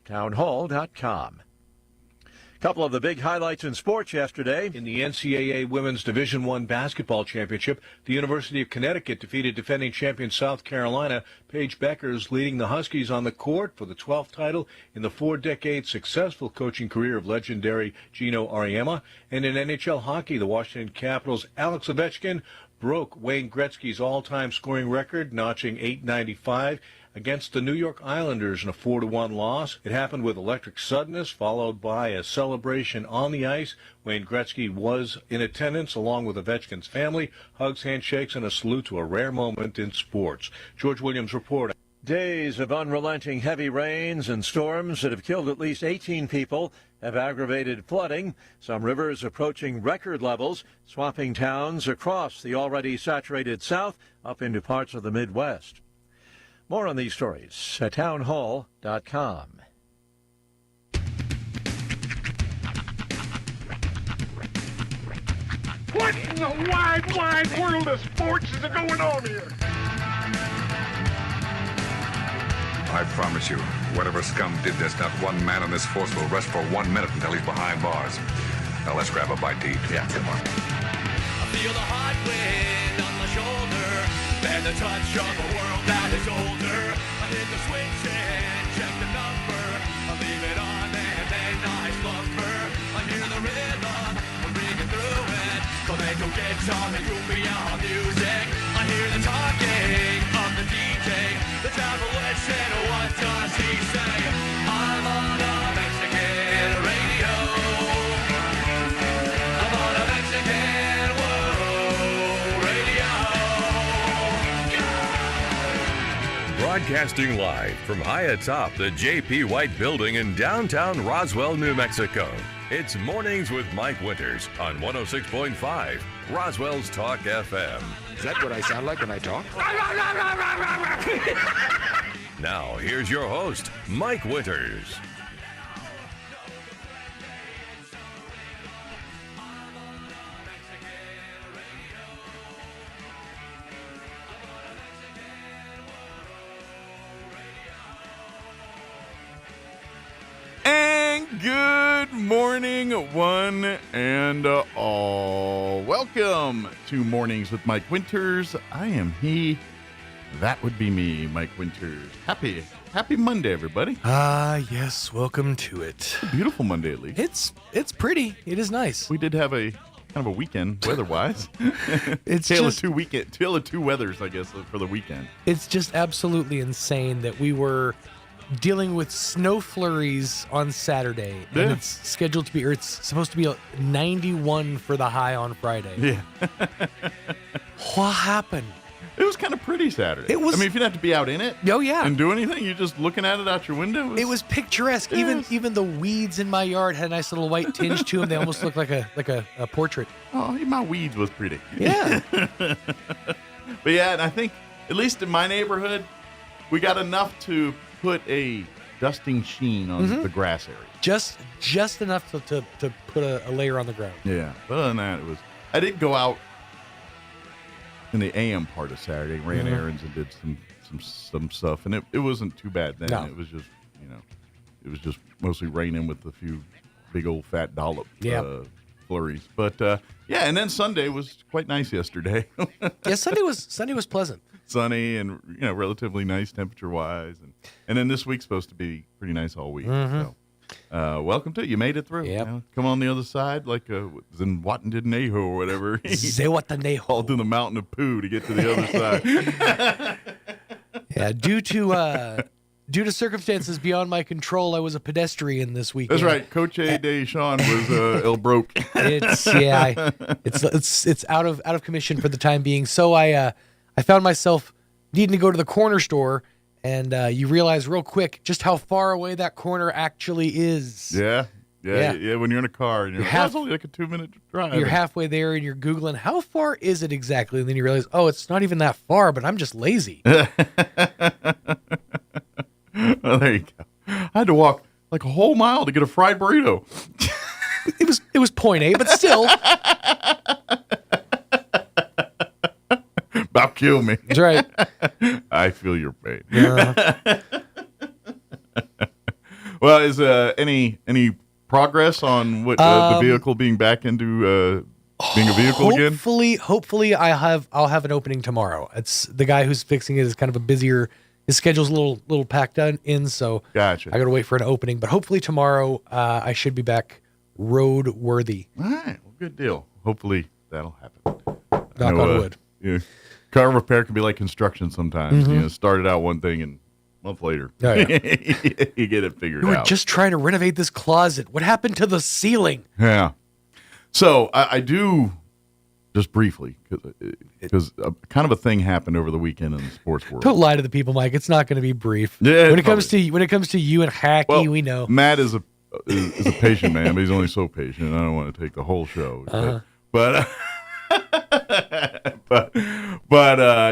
townhall.com. Couple of the big highlights in sports yesterday. In the NCAA Women's Division I Basketball Championship, the University of Connecticut defeated defending champion South Carolina. Paige Beckers leading the Huskies on the court for the 12th title in the 4-decade successful coaching career of legendary Gino Auriemma. And in NHL hockey, the Washington Capitals' Alex Ovechkin broke Wayne Gretzky's all-time scoring record, notching .895 against the New York Islanders in a 4-1 loss. It happened with electric suddenness, followed by a celebration on the ice. Wayne Gretzky was in attendance, along with Ovechkin's family. Hugs, handshakes, and a salute to a rare moment in sports. George Williams reporting. Days of unrelenting heavy rains and storms that have killed at least 18 people have aggravated flooding. Some rivers approaching record levels, swamping towns across the already saturated South up into parts of the Midwest. More on these stories at townhall.com. What in the wide, wide world of sports is going on here? I promise you, whatever scum did this, not one man on this force will rest for 1 minute until he's behind bars. Now let's grab a bite to eat. Yeah, come on. I feel the hot wind on my shoulder and the touch of a world that is older. I hit the switch and check the number. I leave it on and then I slumber. I hear the rhythm, I'm ringing through it. Flamenco guitar and cumbia music. I hear the talking of the DJ. The Javelin, what does he say? I'm on a Mexican radio. I'm on a Mexican radio. Broadcasting live from high atop the J.P. White Building in downtown Roswell, New Mexico. It's Mornings with Mike Winters on 106.5 Roswell's Talk FM. Is that what I sound like when I talk? Now, here's your host, Mike Winters. And good morning, one and all. Welcome to Mornings with Mike Winters. I am he. That would be me, Mike Winters. Happy Monday, everybody. Yes, welcome to it. Beautiful Monday, at least. It's pretty. It is nice. We did have a kind of a weekend weather-wise. It's tale just of two weathers, I guess, for the weekend. It's just absolutely insane that we were dealing with snow flurries on Saturday, and it's scheduled to be, or it's supposed to be 91 for the high on Friday. Yeah. What happened? It was kind of pretty Saturday. It was. I mean, if you didn't have to be out in it, oh yeah, and do anything, you're just looking at it out your window. It was picturesque. Yes. Even the weeds in my yard had a nice little white tinge to them. They almost looked like a portrait. Oh, my weeds was pretty. Yeah. But yeah, and I think at least in my neighborhood, we got enough to put a dusting sheen on the grass area. Just enough to put a layer on the ground. Yeah. But other than that, I did go out in the AM part of Saturday, ran errands and did some stuff, and it wasn't too bad then. No. It was just mostly raining with a few big old fat dollop flurries. But yeah, and then Sunday was quite nice yesterday. Yeah, Sunday was pleasant. Sunny and relatively nice temperature wise, and then this week's supposed to be pretty nice all week. So welcome to it. You made it through. Yep. Come on the other side like Zinwatanejo or whatever. Zinwatanejo. All through the mountain of poo to get to the other side. Yeah, due to circumstances beyond my control, I was a pedestrian this weekend. That's right. Coach A. Deshawn was El Broke. It's out of commission for the time being. So I found myself needing to go to the corner store, and you realize real quick just how far away that corner actually is. Yeah. When you're in a car and it's only like a 2-minute drive. You're halfway there and you're Googling, how far is it exactly? And then you realize, it's not even that far, but I'm just lazy. Well, there you go. I had to walk like a whole mile to get a fried burrito. It was 0.8, but still. About kill me. That's right. I feel your pain. Well, is any progress on what the vehicle being back into being a vehicle again? Hopefully, I'll have an opening tomorrow. It's the guy who's fixing it is kind of a busier. His schedule's a little packed in, so gotcha. I got to wait for an opening. But hopefully tomorrow, I should be back roadworthy. All right, well, good deal. Hopefully that'll happen. Knock on wood. Yeah, car repair can be like construction sometimes. You know, started out one thing and a month later, Oh, yeah. you get it figured We were out. just trying to renovate this closet. What happened to the ceiling? Yeah. So I do, just briefly, because kind of a thing happened over the weekend in the sports world. Don't lie to the people, Mike. It's not going to be brief. Yeah, when it comes to you and Hacky, well, we know. Matt is a patient man, but he's only so patient. I don't want to take the whole show, but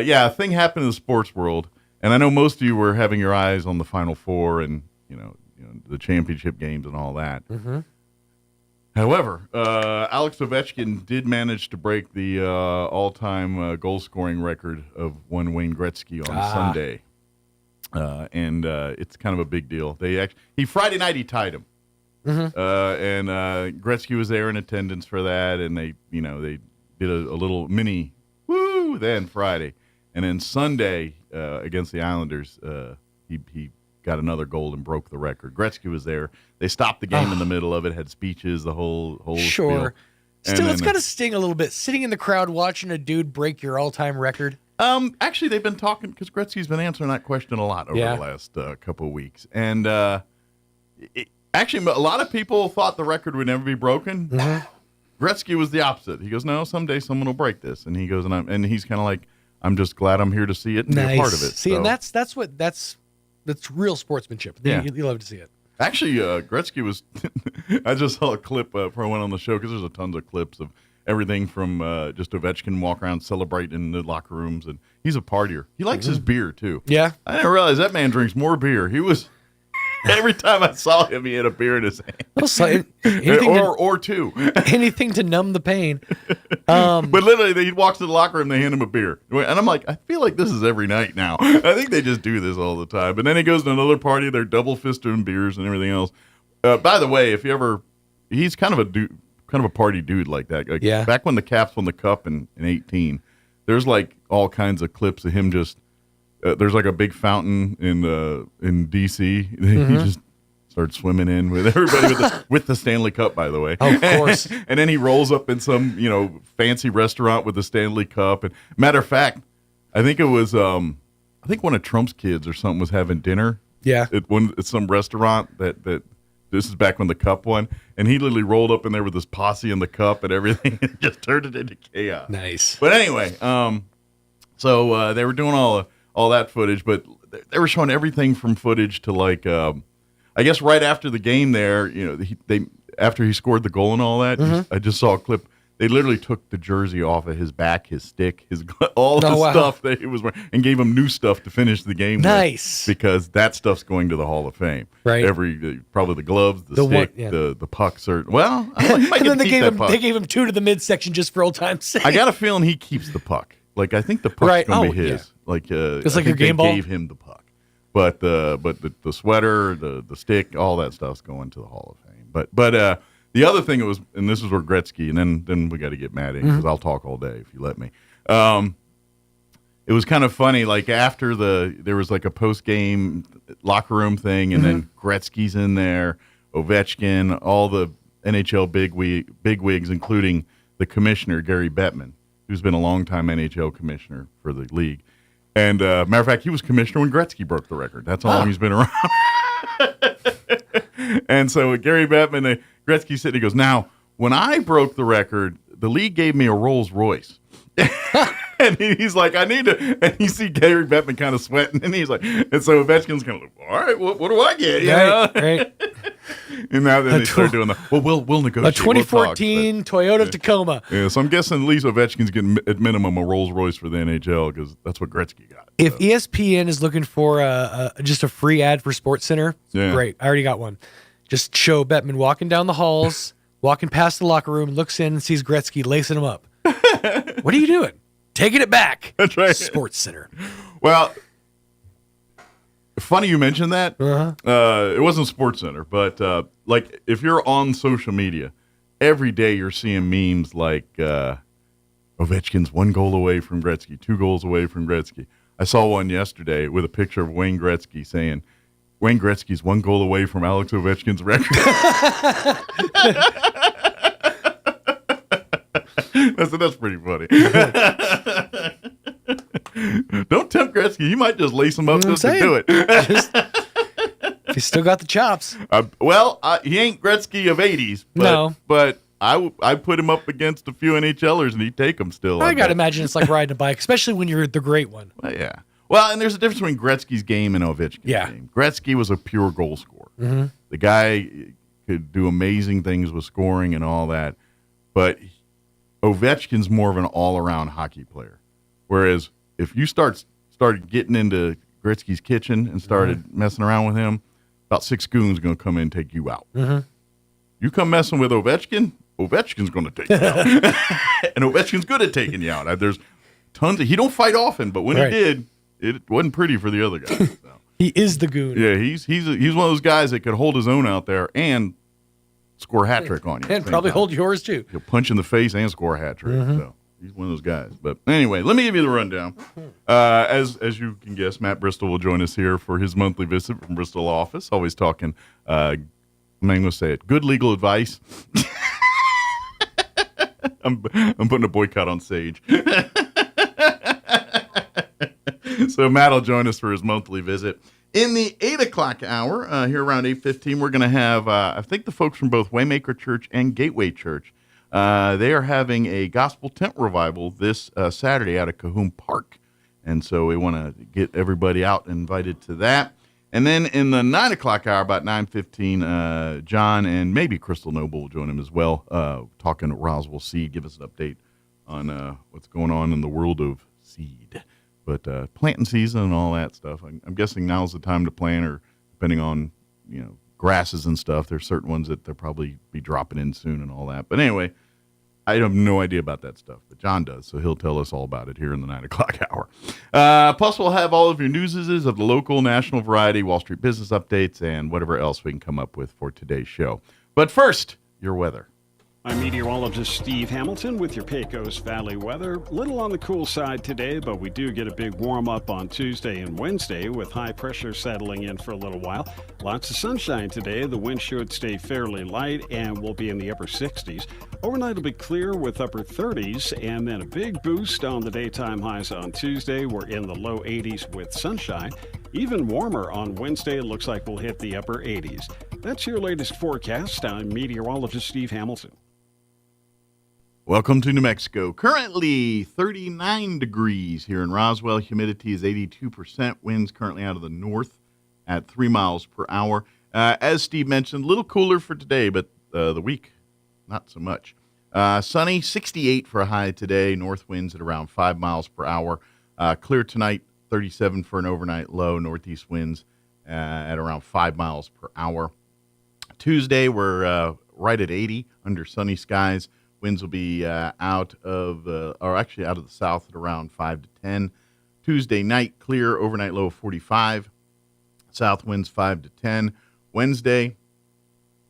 yeah, a thing happened in the sports world, and I know most of you were having your eyes on the Final Four and you know the championship games and all that. Mm-hmm. However, Alex Ovechkin did manage to break the all-time goal-scoring record of one Wayne Gretzky on Sunday, and it's kind of a big deal. Friday night he tied him, and Gretzky was there in attendance for that, and they did a little mini woo then Friday, and then Sunday against the Islanders, he got another goal and broke the record. Gretzky was there. They stopped the game in the middle of it, had speeches, the whole Sure. spiel. Still, it's got to sting a little bit. Sitting in the crowd watching a dude break your all-time record. Actually, they've been talking because Gretzky's been answering that question a lot over the last couple of weeks. And actually, a lot of people thought the record would never be broken. Gretzky was the opposite. He goes, no, someday someone will break this. And he goes, and he's kind of like, I'm just glad I'm here to see it and be a part of it. See, so. and that's real sportsmanship. Yeah. You love to see it. Actually, Gretzky was – I just saw a clip before I went on the show because there's a tons of clips of everything from just Ovechkin walk around, celebrate in the locker rooms, and he's a partier. He likes his beer, too. Yeah. I didn't realize that man drinks more beer. He was – every time I saw him, he had a beer in his hand. Or two. Anything to numb the pain. But literally, he walks to the locker room, they hand him a beer. And I'm like, I feel like this is every night now. I think they just do this all the time. And then he goes to another party, they're double fisting beers and everything else. By the way, if you ever, he's kind of a party dude like that. Like, yeah. Back when the Caps won the Cup in 18, there's like all kinds of clips of him just, there's like a big fountain in D.C. He just starts swimming in with everybody with the Stanley Cup, by the way. Oh, of course. And then he rolls up in some fancy restaurant with the Stanley Cup. And matter of fact, I think it was I think one of Trump's kids or something was having dinner. Yeah. At some restaurant that this is back when the Cup won, and he literally rolled up in there with his posse and the cup and everything, and just turned it into chaos. Nice. But anyway, so they were doing all that footage, but they were showing everything from footage to like, I guess right after the game there, after he scored the goal and all that, I just saw a clip. They literally took the jersey off of his back, his stick, all the stuff that he was wearing, and gave him new stuff to finish the game Nice. with, because that stuff's going to the Hall of Fame. Right. Probably the gloves, the stick, the pucks. Well, he might and then they gave him 2 to the midsection just for old time's sake. I got a feeling he keeps the puck. Like, I think the puck's going to be his. Yeah. Like, just I like think your game they ball? gave him the puck. But the sweater, the stick, all that stuff's going to the Hall of Fame. But the other thing was, and this is where Gretzky, and then we got to get Matt in because I'll talk all day if you let me. It was kind of funny. Like after there was like a post game locker room thing, and then Gretzky's in there, Ovechkin, all the NHL bigwigs, including the commissioner Gary Bettman, who's been a longtime NHL commissioner for the league. And matter of fact, he was commissioner when Gretzky broke the record. That's how long he's been around. And so with Gary Bettman, Gretzky said, he goes, now, when I broke the record, the league gave me a Rolls Royce. And he's like, I need to, and you see Gary Bettman kind of sweating, and he's like, and so Ovechkin's kind of like, all right, what do I get? You know? Right. And now then they start doing we'll negotiate. A 2014 Toyota Tacoma. Yeah, so I'm guessing at least Ovechkin's getting at minimum a Rolls Royce for the NHL because that's what Gretzky got. If ESPN is looking for just a free ad for SportsCenter, great. I already got one. Just show Bettman walking down the halls, walking past the locker room, looks in and sees Gretzky lacing him up. What are you doing? Taking it back. That's right. SportsCenter. Well, funny you mentioned that. It wasn't SportsCenter, but like if you're on social media, every day you're seeing memes like Ovechkin's 1 goal away from Gretzky, 2 goals away from Gretzky. I saw one yesterday with a picture of Wayne Gretzky saying, Wayne Gretzky's 1 goal away from Alex Ovechkin's record. That's pretty funny. Don't tempt Gretzky. You might just lace him up just to do it. He's still got the chops. He ain't Gretzky of 80s. But, no. But I put him up against a few NHLers, and he'd take him still. I got to imagine it's like riding a bike, especially when you're the great one. Well, yeah. Well, and there's a difference between Gretzky's game and Ovechkin's game. Gretzky was a pure goal scorer. Mm-hmm. The guy could do amazing things with scoring and all that, but Ovechkin's more of an all-around hockey player. Whereas if you started getting into Gretzky's kitchen and started messing around with him, about 6 goons are going to come in and take you out. Mm-hmm. You come messing with Ovechkin, Ovechkin's going to take you out. And Ovechkin's good at taking you out. There's tons of – he don't fight often, but when he did, it wasn't pretty for the other guys. So. He is the goon. Yeah, he's one of those guys that could hold his own out there and score a hat trick on you. And probably hold yours, too. He'll punch in the face and score a hat trick. So he's one of those guys. But anyway, let me give you the rundown. As you can guess, Matt Bristol will join us here for his monthly visit from Bristol office. Always talking, I'm going to say it, good legal advice. I'm putting a boycott on Sage. So Matt will join us for his monthly visit. In the 8 o'clock hour, here around 8:15, we're going to have, I think, the folks from both Waymaker Church and Gateway Church. They are having a gospel tent revival this Saturday out at Cahoon Park. And so we want to get everybody out and invited to that. And then in the 9 o'clock hour, about 9:15, John and maybe Crystal Noble will join him as well, talking Roswell seed, give us an update on what's going on in the world of seed. But planting season and all that stuff, I'm guessing now's the time to plant, or depending on, grasses and stuff. There's certain ones that they'll probably be dropping in soon and all that. But anyway, I have no idea about that stuff, but John does, so he'll tell us all about it here in the 9 o'clock hour. Plus, we'll have all of your newses of the local, national variety, Wall Street business updates, and whatever else we can come up with for today's show. But first, your weather. I'm meteorologist Steve Hamilton with your Pecos Valley weather. Little on the cool side today, but we do get a big warm-up on Tuesday and Wednesday with high pressure settling in for a little while. Lots of sunshine today. The wind should stay fairly light and will be in the upper 60s. Overnight will be clear with upper 30s, and then a big boost on the daytime highs on Tuesday. We're in the low 80s with sunshine. Even warmer on Wednesday. It looks like we'll hit the upper 80s. That's your latest forecast. I'm meteorologist Steve Hamilton. Welcome to New Mexico. Currently 39 degrees here in Roswell. Humidity is 82%. Winds currently out of the north at 3 miles per hour. As Steve mentioned, a little cooler for today, but the week, not so much. Sunny, 68 for a high today. North winds at around 5 miles per hour. Clear tonight, 37 for an overnight low. Northeast winds at around 5 miles per hour. Tuesday, we're right at 80 under sunny skies. Winds will be out of the south at around 5 to 10. Tuesday night, clear, overnight low of 45. South winds 5 to 10. Wednesday,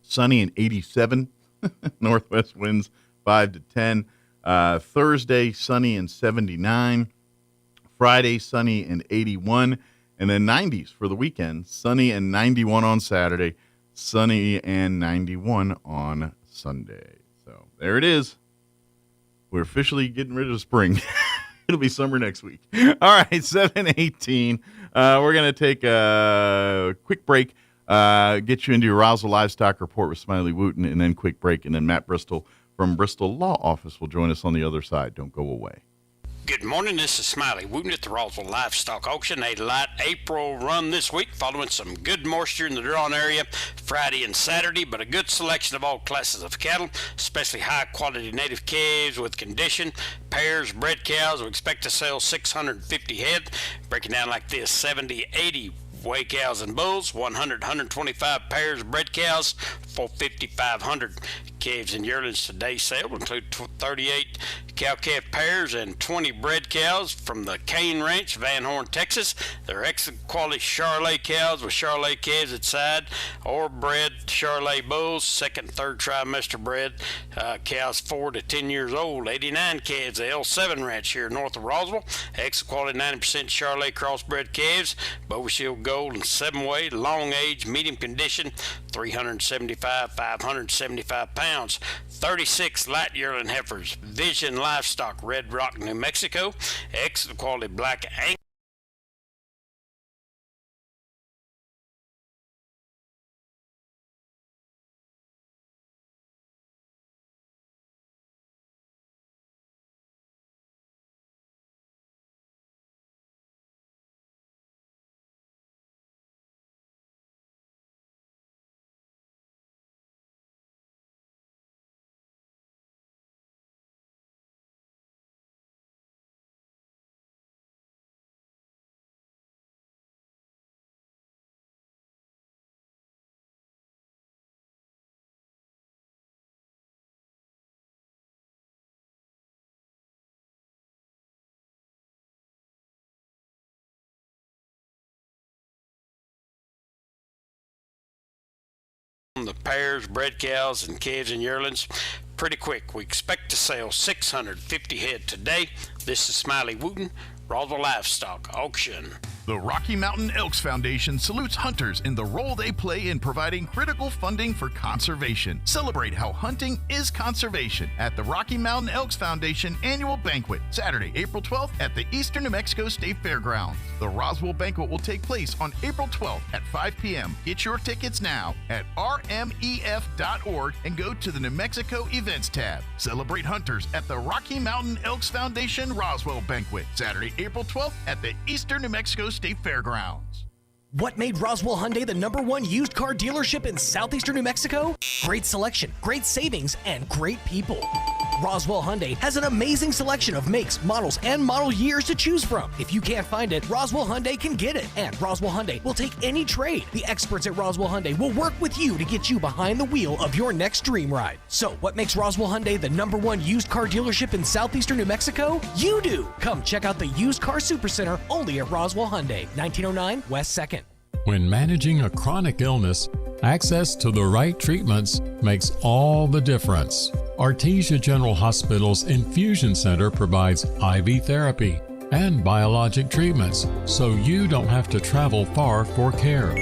sunny and 87. Northwest winds 5 to 10. Thursday, sunny and 79. Friday, sunny and 81. And then 90s for the weekend. Sunny and 91 on Saturday. Sunny and 91 on Sunday. There it is. We're officially getting rid of spring. It'll be summer next week. All right, 7:18. We're going to take a quick break, get you into your Roswell Livestock Report with Smiley Wooten, and then quick break, and then Matt Bristol from Bristol Law Office will join us on the other side. Don't go away. Good morning, this is Smiley Wooten at the Roswell Livestock Auction. A light April run this week following some good moisture in the drawn area Friday and Saturday, but a good selection of all classes of cattle, especially high-quality native calves with condition, pairs, bred cows. We expect to sell 650 head, breaking down like this: 70, 80 weigh cows and bulls, 100, 125 pairs bred cows for 5,500. Calves and yearlings today's sale will include 38 cow-calf pairs and 20 bred cows from the Cane Ranch, Van Horn, Texas. They're excellent quality Charolais cows with Charolais calves at side, or bred Charolais bulls, second, third trimester bred cows 4 to 10 years old. 89 calves, the L7 Ranch here north of Roswell. Excellent quality 90% Charolais crossbred calves, Bovishield Gold and 7-way, long age, medium condition, 375, 575 pounds. 36 light yearling heifers, Vision Livestock, Red Rock, New Mexico. Excellent quality black Angus. The pairs, bred cows, and calves and yearlings pretty quick. We expect to sell 650 head today. This is Smiley Wooten, Roswell Livestock Auction. The Rocky Mountain Elks Foundation salutes hunters in the role they play in providing critical funding for conservation. Celebrate how hunting is conservation at the Rocky Mountain Elks Foundation Annual Banquet, Saturday, April 12th at the Eastern New Mexico State Fairgrounds. The Roswell Banquet will take place on April 12th at 5 p.m. Get your tickets now at rmef.org and go to the New Mexico Events tab. Celebrate hunters at the Rocky Mountain Elks Foundation Roswell Banquet, Saturday, April 12th at the Eastern New Mexico State Fairgrounds. What made Roswell Hyundai the #1 used car dealership in southeastern New Mexico? Great selection, great savings, and great people. Roswell Hyundai has an amazing selection of makes, models, and model years to choose from. If you can't find it, Roswell Hyundai can get it. And Roswell Hyundai will take any trade. The experts at Roswell Hyundai will work with you to get you behind the wheel of your next dream ride. So, what makes Roswell Hyundai the #1 used car dealership in southeastern New Mexico? You do! Come check out the Used Car Supercenter only at Roswell Hyundai, 1909 West 2nd. When managing a chronic illness, access to the right treatments makes all the difference. Artesia General Hospital's Infusion Center provides IV therapy and biologic treatments, so you don't have to travel far for care.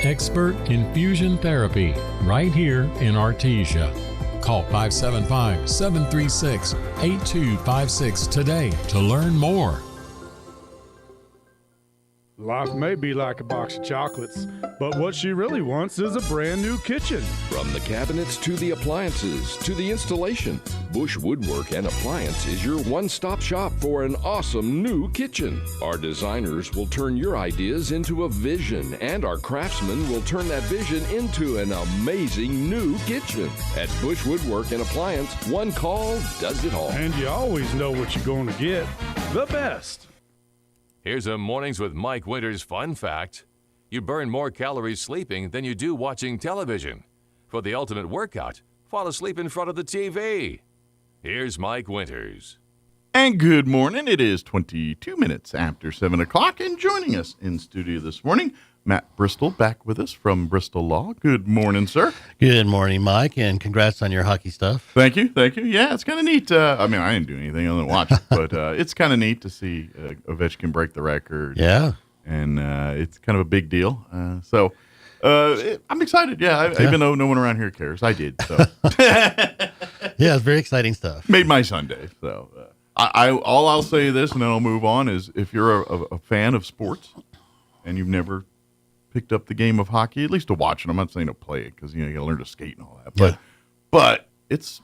Expert infusion therapy right here in Artesia. Call 575-736-8256 today to learn more. Life may be like a box of chocolates, but what she really wants is a brand new kitchen. From the cabinets to the appliances to the installation, Bush Woodwork and Appliance is your one-stop shop for an awesome new kitchen. Our designers will turn your ideas into a vision, and our craftsmen will turn that vision into an amazing new kitchen. At Bush Woodwork and Appliance, one call does it all. And you always know what you're going to get, the best. Here's a Mornings with Mike Winters fun fact. You burn more calories sleeping than you do watching television. For the ultimate workout, fall asleep in front of the TV. Here's Mike Winters. And good morning. It is 22 minutes after 7 o'clock, and joining us in studio this morning, Matt Bristol, back with us from Bristol Law. Good morning, sir. Good morning, Mike, and congrats on your hockey stuff. Thank you. Yeah, it's kind of neat. I mean, I didn't do anything other than watch it, but it's kind of neat to see Ovechkin break the record. Yeah. And it's kind of a big deal. So I'm excited. Yeah, even though no one around here cares. I did. So. Yeah, it's very exciting stuff. Made my Sunday. So all I'll say this, and then I'll move on, is if you're a fan of sports and you've never picked up the game of hockey, at least to watch it. I'm not saying to play it because you got to learn to skate and all that. But it's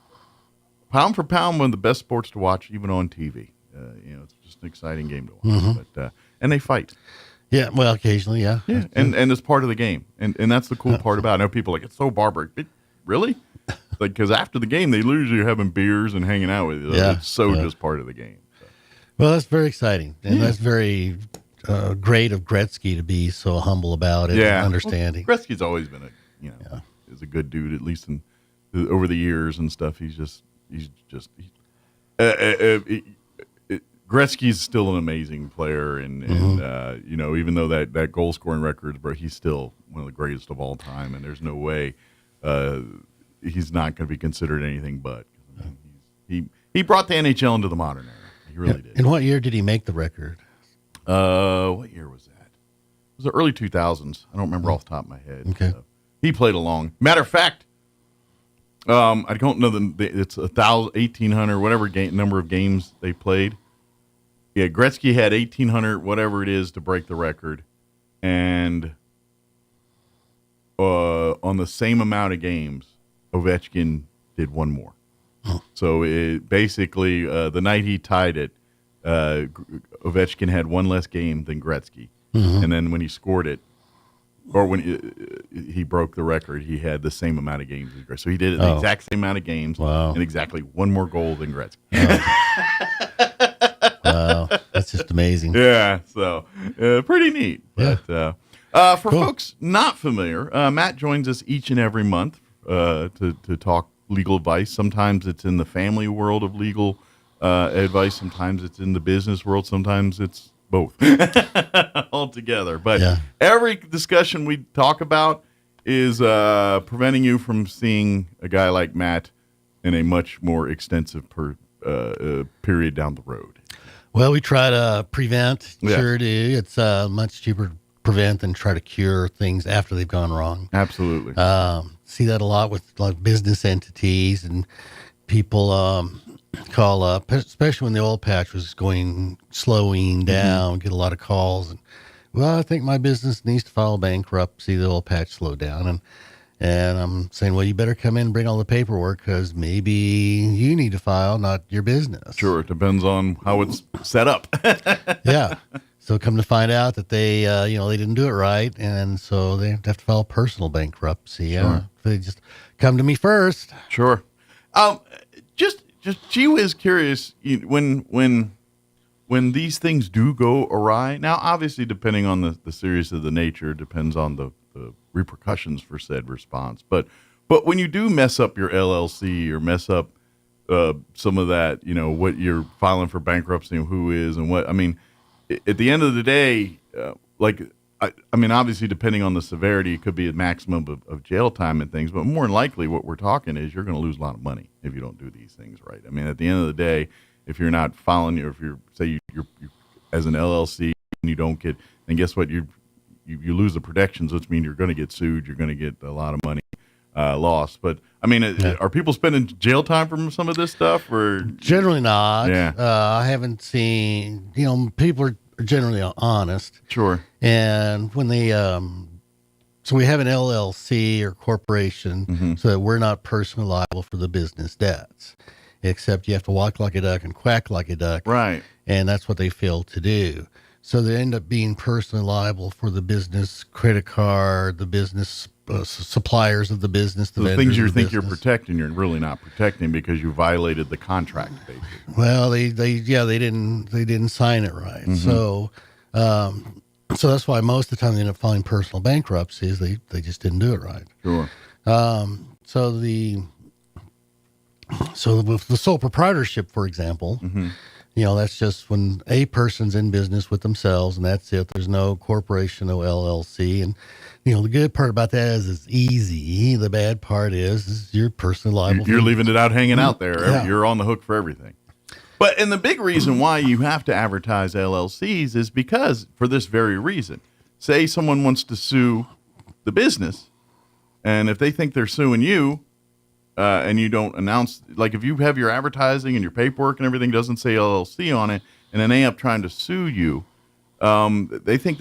pound for pound one of the best sports to watch, even on TV. It's just an exciting game to watch. Mm-hmm. But and they fight. Yeah, well, occasionally, yeah. And it's part of the game, and that's the cool part about it. I know people are like, it's so barbaric. Really? Like, because after the game, they lose you having beers and hanging out with you. Yeah, it's so just part of the game. So. Well, that's very exciting, and that's very great of Gretzky to be so humble about it and understanding. Well, Gretzky's always been is a good dude, at least over the years and stuff. He's just Gretzky's still an amazing player, and even though that goal scoring record, bro, he's still one of the greatest of all time, and there's no way he's not going to be considered anything but. He brought the NHL into the modern era. He really did. In what year did he make the record? What year was that? It was the early 2000s. I don't remember off the top of my head. Okay. He played along. Matter of fact, I don't know it's 1,800, whatever number of games they played. Yeah, Gretzky had 1,800, whatever it is, to break the record, and on the same amount of games, Ovechkin did one more. So basically, the night he tied it, Ovechkin had one less game than Gretzky, and then when he scored it, or when he broke the record, he had the same amount of games as Gretzky. So he did it the exact same amount of games and exactly one more goal than Gretzky. Wow, that's just amazing. Yeah, so pretty neat. But for folks not familiar, Matt joins us each and every month to talk legal advice. Sometimes it's in the family world of legal advice. Sometimes it's in the business world. Sometimes it's both all together. But every discussion we talk about is preventing you from seeing a guy like Matt in a much more extensive period down the road. Well, we try to prevent. Sure do. It's much cheaper to prevent than try to cure things after they've gone wrong. Absolutely. See that a lot with like business entities, and people call up, especially when the oil patch was slowing down, get a lot of calls. And, well, I think my business needs to file bankruptcy. The oil patch slowed down. And I'm saying, well, you better come in and bring all the paperwork because maybe you need to file, not your business. Sure. It depends on how it's set up. Yeah. So come to find out that they, they didn't do it right. And so they have to file personal bankruptcy. Yeah. They just come to me first. Sure. Just gee whiz curious, when these things do go awry, now obviously depending on the seriousness of the nature, depends on the repercussions for said response. But when you do mess up your LLC or mess up some of that, what you're filing for bankruptcy and who is and what, I mean, at the end of the day, obviously depending on the severity, it could be a maximum of jail time and things, but more than likely what we're talking is you're going to lose a lot of money if you don't do these things right. I mean, at the end of the day, if you're not filing, if you're, say you're as an LLC and you don't get, then guess what? You lose the protections, which means you're going to get sued. You're going to get a lot of money lost. But I mean, are people spending jail time from some of this stuff? Or generally not. Yeah. I haven't seen. People are generally honest. Sure. And when they, so we have an LLC or corporation, so that we're not personally liable for the business debts, except you have to walk like a duck and quack like a duck. Right. And that's what they fail to do. So they end up being personally liable for the business credit card, the business suppliers of the business, the things you think you're protecting, you're really not protecting because you violated the contract. Basically. Well, they didn't sign it right. So that's why most of the time they end up filing personal bankruptcies. They just didn't do it right. Sure. So with the sole proprietorship, for example. That's just when a person's in business with themselves, and that's it. There's no corporation, no LLC. And, the good part about that is it's easy. The bad part is you're personally liable. You're leaving it out hanging out there. Yeah. You're on the hook for everything. And the big reason why you have to advertise LLCs is because, for this very reason. Say someone wants to sue the business, and if they think they're suing you, and you don't announce, like if you have your advertising and your paperwork and everything doesn't say LLC on it, and then they end up trying to sue you, they think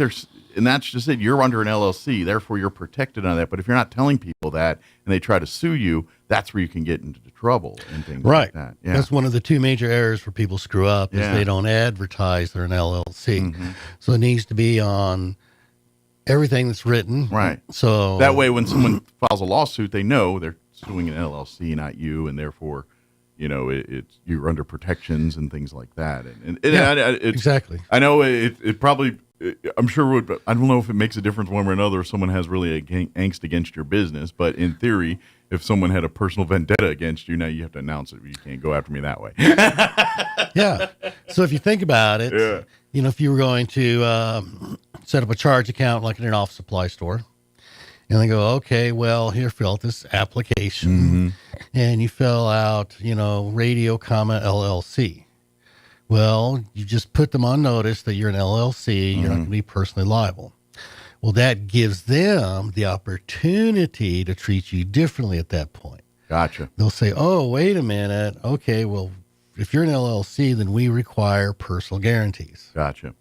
and that's just it. You're under an LLC, therefore you're protected on that. But if you're not telling people that and they try to sue you, that's where you can get into trouble and things like that. Yeah. That's one of the two major errors where people screw up is they don't advertise they're an LLC. So it needs to be on everything that's written. Right. So that way when someone files a lawsuit, they know they're suing an LLC, not you, and therefore, you're under protections and things like that. And exactly. I know it probably I'm sure I don't know if it makes a difference one way or another if someone has really angst against your business, but in theory, if someone had a personal vendetta against you, now you have to announce it. You can't go after me that way. Yeah. So if you think about it, if you were going to set up a charge account like in an office supply store, and they go, okay, well, here, fill out this application, and you fill out, Radio, LLC. Well, you just put them on notice that you're an LLC. You're not going to be personally liable. Well, that gives them the opportunity to treat you differently at that point. Gotcha. They'll say, oh, wait a minute. Okay, well, if you're an LLC, then we require personal guarantees. Gotcha.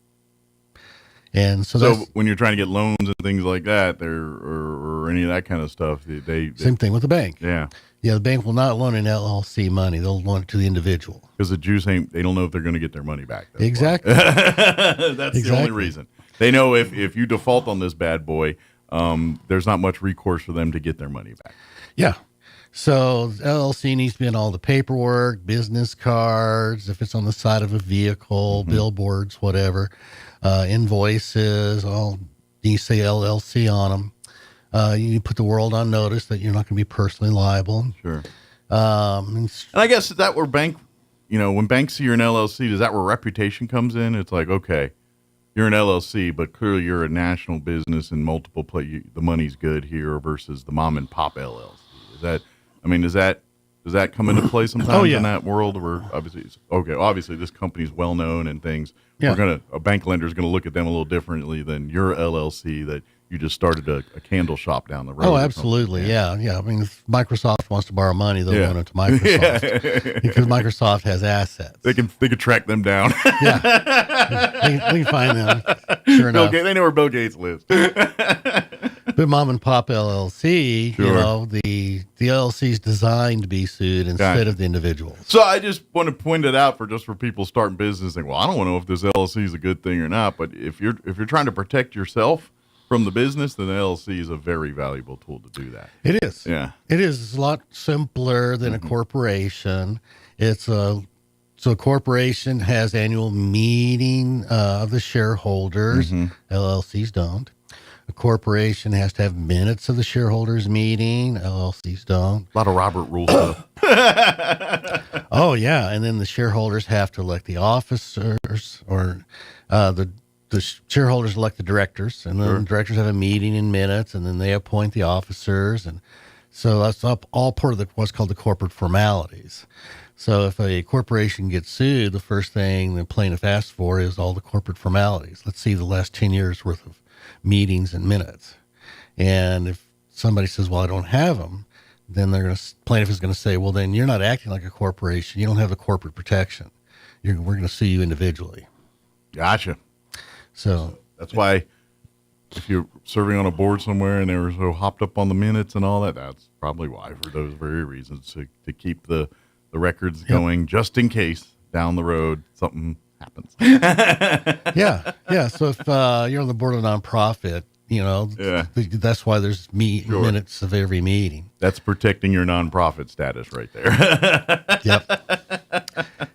And so when you're trying to get loans and things like that, or any of that kind of stuff, they same thing with the bank. Yeah. Yeah, the bank will not loan an LLC money. They'll loan it to the individual. Because the Jews they don't know if they're going to get their money back. Exactly. That's the only reason. They know if you default on this bad boy, there's not much recourse for them to get their money back. Yeah. So LLC needs to be in all the paperwork, business cards, if it's on the side of a vehicle, billboards, whatever, invoices, all you say LLC on them. You put the world on notice that you're not going to be personally liable. Sure. And I guess is that where when banks see you're an LLC, is that where reputation comes in? It's like, okay, you're an LLC, but clearly you're a national business in multiple places. The money's good here versus the mom and pop LLC. Does that come into play sometimes in that world where obviously this company's well known and things. Yeah. A bank lender is going to look at them a little differently than your LLC that you just started a candle shop down the road. Oh, absolutely. Yeah. I mean, if Microsoft wants to borrow money, they'll loan it to Microsoft because Microsoft has assets. They can track them down. They can find them. Sure enough. They know where Bill Gates lives. But mom and pop LLC, the LLC is designed to be sued instead of the individuals. So I just want to point it out for people starting business and well, I don't want to know if this LLC is a good thing or not, but if you're trying to protect yourself from the business, then the LLC is a very valuable tool to do that. It is. Yeah. It is. It's a lot simpler than a corporation. So a corporation has annual meeting of the shareholders. LLCs don't. A corporation has to have minutes of the shareholders meeting. LLCs don't. A lot of Robert Rules stuff. Oh, yeah. And then the shareholders have to elect the officers or the shareholders elect the directors, and then the directors have a meeting in minutes, and then they appoint the officers. And so that's all part of what's called the corporate formalities. So if a corporation gets sued, the first thing the plaintiff asks for is all the corporate formalities. Let's see the last 10 years worth of meetings and minutes. And if somebody says, well, I don't have them, then plaintiff is going to say, well, then you're not acting like a corporation. You don't have the corporate protection. We're going to sue you individually. Gotcha. So that's why if you're serving on a board somewhere and they were so hopped up on the minutes and all that, that's probably why, for those very reasons, to keep the records going just in case down the road something happens. Yeah. So if you're on the board of a nonprofit, that's why there's minutes of every meeting. That's protecting your nonprofit status right there. Yep.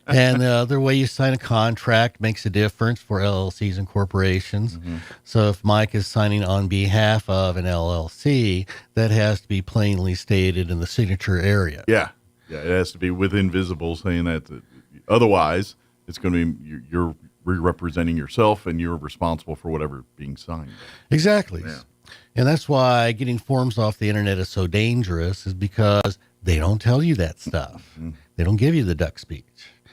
And the other way you sign a contract makes a difference for LLCs and corporations. So if Mike is signing on behalf of an LLC, that has to be plainly stated in the signature area. Yeah, it has to be within visible, saying that. Otherwise, it's going to be you're representing yourself and you're responsible for whatever being signed. Exactly. Yeah. And that's why getting forms off the internet is so dangerous, is because they don't tell you that stuff. They don't give you the duck speech.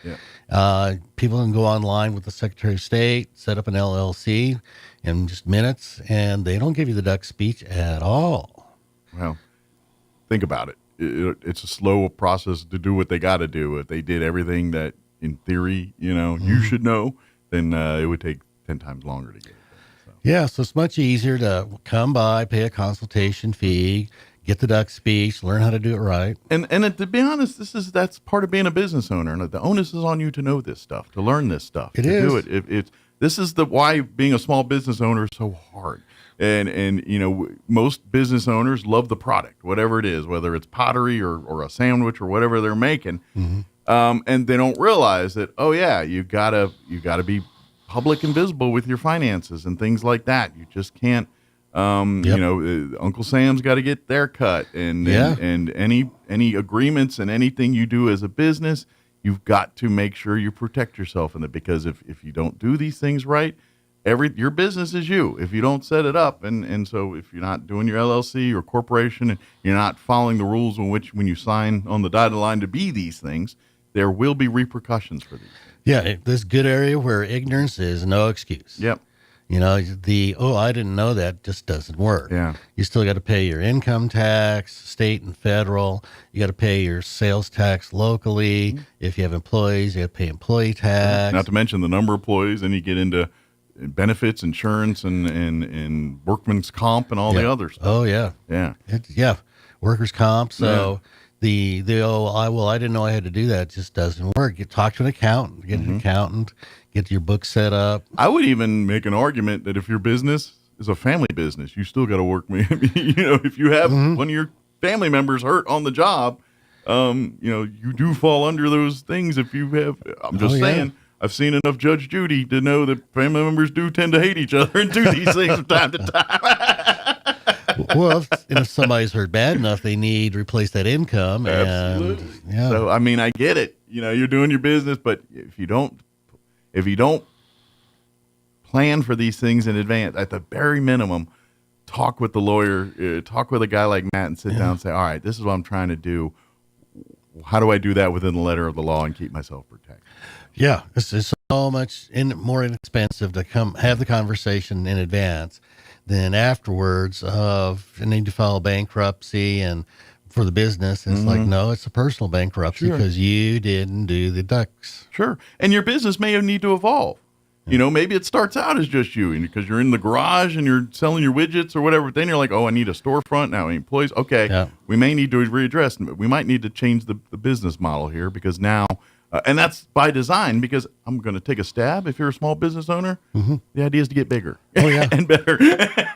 Yeah. People can go online with the Secretary of State, set up an LLC in just minutes, and they don't give you the duck speech at all. Well, think about it. It's a slow process to do what they got to do. If they did everything that, in theory, you should know, then it would take 10 times longer to get it done. So. Yeah, so it's much easier to come by, pay a consultation fee, get the duck speech, learn how to do it right. And to be honest, that's part of being a business owner. And the onus is on you to know this stuff, to learn this stuff, to do it. This is why being a small business owner is so hard. And most business owners love the product, whatever it is, whether it's pottery or a sandwich or whatever they're making. And they don't realize that, you gotta be public and visible with your finances and things like that. You just can't. Uncle Sam's got to get their cut, and any agreements and anything you do as a business, you've got to make sure you protect yourself in it, because if you don't do these things right, your business is you. If you don't set it up, and so if you're not doing your LLC or corporation, and you're not following the rules when you sign on the dotted line to be these things, there will be repercussions for these. Yeah, this good area where ignorance is no excuse. Yep. I didn't know that just doesn't work. Yeah. You still got to pay your income tax, state and federal. You got to pay your sales tax locally. Mm-hmm. If you have employees, you got to pay employee tax. Not to mention the number of employees, and you get into benefits, insurance, and workman's comp and all the other stuff. Oh, yeah. Yeah. Workers' comp. So I didn't know I had to do that. It just doesn't work. You talk to an accountant, get an accountant, get your book set up. I would even make an argument that if your business is a family business, you still got to work. If you have one of your family members hurt on the job, you do fall under those things. If you have, I'm just saying, I've seen enough Judge Judy to know that family members do tend to hate each other and do these things from time to time. Well, if somebody's hurt bad enough, they need to replace that income. Absolutely. And, So, I get it. You're doing your business, but if you don't plan for these things in advance, at the very minimum, talk with the lawyer, talk with a guy like Matt, and sit down and say, all right, this is what I'm trying to do. How do I do that within the letter of the law and keep myself protected? Yeah, it's so much more inexpensive to come have the conversation in advance than afterwards of you need to file bankruptcy and for the business. It's like, no, it's a personal bankruptcy because you didn't do the ducks. Sure. And your business may need to evolve. Maybe it starts out as just you, and because you're in the garage and you're selling your widgets or whatever. Then you're like, oh, I need a storefront now. Employees, okay, we may need to readdress. We might need to change the business model here because now, and that's by design. Because I'm going to take a stab. If you're a small business owner, the idea is to get bigger, and better.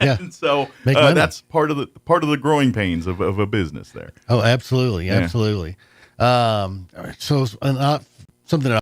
And so that's part of the growing pains of a business there. Oh, absolutely, absolutely. So something that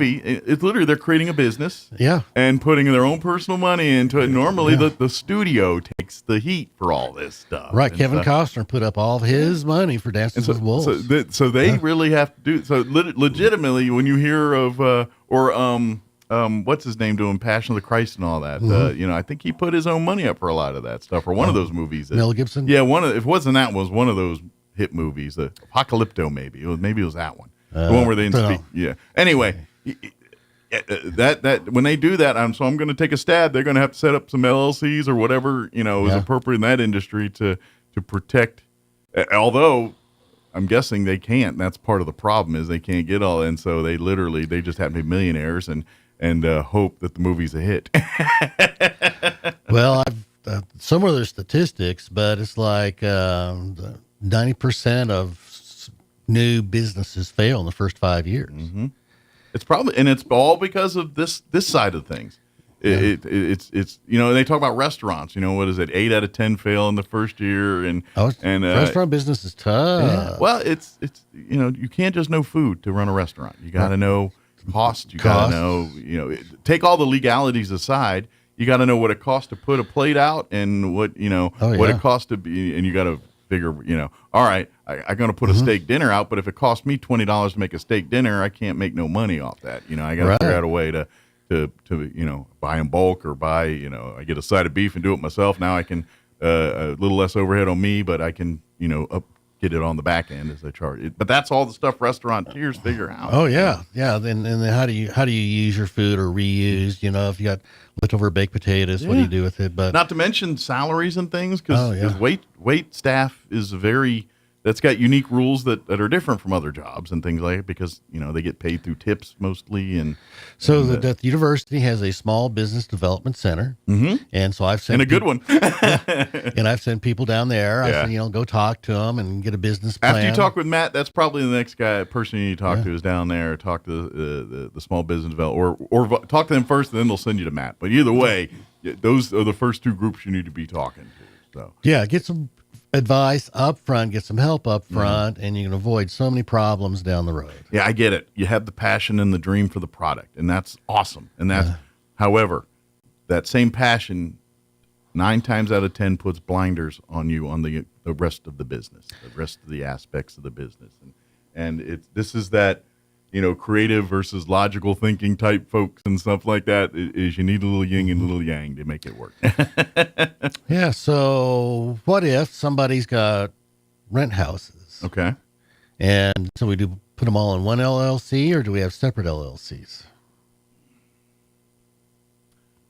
it's literally they're creating a business, and putting their own personal money into it. Normally, the studio takes the heat for all this stuff. Right, Kevin Costner put up all of his money for Dances with Wolves. So they really have to do so. Legitimately, when you hear of what's his name doing Passion of the Christ and all that, I think he put his own money up for a lot of that stuff. Or one of those movies, Mel Gibson. Yeah, if it wasn't that, was one of those hit movies, Apocalypto. Maybe it was that one, the one where they speak. Yeah. Anyway. That when they do that, I'm going to take a stab. They're going to have to set up some LLCs or whatever is appropriate in that industry to protect. Although I'm guessing they can't. That's part of the problem is they can't get all, and so they just happen to be millionaires and hope that the movie's a hit. Well, I've some of their statistics, but it's like 90% of new businesses fail in the first 5 years. Mm-hmm. It's all because of this side of things. It's they talk about restaurants. What is it? 8 out of 10 fail in the first year, and restaurant business is tough. Yeah. Well, it's you can't just know food to run a restaurant. You got to know cost. You got to know take all the legalities aside. You got to know what it costs to put a plate out, and what what it costs to be, and you got to figure. All right, I'm going to put a steak dinner out, but if it costs me $20 to make a steak dinner, I can't make no money off that. I got to figure out a way to buy in bulk, or buy, I get a side of beef and do it myself. Now I can, a little less overhead on me, but I can, get it on the back end as I charge it. But that's all the stuff restaurateurs figure out. Oh yeah. Yeah. Then how do you use your food or reuse, if you got leftover baked potatoes, what do you do with it? But not to mention salaries and things, because wait staff is that's got unique rules that are different from other jobs and things like it, because they get paid through tips mostly. And so the university has a small business development center, and so I've sent good one, and I've sent people down there. I said, go talk to them and get a business plan. After you talk with Matt, that's probably the next person you need to talk to is down there. Talk to the small business developer, or talk to them first, and then they'll send you to Matt. But either way, those are the first two groups you need to be talking to. So get some advice up front, get some help up front, and you can avoid so many problems down the road. Yeah, I get it. You have the passion and the dream for the product, and that's awesome. And that's, however, that same passion 9 times out of 10 puts blinders on you on the rest of the business, the rest of the aspects of the business. And this is that, creative versus logical thinking type folks and stuff like that, is you need a little yin and a little yang to make it work. Yeah. So what if somebody's got rent houses? Okay. And so we do put them all in one LLC, or do we have separate LLCs?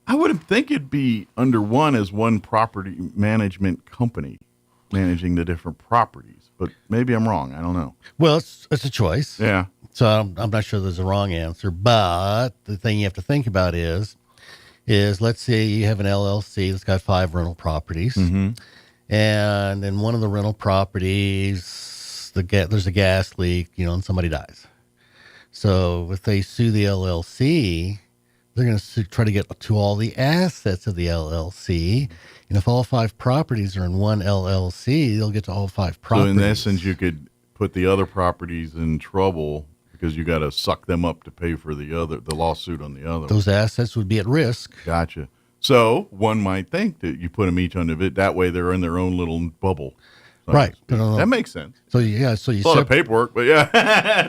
I would think it'd be under one as one property management company managing the different properties, but maybe I'm wrong. I don't know. Well, it's a choice. Yeah. So I'm not sure there's a wrong answer, but the thing you have to think about is let's say you have an LLC that's got 5 rental properties, and in one of the rental properties, there's a gas leak, and somebody dies. So if they sue the LLC, they're going to try to get to all the assets of the LLC. And if all 5 properties are in one LLC, they'll get to all 5 properties. So in essence, you could put the other properties in trouble because you got to suck them up to pay for the lawsuit on the other. Those assets would be at risk. Gotcha. So one might think that you put them each under it. That way they're in their own little bubble. Right. That makes sense. So yeah, so you a lot of paperwork, but yeah,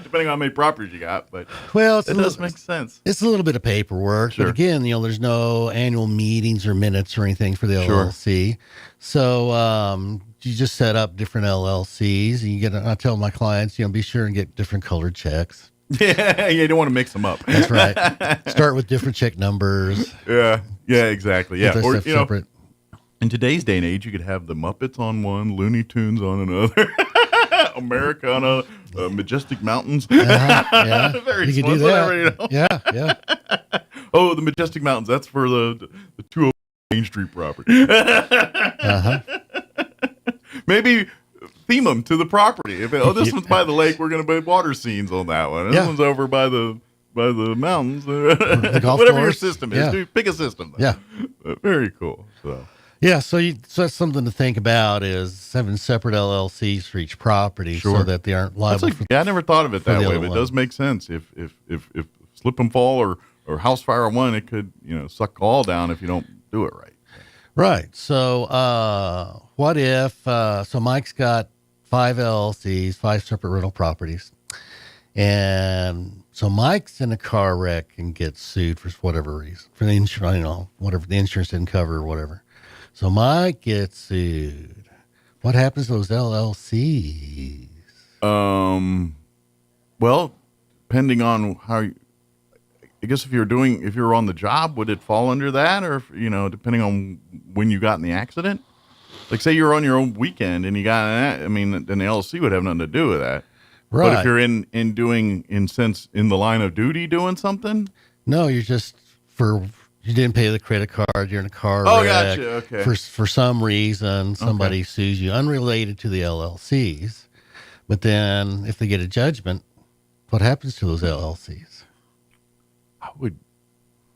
depending on how many properties you got. But it does make sense. It's a little bit of paperwork, but again, there's no annual meetings or minutes or anything for the LLC. So you just set up different LLCs, and I tell my clients, be sure and get different colored checks. Yeah, you don't want to mix them up. That's right. Start with different check numbers. Yeah, exactly. Yeah, or separate. In today's day and age, you could have the Muppets on one, Looney Tunes on another, Americana, Majestic Mountains. Yeah. Very you could do that. Yeah. Oh, the Majestic Mountains. That's for the 201 Main Street property. Maybe theme them to the property. This one's by the lake, we're going to put water scenes on that one. This one's over by the mountains. The golf whatever course. your system is. Pick a system. Yeah. Very cool. So. Yeah, so that's something to think about, is having separate LLCs for each property so that they aren't liable. I never thought of it that way, but it does make sense. If slip and fall or house fire on one, it could suck all down if you don't do it right. Right. So what if so Mike's got 5 LLCs, 5 separate rental properties, and so Mike's in a car wreck and gets sued for whatever reason, for the insurance, whatever the insurance didn't cover or whatever. So Mike gets sued. What happens to those LLCs? Well, depending on how, I guess if you're on the job, would it fall under that, or depending on when you got in the accident? Like, say you're on your own weekend and you got in that. I mean, then the LLC would have nothing to do with that. Right. But if you're in the line of duty doing something, no, you're just you didn't pay the credit card. You're in a car wreck. Gotcha. Okay. For some reason, somebody sues you unrelated to the LLCs. But then if they get a judgment, what happens to those LLCs?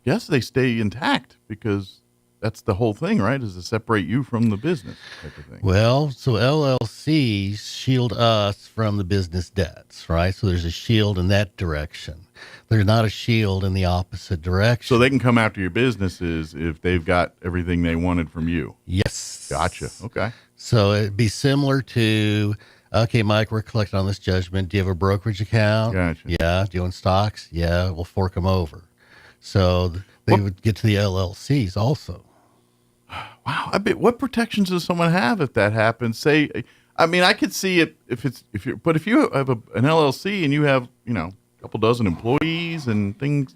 guess they stay intact because that's the whole thing, right? Is to separate you from the business type of thing. Well, so LLCs shield us from the business debts, right? So there's a shield in that direction. There's not a shield in the opposite direction. So they can come after your businesses if they've got everything they wanted from you. Yes. Gotcha. Okay. So it'd be similar to, okay, Mike, we're collecting on this judgment. Do you have a brokerage account? Gotcha. Yeah. Do you own stocks? Yeah. We'll fork them over. So they would get to the LLCs also. Wow. What protections does someone have if that happens? Say, I mean, I could see it if you have an LLC and you have, a couple dozen employees and things,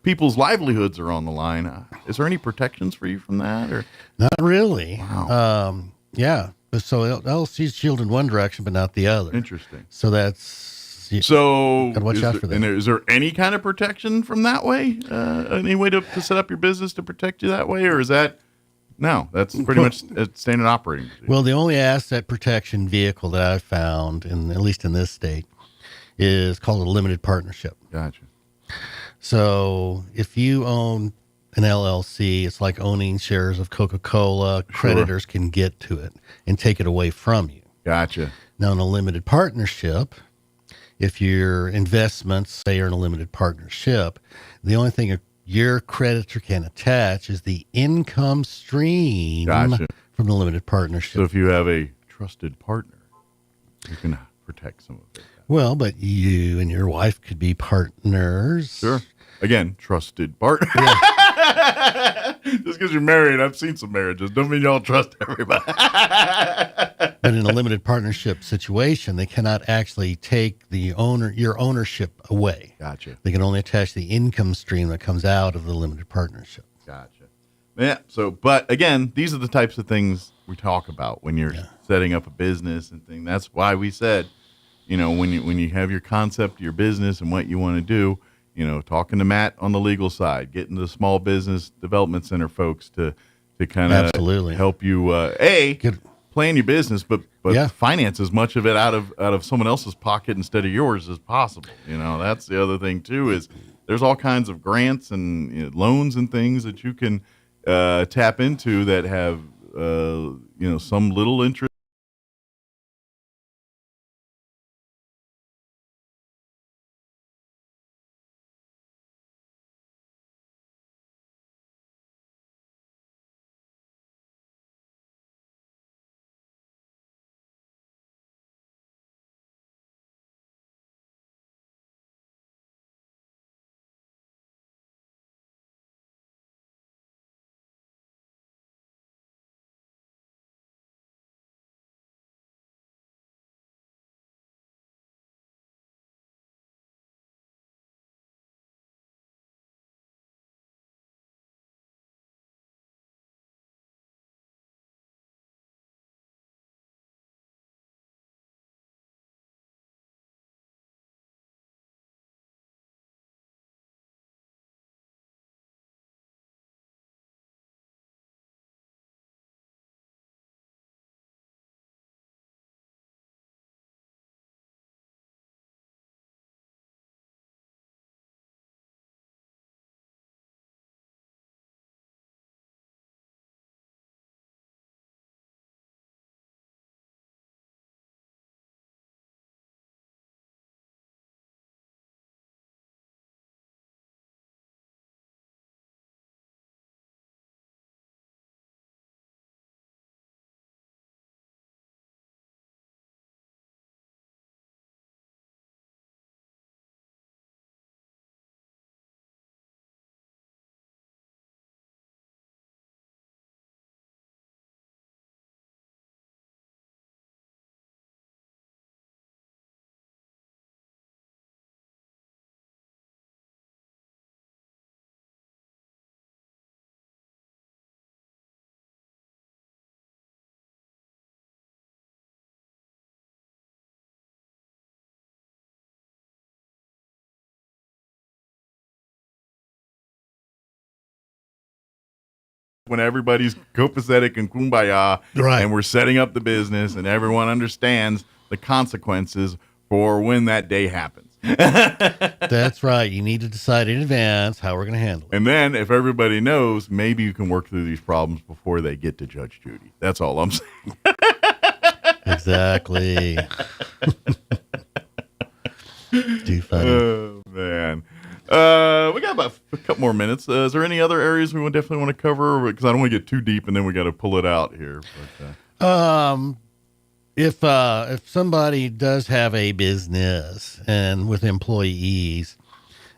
people's livelihoods are on the line. Is there any protections for you from that or? Not really. Wow. Yeah. So LLC's shield in one direction, but not the other. Interesting. So that's, gotta watch out for that. And is there any kind of protection from that way? Any way to set up your business to protect you that way? Or is that, no, that's pretty much standard operating procedure. Well, the only asset protection vehicle that I've found, at least in this state, is called a limited partnership. Gotcha. So if you own an LLC, it's like owning shares of Coca-Cola. Creditors can get to it and take it away from you. Gotcha. Now, in a limited partnership, if your investments, say, are in a limited partnership, the only thing your creditor can attach is the income stream from the limited partnership. So if you have a trusted partner, you can protect some of it. Well, but you and your wife could be partners. Sure. Again, trusted partner. Just because you're married, I've seen some marriages. Don't mean y'all trust everybody. But in a limited partnership situation, they cannot actually take your ownership away. Gotcha. They can only attach the income stream that comes out of the limited partnership. Gotcha. Yeah. So, but again, these are the types of things we talk about when you're setting up a business and thing. That's why we said, when you have your concept, your business, and what you want to do, talking to Matt on the legal side, getting the small business development center folks to kind of help you plan your business, but finance as much of it out of someone else's pocket instead of yours as possible. That's the other thing too, is there's all kinds of grants and loans and things that you can tap into that have some little interest. When everybody's copacetic and kumbaya, and we're setting up the business and everyone understands the consequences for when that day happens. That's right. You need to decide in advance how we're going to handle it. And then if everybody knows, maybe you can work through these problems before they get to Judge Judy. That's all I'm saying. Exactly. Too funny. Oh, man. We got about a couple more minutes. Is there any other areas we would definitely want to cover? Because I don't want to get too deep, and then we got to pull it out here. But, if somebody does have a business and with employees,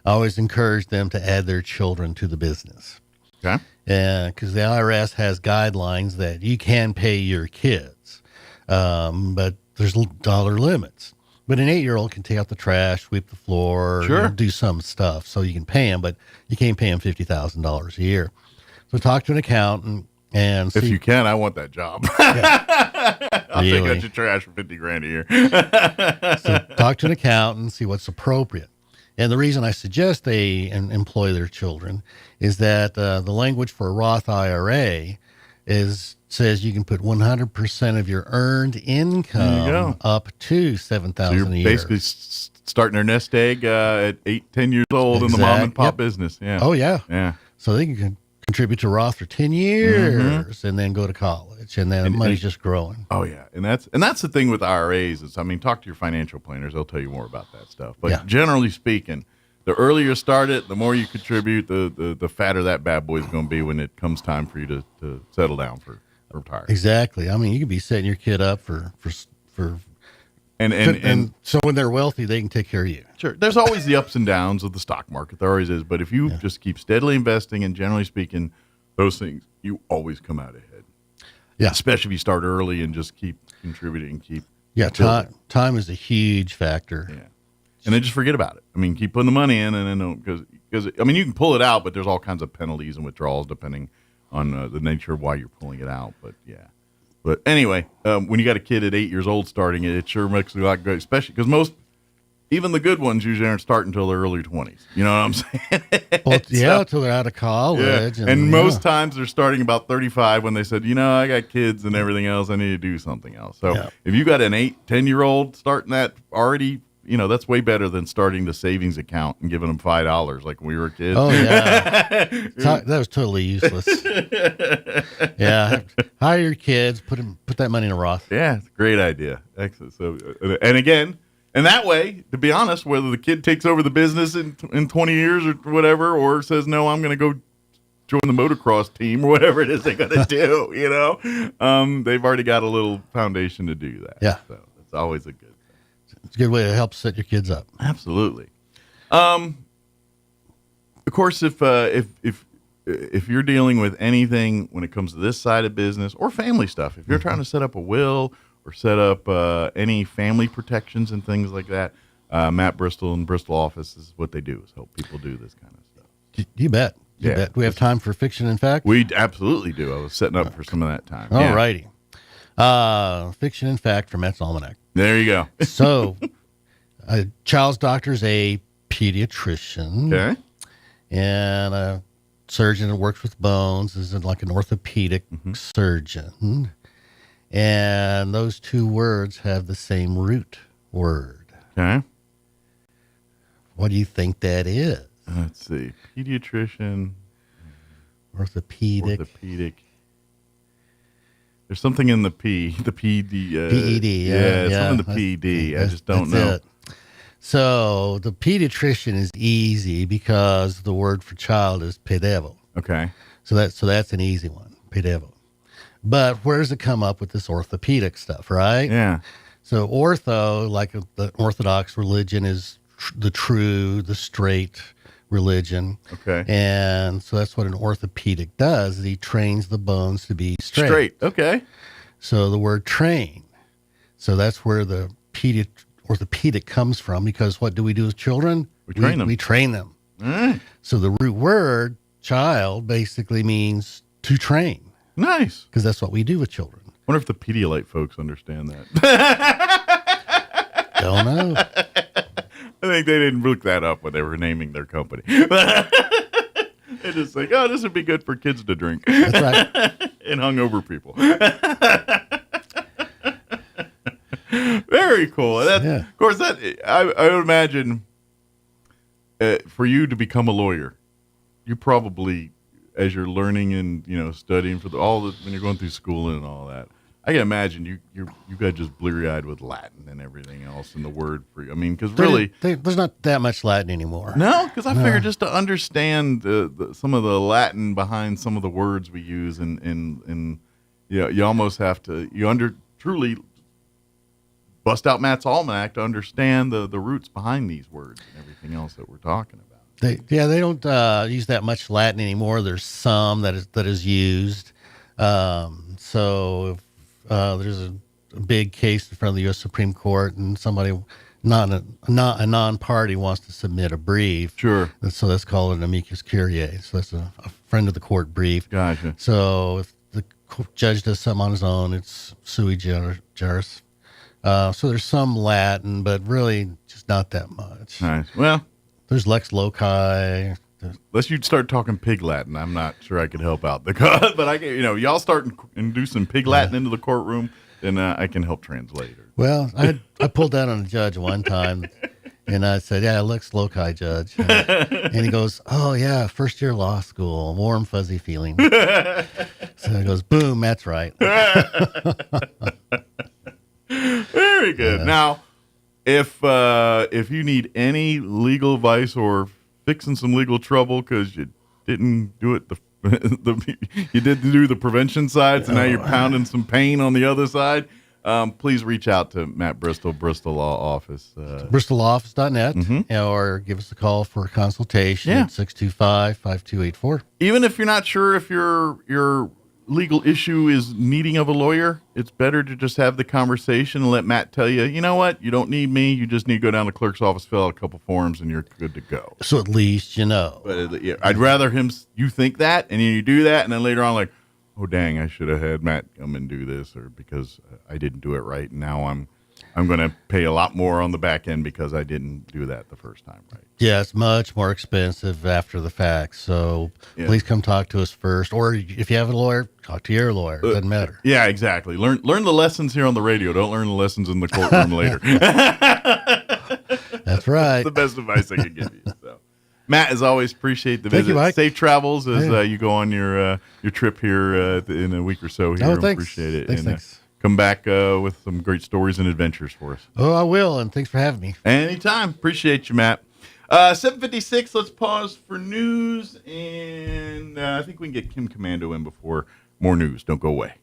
I always encourage them to add their children to the business. Okay. Because the IRS has guidelines that you can pay your kids, but there's dollar limits. But an 8-year-old can take out the trash, sweep the floor, sure, do some stuff. So you can pay him, but you can't pay him $50,000 a year. So talk to an accountant and see. If you can, I want that job. I'll take out your trash for $50,000 a year. So talk to an accountant, see what's appropriate. And the reason I suggest they employ their children is that the language for a Roth IRA says you can put 100% of your earned income up to $7,000 so you're a year. Basically starting their nest egg at 8-10 years old in the mom and pop business. Yeah. Oh yeah. Yeah. So they can contribute to Roth for 10 years and then go to college, and then the money's just growing. Oh yeah, and that's the thing with IRAs is, I mean, talk to your financial planners; they'll tell you more about that stuff. But generally speaking, the earlier you start it, the more you contribute, the fatter that bad boy is going to be when it comes time for you to settle down for retirement. Exactly. I mean, you could be setting your kid up for and so when they're wealthy, they can take care of you. Sure. There's always the ups and downs of the stock market. There always is. But if you just keep steadily investing, and generally speaking, those things, you always come out ahead. Yeah. Especially if you start early and just keep contributing, time is a huge factor. Yeah. And then just forget about it. I mean, keep putting the money in, and then because I mean, you can pull it out, but there's all kinds of penalties and withdrawals depending on the nature of why you're pulling it out. But yeah. But anyway, when you got a kid at 8 years old starting it, it sure makes it a lot good, especially because even the good ones usually aren't starting until their early 20s. You know what I'm saying? Well, yeah, until they're out of college. Yeah. And most times they're starting about 35 when they said, I got kids and everything else. I need to do something else. So if you got an 8-10-year-old starting that already, that's way better than starting the savings account and giving them $5 like when we were kids. Oh, yeah. That was totally useless. Yeah. Hire your kids, put that money in a Roth. Yeah, it's a great idea. Excellent. So, and again, and that way, to be honest, whether the kid takes over the business in 20 years or whatever, or says, no, I'm going to go join the motocross team or whatever it is they're going to do, they've already got a little foundation to do that. Yeah. So it's always a good thing. It's a good way to help set your kids up. Absolutely. Of course, if you're dealing with anything when it comes to this side of business or family stuff, if you're trying to set up a will or set up any family protections and things like that, Matt Bristol and Bristol office is what they do, is help people do this kind of stuff. You bet. You bet. Do we have time for fiction and fact? We absolutely do. I was setting up for some of that time. All righty. Fiction and fact from Matt's Almanac. There you go. So, a child's doctor is a pediatrician. Okay. And a surgeon that works with bones is like an orthopedic surgeon. And those two words have the same root word. Okay. What do you think that is? Let's see. Pediatrician. Orthopedic. There's something in the P, the PD. PED, yeah. Something in the PD. I just don't know. It. So the pediatrician is easy because the word for child is pedevo. Okay. So that's an easy one, pedevo. But where does it come up with this orthopedic stuff, right? Yeah. So ortho, like the Orthodox religion, is the straight religion. Okay. And so that's what an orthopedic does, is he trains the bones to be straight. Straight. Okay. So the word train. So that's where the orthopedic comes from, because what do we do with children? We train them. We train them. Mm. So the root word child basically means to train. Nice. Because that's what we do with children. Wonder if the Pedialyte folks understand that. Don't know. I think they didn't look that up when they were naming their company. They're just like, oh, this would be good for kids to drink. That's right. And hungover people. Very cool. Of course, I would imagine for you to become a lawyer, you probably, as you're learning and studying for when you're going through school and all that, I can imagine you got just bleary-eyed with Latin and everything else and the word for you. I mean, because really, there's not that much Latin anymore. No, because I figured just to understand some of the Latin behind some of the words we use, and you almost have to truly bust out Matt's Almanac to understand the roots behind these words and everything else that we're talking about. They don't use that much Latin anymore. There's some that is used. So if there's a big case in front of the U.S. Supreme Court, and somebody not a non-party wants to submit a brief. Sure. So that's called an amicus curiae. So that's a friend of the court brief. Gotcha. So if the judge does something on his own, it's sui juris. So there's some Latin, but really just not that much. Nice. Well, there's lex loci. Unless you'd start talking pig Latin, I'm not sure I could help out. But I can, y'all start inducing pig Latin into the courtroom, then I can help translate. Well, I pulled that on a judge one time, and I said, "Yeah, lex loci, judge," and he goes, "Oh yeah, first year law school, warm fuzzy feeling." So he goes, "Boom, that's right." Very good. Now, if you need any legal advice or fixing some legal trouble because you didn't do it you didn't do the prevention side, so now you're pounding some pain on the other side, please reach out to Matt Bristol Law Office. BristolLawOffice.net, or give us a call for a consultation at 625-5284. Even if you're not sure if your legal issue is needing of a lawyer, it's better to just have the conversation and let Matt tell you, you know what, you don't need me, you just need to go down to the clerk's office, fill out a couple forms, and you're good to go. So at least you know. But I'd rather you think that, and then you do that, and then later on, like, oh dang, I should have had Matt come and do this, or because I didn't do it right, and now I'm going to pay a lot more on the back end because I didn't do that the first time right. Yeah, it's much more expensive after the fact. So please come talk to us first. Or if you have a lawyer, talk to your lawyer. It doesn't matter. Yeah, exactly. Learn the lessons here on the radio. Don't learn the lessons in the courtroom later. That's right. That's the best advice I can give you. So, Matt, as always, appreciate the Thank visit. you, Mike. Safe travels as you go on your trip here in a week or so here. Oh, thanks. Appreciate it. Thanks. Come back with some great stories and adventures for us. Oh, I will, and thanks for having me. Anytime. Appreciate you, Matt. 7:56, let's pause for news, and I think we can get Kim Commando in before more news. Don't go away.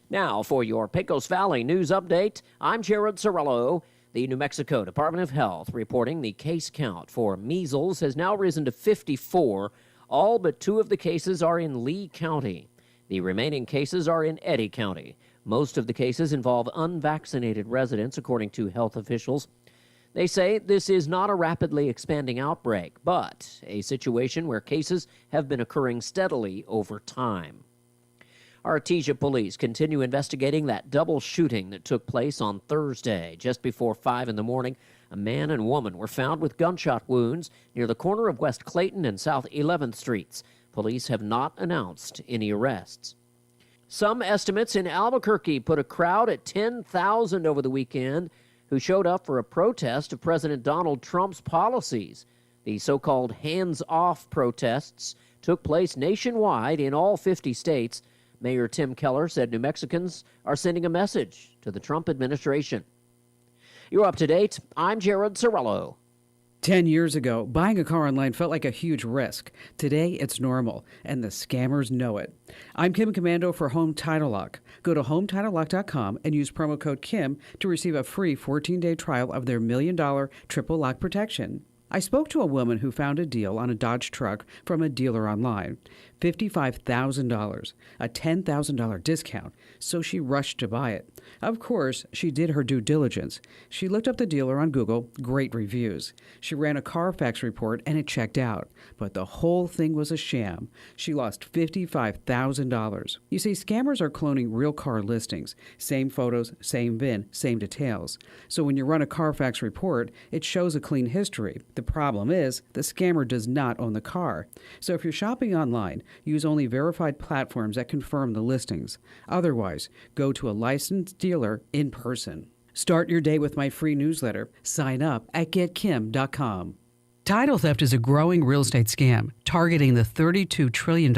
Now for your Pecos Valley news update, I'm Jared Cirillo. The New Mexico Department of Health reporting the case count for measles has now risen to 54. All but 2 of the cases are in Lee County. The remaining cases are in Eddy County. Most of the cases involve unvaccinated residents, according to health officials. They say this is not a rapidly expanding outbreak, but a situation where cases have been occurring steadily over time. Artesia police continue investigating that double shooting that took place on Thursday. Just before 5 in the morning, a man and woman were found with gunshot wounds near the corner of West Clayton and South 11th Streets. Police have not announced any arrests. Some estimates in Albuquerque put a crowd at 10,000 over the weekend who showed up for a protest of President Donald Trump's policies. The so-called hands-off protests took place nationwide in all 50 states. Mayor Tim Keller said New Mexicans are sending a message to the Trump administration. You're up to date. I'm Jared Cirillo. 10 years ago, buying a car online felt like a huge risk. Today, it's normal, and the scammers know it. I'm Kim Commando for Home Title Lock. Go to HomeTitleLock.com and use promo code KIM to receive a free 14-day trial of their $1 million triple lock protection. I spoke to a woman who found a deal on a Dodge truck from a dealer online. $55,000, a $10,000 discount, so she rushed to buy it. Of course, she did her due diligence. She looked up the dealer on Google, great reviews. She ran a Carfax report and it checked out. But the whole thing was a sham. She lost $55,000. You see, scammers are cloning real car listings. Same photos, same VIN, same details. So when you run a Carfax report, it shows a clean history. The problem is, the scammer does not own the car. So if you're shopping online, use only verified platforms that confirm the listings. Otherwise, go to a licensed dealer in person. Start your day with my free newsletter. Sign up at getkim.com. Title theft is a growing real estate scam targeting the $32 trillion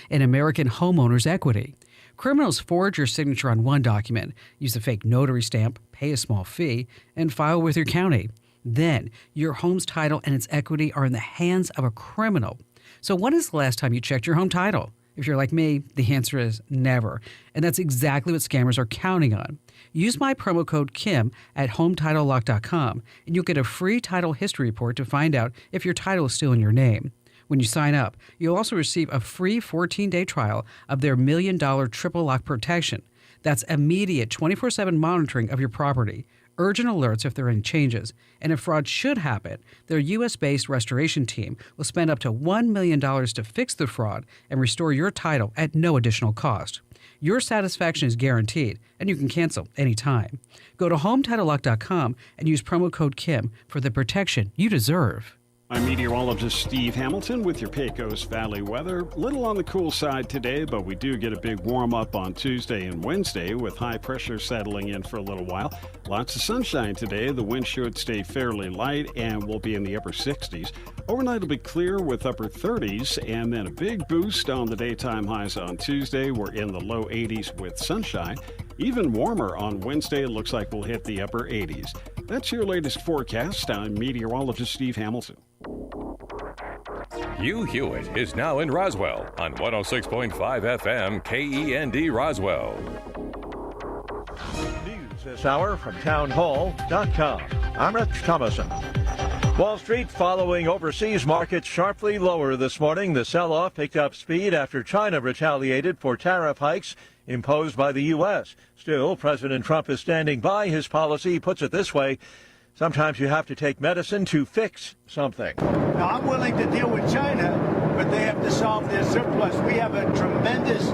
in American homeowners' equity. Criminals forge your signature on one document, use a fake notary stamp, pay a small fee, and file with your county. Then, your home's title and its equity are in the hands of a criminal. So when is the last time you checked your home title? If you're like me, the answer is never. And that's exactly what scammers are counting on. Use my promo code Kim at HometitleLock.com, and you'll get a free title history report to find out if your title is still in your name. When you sign up, you'll also receive a free 14-day trial of their $1 million triple lock protection. That's immediate 24/7 monitoring of your property, urgent alerts if there are any changes, and if fraud should happen, their U.S.-based restoration team will spend up to $1 million to fix the fraud and restore your title at no additional cost. Your satisfaction is guaranteed, and you can cancel anytime. Go to HometitleLock.com and use promo code Kim for the protection you deserve. I'm meteorologist Steve Hamilton with your Pecos Valley weather. Little on the cool side today, but we do get a big warm up on Tuesday and Wednesday with high pressure settling in for a little while. Lots of sunshine today. The wind should stay fairly light and will be in the upper 60s. Overnight will be clear with upper 30s, and then a big boost on the daytime highs on Tuesday. We're in the low 80s with sunshine. Even warmer on Wednesday. It looks like we'll hit the upper 80s. That's your latest forecast. I'm meteorologist Steve Hamilton. Hugh Hewitt is now in Roswell on 106.5 FM KEND Roswell. News this hour from townhall.com. I'm Rich Thomason. Wall Street following overseas markets sharply lower this morning. The sell-off picked up speed after China retaliated for tariff hikes imposed by the U.S. Still, President Trump is standing by his policy. He puts it this way: sometimes you have to take medicine to fix something. Now, I'm willing to deal with China, but they have to solve their surplus. We have a tremendous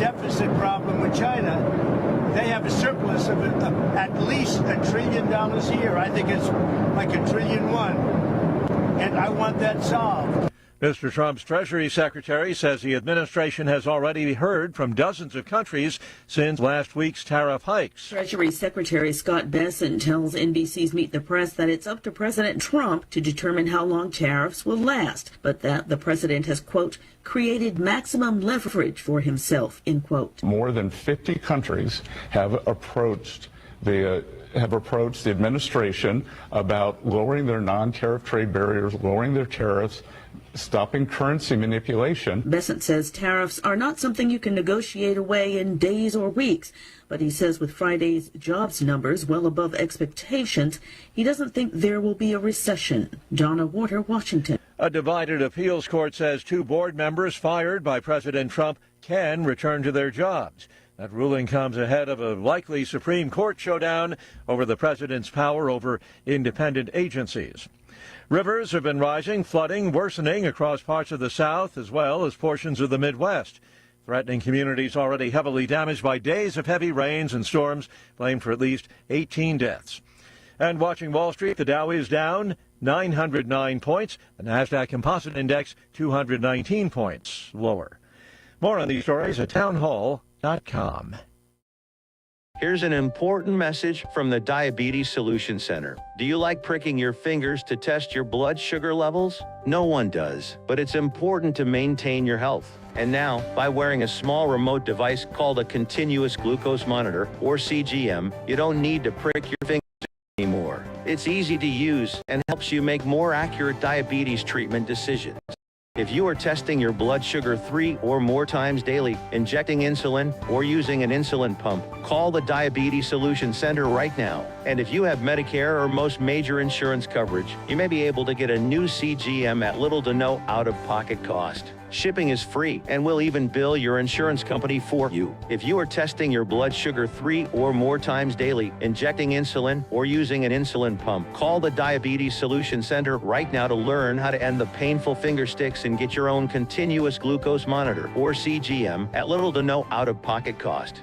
deficit problem with China. They have a surplus of at least $1 trillion a year. I think it's like $1.1 trillion, and I want that solved. Mr. Trump's Treasury Secretary says the administration has already heard from dozens of countries since last week's tariff hikes. Treasury Secretary Scott Bessent tells NBC's Meet the Press that it's up to President Trump to determine how long tariffs will last, but that the president has, quote, created maximum leverage for himself, end quote. More than 50 countries have approached the administration about lowering their non-tariff trade barriers, lowering their tariffs, stopping currency manipulation. Bessent says tariffs are not something you can negotiate away in days or weeks, but he says with Friday's jobs numbers well above expectations, he doesn't think there will be a recession. Donna Water, Washington. A divided appeals court says 2 board members fired by President Trump can return to their jobs. That ruling comes ahead of a likely Supreme Court showdown over the president's power over independent agencies. Rivers have been rising, flooding, worsening across parts of the South as well as portions of the Midwest, threatening communities already heavily damaged by days of heavy rains and storms, blamed for at least 18 deaths. And watching Wall Street, the Dow is down 909 points, the NASDAQ Composite Index 219 points lower. More on these stories at townhall.com. Here's an important message from the Diabetes Solution Center. Do you like pricking your fingers to test your blood sugar levels? No one does, but it's important to maintain your health. And now, by wearing a small remote device called a continuous glucose monitor, or CGM, you don't need to prick your fingers anymore. It's easy to use and helps you make more accurate diabetes treatment decisions. If you are testing your blood sugar 3 or more times daily, injecting insulin, or using an insulin pump, call the Diabetes Solution Center right now. And if you have Medicare or most major insurance coverage, you may be able to get a new CGM at little to no out-of-pocket cost. Shipping is free, and we'll even bill your insurance company for you. If you are testing your blood sugar 3 or more times daily, injecting insulin, or using an insulin pump, call the Diabetes Solution Center right now to learn how to end the painful finger sticks and get your own continuous glucose monitor, or CGM, at little to no out-of-pocket cost.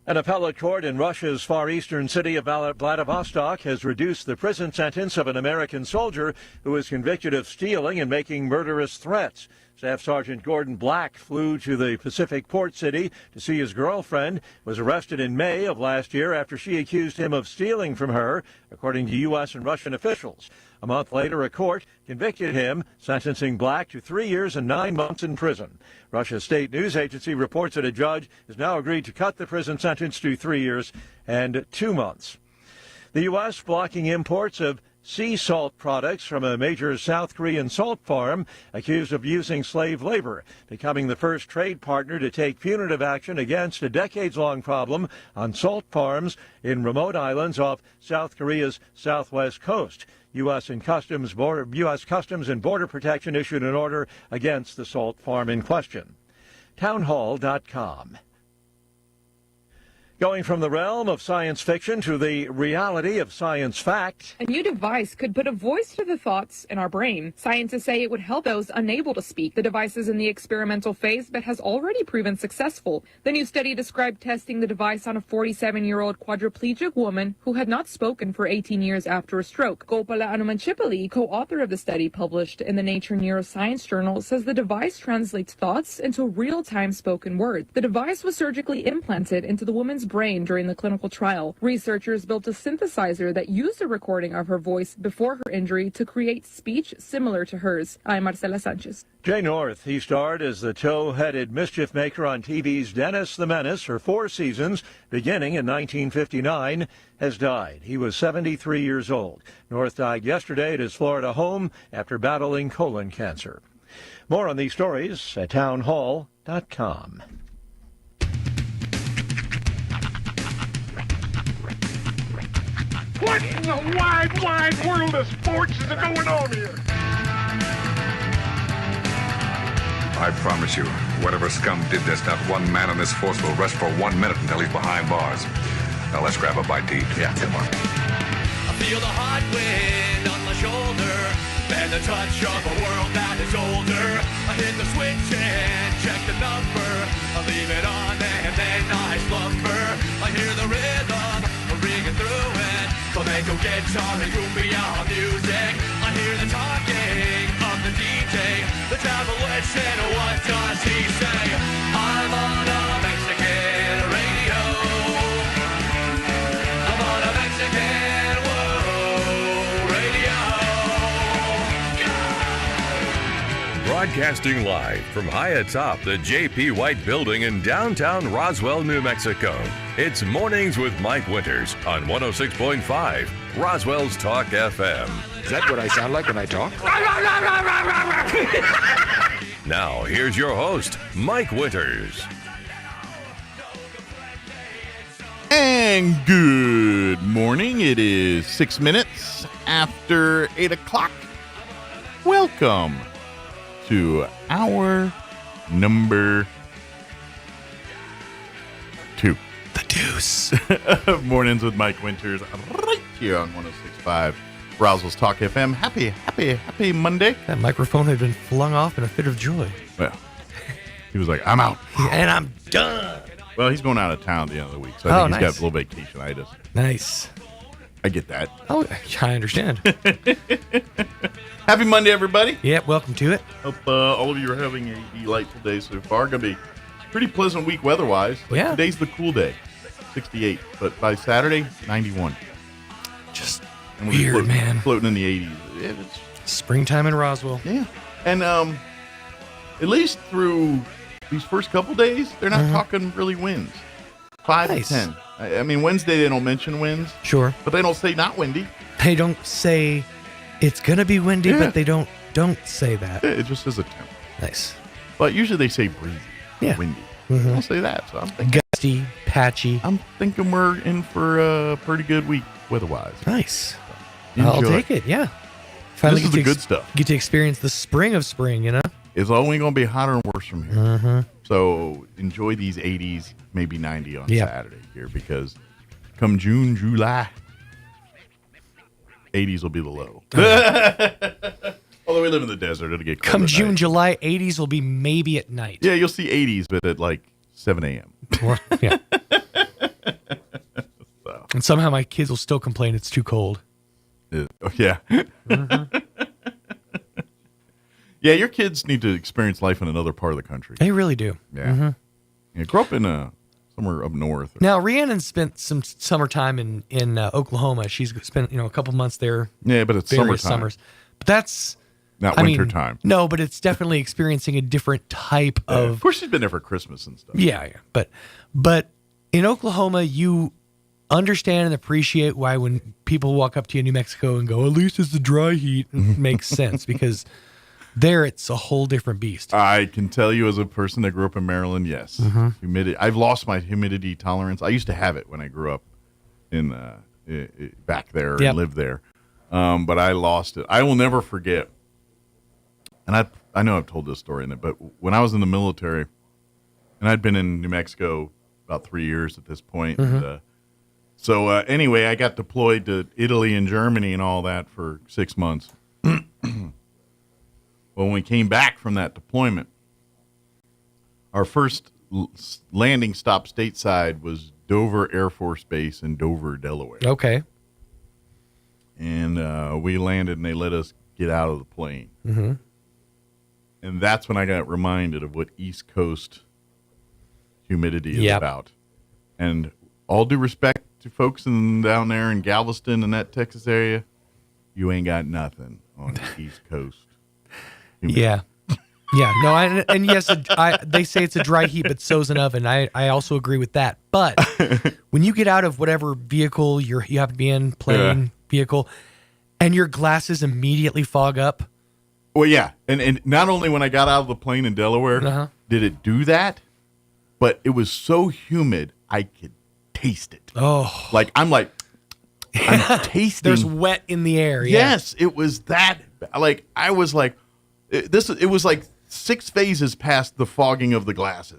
An appellate court in Russia's far eastern city of Vladivostok has reduced the prison sentence of an American soldier who was convicted of stealing and making murderous threats. Staff Sergeant Gordon Black flew to the Pacific port city to see his girlfriend, was arrested in May of last year after she accused him of stealing from her, according to U.S. and Russian officials. A month later, a court convicted him, sentencing Black to 3 years and 9 months in prison. Russia's state news agency reports that a judge has now agreed to cut the prison sentence to 3 years and 2 months. The U.S. blocking imports of sea salt products from a major South Korean salt farm accused of using slave labor, becoming the first trade partner to take punitive action against a decades-long problem on salt farms in remote islands off South Korea's southwest coast. U.S. Customs and Border Protection issued an order against the salt farm in question. Townhall.com. Going from the realm of science fiction to the reality of science fact. A new device could put a voice to the thoughts in our brain. Scientists say it would help those unable to speak. The device is in the experimental phase, but has already proven successful. The new study described testing the device on a 47-year-old quadriplegic woman who had not spoken for 18 years after a stroke. Gopala Anumanchipalli, co-author of the study published in the Nature Neuroscience journal, says the device translates thoughts into real-time spoken words. The device was surgically implanted into the woman's brain during the clinical trial. Researchers built a synthesizer that used a recording of her voice before her injury to create speech similar to hers. I'm Marcela Sanchez. Jay North, he starred as the tow-headed mischief maker on TV's Dennis the Menace for 4 seasons, beginning in 1959, has died. He was 73 years old. North died yesterday at his Florida home after battling colon cancer. More on these stories at townhall.com. What in the wide world of sports is going on here? I promise you, whatever scum did this, not one man on this force will rest for 1 minute until he's behind bars. Now let's grab a bite to eat. Yeah, come on. I feel the hot wind on my shoulder and the touch of a world that is older. I hit the switch and check the number. I leave it on and then I slumber. I hear the rhythm ringing through it. Flamenco guitar and cumbia music. I hear the talking of the DJ. The tabloid said, what does he say? I'm on a Mexican radio. I'm on a Mexican radio. Broadcasting live from high atop the J.P. White Building in downtown Roswell, New Mexico. It's Mornings with Mike Winters on 106.5 Roswell's Talk FM. Is that what I sound like when I talk? Now, here's your host, Mike Winters. And good morning. It is 6 minutes after 8 o'clock. Welcome to hour number 2. The Deuce. Mornings with Mike Winters right here on 106.5 Roswell's Talk FM. Happy Monday. That microphone had been flung off in a fit of joy. Well, he was like, I'm out. And I'm done. Well, he's going out of town at the end of the week, so I think he's got a little vacationitis. Nice. I get that. Oh, I understand. Happy Monday, everybody. Yep, welcome to it. Hope all of you are having a delightful day so far. Going to be a pretty pleasant week weather-wise. Yeah. Today's the cool day, 68. But by Saturday, 91. Just and we'll weird, man. Floating in the 80s. Yeah, it's springtime in Roswell. Yeah. And at least through these first couple days, they're not talking really winds. 5 to 10. I mean, Wednesday they don't mention winds. Sure. But they don't say not windy. They don't say it's going to be windy, but they don't say that. Yeah, it just says a temp. Nice. But usually they say breezy. Yeah. Windy. Mm-hmm. They don't say that. So I'm thinking gusty, patchy. I'm thinking we're in for a pretty good week weather-wise. Nice. So, I'll take it, yeah. Finally this is the good stuff. Get to experience the spring of spring, you know? It's only going to be hotter and worse from here. Mm-hmm. So enjoy these 80s, maybe 90 on Saturday here, because come June, July, 80s will be the low. Although we live in the desert, it'll get cold. Come June, July, 80s will be maybe at night. Yeah, you'll see 80s, but at like 7 a.m. Yeah. And somehow my kids will still complain it's too cold. Yeah. Yeah, your kids need to experience life in another part of the country. They really do. Yeah. Yeah, grow up in somewhere up north. Now, Rhiannon spent some summertime in Oklahoma. She's spent a couple months there. Yeah, but it's various summertime. summers. But that's not winter time. No, but it's definitely experiencing a different type of. Of course, she's been there for Christmas and stuff. Yeah. But in Oklahoma, you understand and appreciate why when people walk up to you in New Mexico and go, "At least it's the dry heat," it makes sense because. There, it's a whole different beast. I can tell you as a person that grew up in Maryland, yes. Humidity. I've lost my humidity tolerance. I used to have it when I grew up in back there and lived there. But I lost it. I will never forget. And I know I've told this story, but when I was in the military, and I'd been in New Mexico about 3 years at this point. So anyway, I got deployed to Italy and Germany and all that for 6 months. Well, when we came back from that deployment, our first landing stop stateside was Dover Air Force Base in Dover, Delaware. Okay. And we landed, and they let us get out of the plane. And that's when I got reminded of what East Coast humidity is about. And all due respect to folks down there in Galveston and that Texas area, you ain't got nothing on the East Coast. Yeah. No, and yes, they say it's a dry heat, but so's an oven. I also agree with that. But when you get out of whatever vehicle you have to be in, plane, vehicle, and your glasses immediately fog up. Well, yeah. And not only when I got out of the plane in Delaware did it do that, but it was so humid I could taste it. Oh. I'm tasting. There's wet in the air. Yes, it was that. I was like, it was like 6 phases past the fogging of the glasses.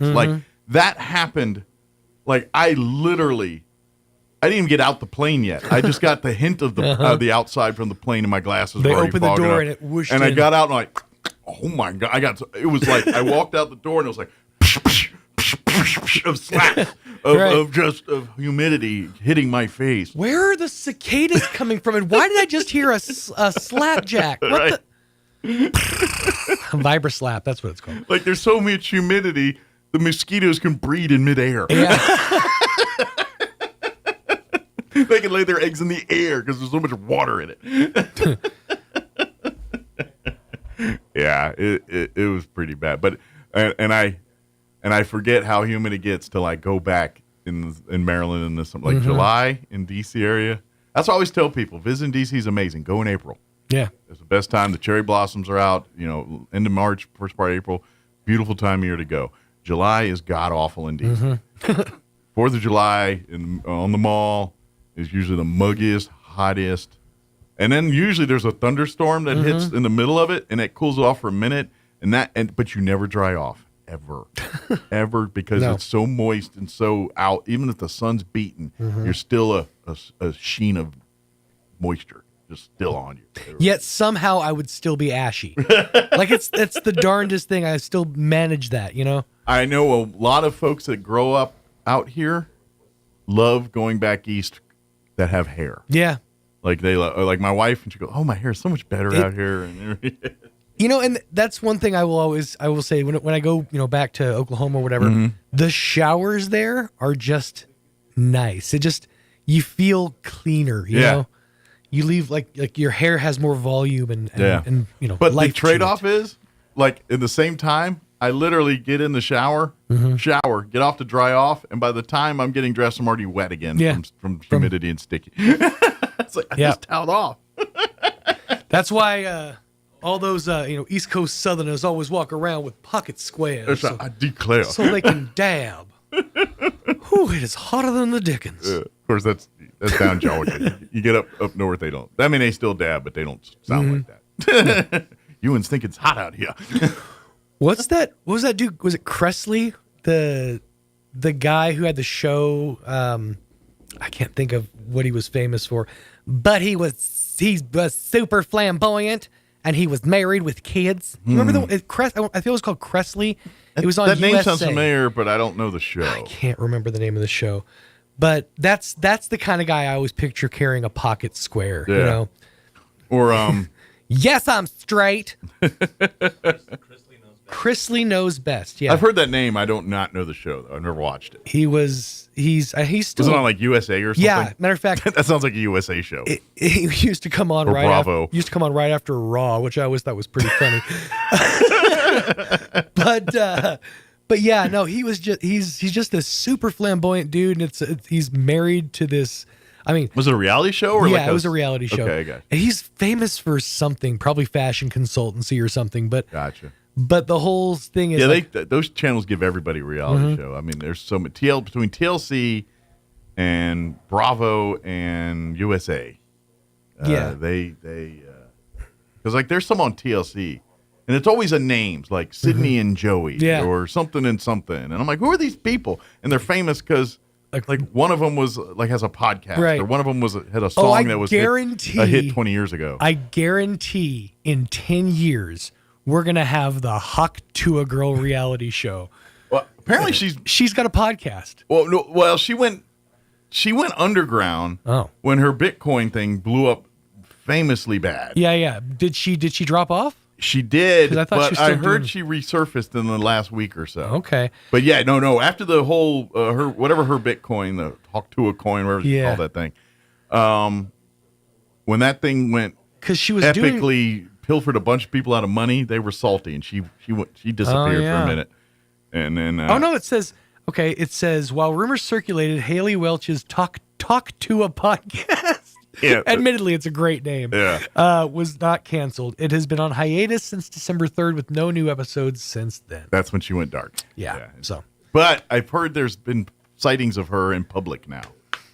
That happened. I didn't even get out the plane yet. I just got the hint of the outside from the plane, and my glasses they were already opened the door up. and it whooshed and in. I got out and oh my God! It was like I walked out the door and it was like of slaps of humidity hitting my face. Where are the cicadas coming from? And why did I just hear a slapjack? What the? Vibra slap, that's what it's called. There's so much humidity, the mosquitoes can breed in midair. Yeah. They can lay their eggs in the air because there's so much water in it. Yeah, it was pretty bad. But and I forget how humid it gets till I go back in Maryland in this July in DC area. That's what I always tell people. Visiting DC is amazing. Go in April. Yeah. It's the best time. The cherry blossoms are out, end of March, first part of April. Beautiful time of year to go. July is god-awful in D.C. 4th of July on the mall is usually the muggiest, hottest. And then usually there's a thunderstorm that hits in the middle of it, and it cools off for a minute. But you never dry off, ever. Ever, because it's so moist and so out. Even if the sun's beating, you're still a sheen of moisture. Just still on you. Yet somehow I would still be ashy. It's the darndest thing. I still manage that, I know a lot of folks that grow up out here love going back east that have hair. Yeah. They like my wife, and she goes, "Oh, my hair is so much better out here." And that's one thing I will say when I go, back to Oklahoma or whatever, the showers there are just nice. You feel cleaner, you know? You leave your hair has more volume and But life the trade-off is in the same time, I literally get in the shower, get off to dry off, and by the time I'm getting dressed, I'm already wet again from humidity and sticky. It's I just toweled off. That's why all those East Coast Southerners always walk around with pocket squares. I declare, so they can dab. Whew, it is hotter than the Dickens. Of course, that's down Georgia. You get up north, they don't. I mean, they still dab, but they don't sound like that. Ewan's think it's hot out here. What was that dude? Was it Cressley, the guy who had the show? I can't think of what he was famous for, but he was super flamboyant, and he was married with kids. You remember I feel it was called Cressley. It was on that USA. name sounds familiar, but I don't know the show. I can't remember the name of the show, But that's the kind of guy I always picture carrying a pocket square, you know? Or, yes, I'm straight. Chrisley Knows Best. Yeah. I've heard that name. I don't not know the show, though. I've never watched it. He's still. Was it on like USA or something? Yeah. Matter of fact. That sounds like a USA show. He used to come on or Bravo. Used to come on right after Raw, which I always thought was pretty funny. But yeah, no, he's just this super flamboyant dude, and he's married to this. I mean, was it a reality show? Or yeah, it was a reality show. Okay, I got it. And he's famous for something, probably fashion consultancy or something. But gotcha. But the whole thing is, those channels give everybody a reality show. I mean, there's so much between TLC and Bravo and USA. They because like there's some on TLC. And it's always a names like Sydney and Joey or something and something. And I'm like, who are these people? And they're famous because like one of them was like has a podcast or one of them had a song that was a hit 20 years ago. I guarantee in 10 years, we're going to have the Huck to a Girl reality show. Well, apparently she's got a podcast. Well, no, well, she went underground when her Bitcoin thing blew up famously bad. Yeah. Did she drop off? She did, but I heard she resurfaced in the last week or so. Okay. But yeah, no. After the whole, her Bitcoin, the Talk to a Coin, whatever you call that thing, when that thing went, because she was epically pilfered a bunch of people out of money, they were salty, and she disappeared for a minute. And then, it says, while rumors circulated, Haley Welch's Talk to a Podcast. Yeah, admittedly, it's a great name. Yeah, was not canceled. It has been on hiatus since December 3rd, with no new episodes since then. That's when she went dark. Yeah. So, but I've heard there's been sightings of her in public now.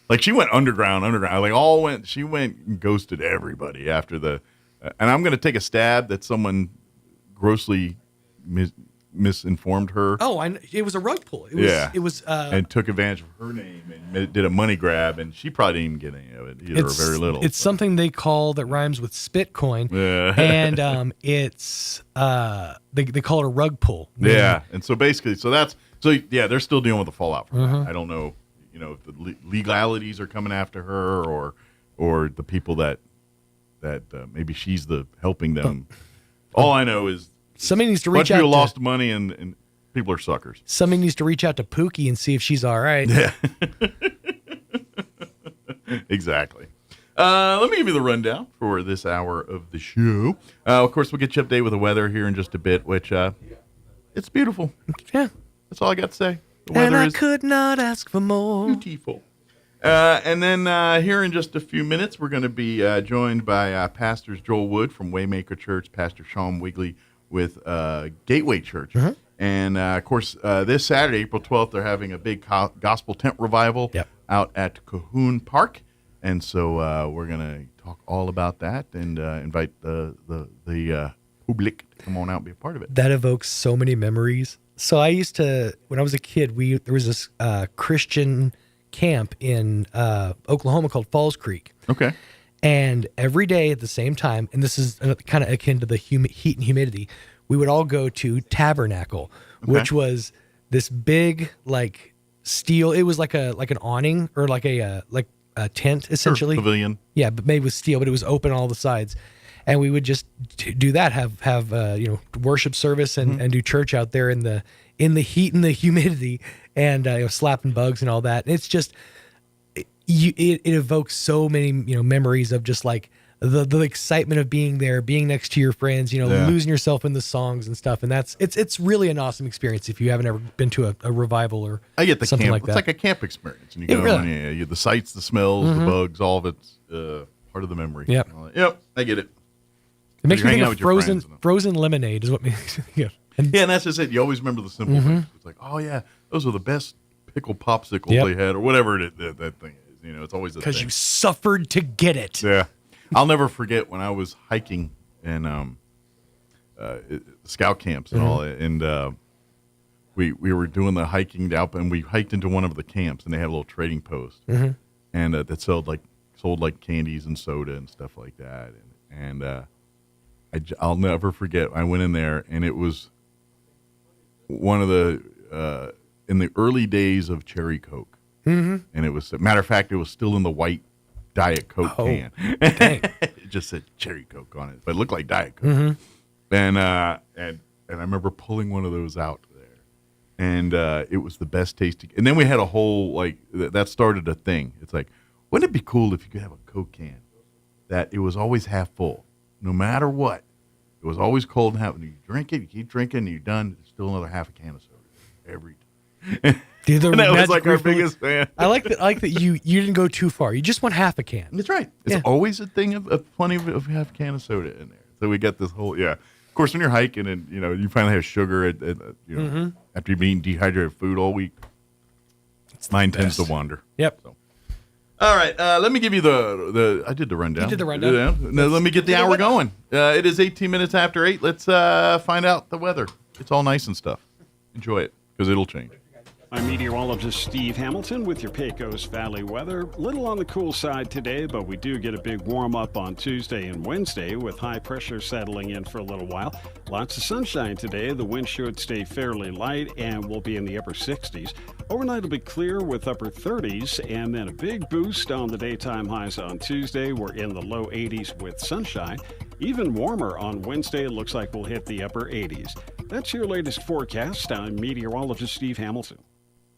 Like she went underground. Like she went and ghosted everybody after the. And I'm going to take a stab that someone grossly misinformed her. Oh, it was a rug pull. It was and took advantage of her name and did a money grab, and she probably didn't get any of it either, or very little. It's something they call that rhymes with Spitcoin, and it's they call it a rug pull. Yeah, and so basically, they're still dealing with the fallout from that. I don't know, if the legalities are coming after her or the people that maybe she's helping them. All I know is. Somebody needs to reach out. People lost money and people are suckers. Somebody needs to reach out to Pookie and see if she's all right. Yeah. Exactly. Let me give you the rundown for this hour of the show. Of course, we'll get you updated with the weather here in just a bit, which it's beautiful. Yeah. That's all I got to say. The weather I could not ask for more. Beautiful. And then here in just a few minutes, we're going to be joined by Pastors Joel Wood from Waymaker Church, Pastor Sean Wigley with Gateway Church. And, of course, this Saturday, April 12th, they're having a big gospel tent revival out at Cahoon Park. And so we're going to talk all about that and invite the public to come on out and be a part of it. That evokes so many memories. So I used to, when I was a kid, there was this Christian camp in Oklahoma called Falls Creek. Okay. And every day at the same time, and this is kind of akin to the heat and humidity, we would all go to Tabernacle, which was this big like steel. It was like an awning or like a tent essentially. Pavilion. Yeah, but made with steel, but it was open on all the sides. And we would just do that, have worship service and do church out there in the heat and the humidity and slapping bugs and all that. And it's just. It evokes so many memories of just like the excitement of being there, being next to your friends, losing yourself in the songs and stuff, and it's really an awesome experience if you haven't ever been to a revival or I get the something camp. like that. It's like a camp experience, and you go and the sights, the smells, the bugs, all of it's part of the memory. Yep, I get it. It makes me think of frozen lemonade is what makes and that's just it. You always remember the simple things. It's like, oh yeah, those are the best pickle popsicles they had, or whatever that thing is. It's always because you suffered to get it. Yeah, I'll never forget when I was hiking in scout camps and all, and we were doing the hiking out, and we hiked into one of the camps, and they had a little trading post, and that sold like candies and soda and stuff like that, and I'll never forget. I went in there, and it was one of the in the early days of Cherry Coke. And it was, matter of fact, it was still in the white Diet Coke can. It just said Cherry Coke on it, but it looked like Diet Coke. And I remember pulling one of those out there, and it was the best tasting. And then we had a whole, like, that started a thing. It's like, wouldn't it be cool if you could have a Coke can that it was always half full, no matter what? It was always cold and half. You drink it, you keep drinking, and you're done. There's still another half a can of soda every time. And that was like our biggest fan. I like that you didn't go too far. You just want half a can. That's right. It's always a thing of plenty of half a can of soda in there. So we got this whole, Of course, when you're hiking and, you finally have sugar, after you've been eating dehydrated food all week, mind tends to wander. Yep. So. All right, let me give you I did the rundown. You did the rundown. Yeah. Now, let me get the hour going. It is 18 minutes after 8. Let's find out the weather. It's all nice and stuff. Enjoy it, because it'll change. I'm meteorologist Steve Hamilton with your Pecos Valley weather. Little on the cool side today, but we do get a big warm up on Tuesday and Wednesday with high pressure settling in for a little while. Lots of sunshine today. The wind should stay fairly light and will be in the upper 60s. Overnight will be clear with upper 30s, and then a big boost on the daytime highs on Tuesday. We're in the low 80s with sunshine. Even warmer on Wednesday. It looks like we'll hit the upper 80s. That's your latest forecast. I'm meteorologist Steve Hamilton.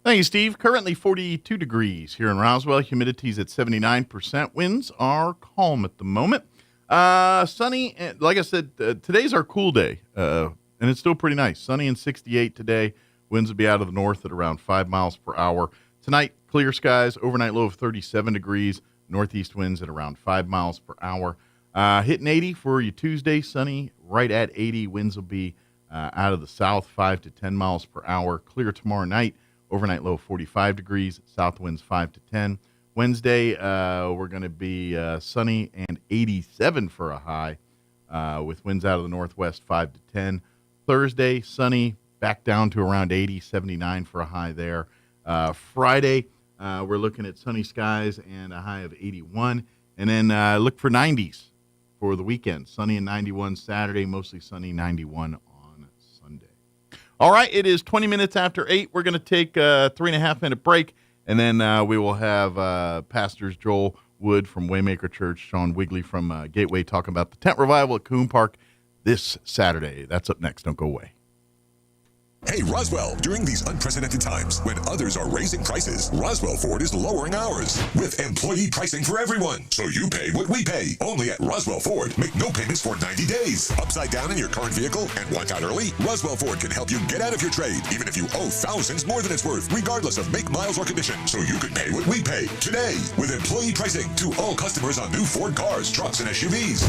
Thank you, Steve. Currently 42 degrees here in Roswell. Humidity's at 79%. Winds are calm at the moment. Sunny, and like I said, today's our cool day, and it's still pretty nice. Sunny and 68 today. Winds will be out of the north at around 5 miles per hour. Tonight, clear skies, overnight low of 37 degrees. Northeast winds at around 5 miles per hour. Hitting 80 for you Tuesday, sunny right at 80. Winds will be out of the south, 5 to 10 miles per hour. Clear tomorrow night. Overnight low of 45 degrees, south winds 5 to 10. Wednesday, we're going to be sunny and 87 for a high, with winds out of the northwest 5 to 10. Thursday, sunny, back down to around 80, 79 for a high there. Friday, we're looking at sunny skies and a high of 81. And then look for 90s for the weekend. Sunny and 91 Saturday, mostly sunny, 91 on Sunday. All right, it is 20 minutes after 8. We're going to take a 3.5-minute break, and then we will have Pastors Joel Wood from Waymaker Church, Sean Wigley from Gateway talking about the tent revival at Coon Park this Saturday. That's up next. Don't go away. Hey, Roswell, during these unprecedented times when others are raising prices, Roswell Ford is lowering ours with employee pricing for everyone. So you pay what we pay. Only at Roswell Ford. Make no payments for 90 days. Upside down in your current vehicle and want out early? Roswell Ford can help you get out of your trade, even if you owe thousands more than it's worth, regardless of make, miles, or condition. So you can pay what we pay today with employee pricing to all customers on new Ford cars, trucks, and SUVs.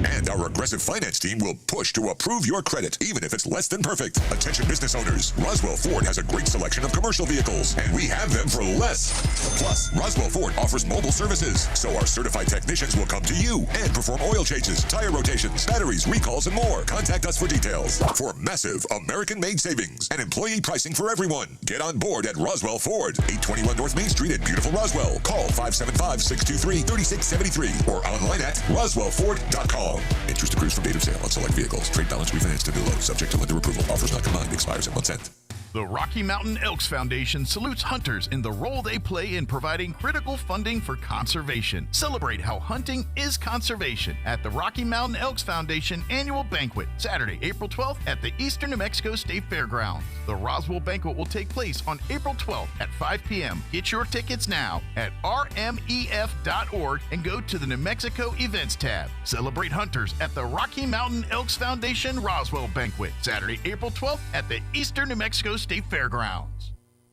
And our aggressive finance team will push to approve your credit, even if it's less than perfect. Attention business owners, Roswell Ford has a great selection of commercial vehicles, and we have them for less. Plus, Roswell Ford offers mobile services, so our certified technicians will come to you and perform oil changes, tire rotations, batteries, recalls, and more. Contact us for details. For massive American-made savings and employee pricing for everyone, get on board at Roswell Ford, 821 North Main Street in beautiful Roswell. Call 575-623-3673 or online at roswellford.com. Interest accrues from date of sale on select vehicles. Trade balance refinanced to new low, subject to lender approval. Offers not combined. Expires at month's end. The Rocky Mountain Elks Foundation salutes hunters in the role they play in providing critical funding for conservation. Celebrate how hunting is conservation at the Rocky Mountain Elks Foundation Annual Banquet, Saturday, April 12th at the Eastern New Mexico State Fairgrounds. The Roswell Banquet will take place on April 12th at 5 p.m. Get your tickets now at rmef.org and go to the New Mexico Events tab. Celebrate hunters at the Rocky Mountain Elks Foundation Roswell Banquet, Saturday, April 12th at the Eastern New Mexico State Fairgrounds.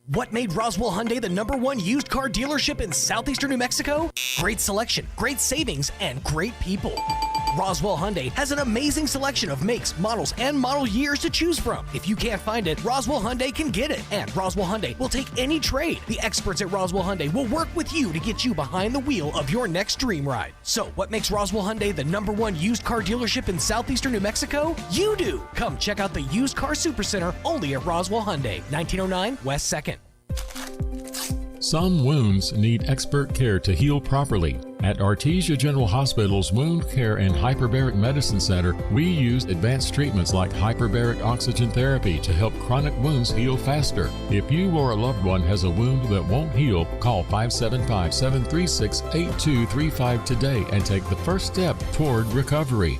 What made Roswell Hyundai the #1 used car dealership in southeastern New Mexico? Great selection, great savings, and great people. Roswell Hyundai has an amazing selection of makes, models, and model years to choose from. If you can't find it, Roswell Hyundai can get it. And Roswell Hyundai will take any trade. The experts at Roswell Hyundai will work with you to get you behind the wheel of your next dream ride. So, what makes Roswell Hyundai the #1 used car dealership in southeastern New Mexico? You do! Come check out the Used Car Supercenter only at Roswell Hyundai, 1909 West 2nd. Some wounds need expert care to heal properly. At Artesia General Hospital's Wound Care and Hyperbaric Medicine Center, we use advanced treatments like hyperbaric oxygen therapy to help chronic wounds heal faster. If you or a loved one has a wound that won't heal, call 575-736-8235 today and take the first step toward recovery.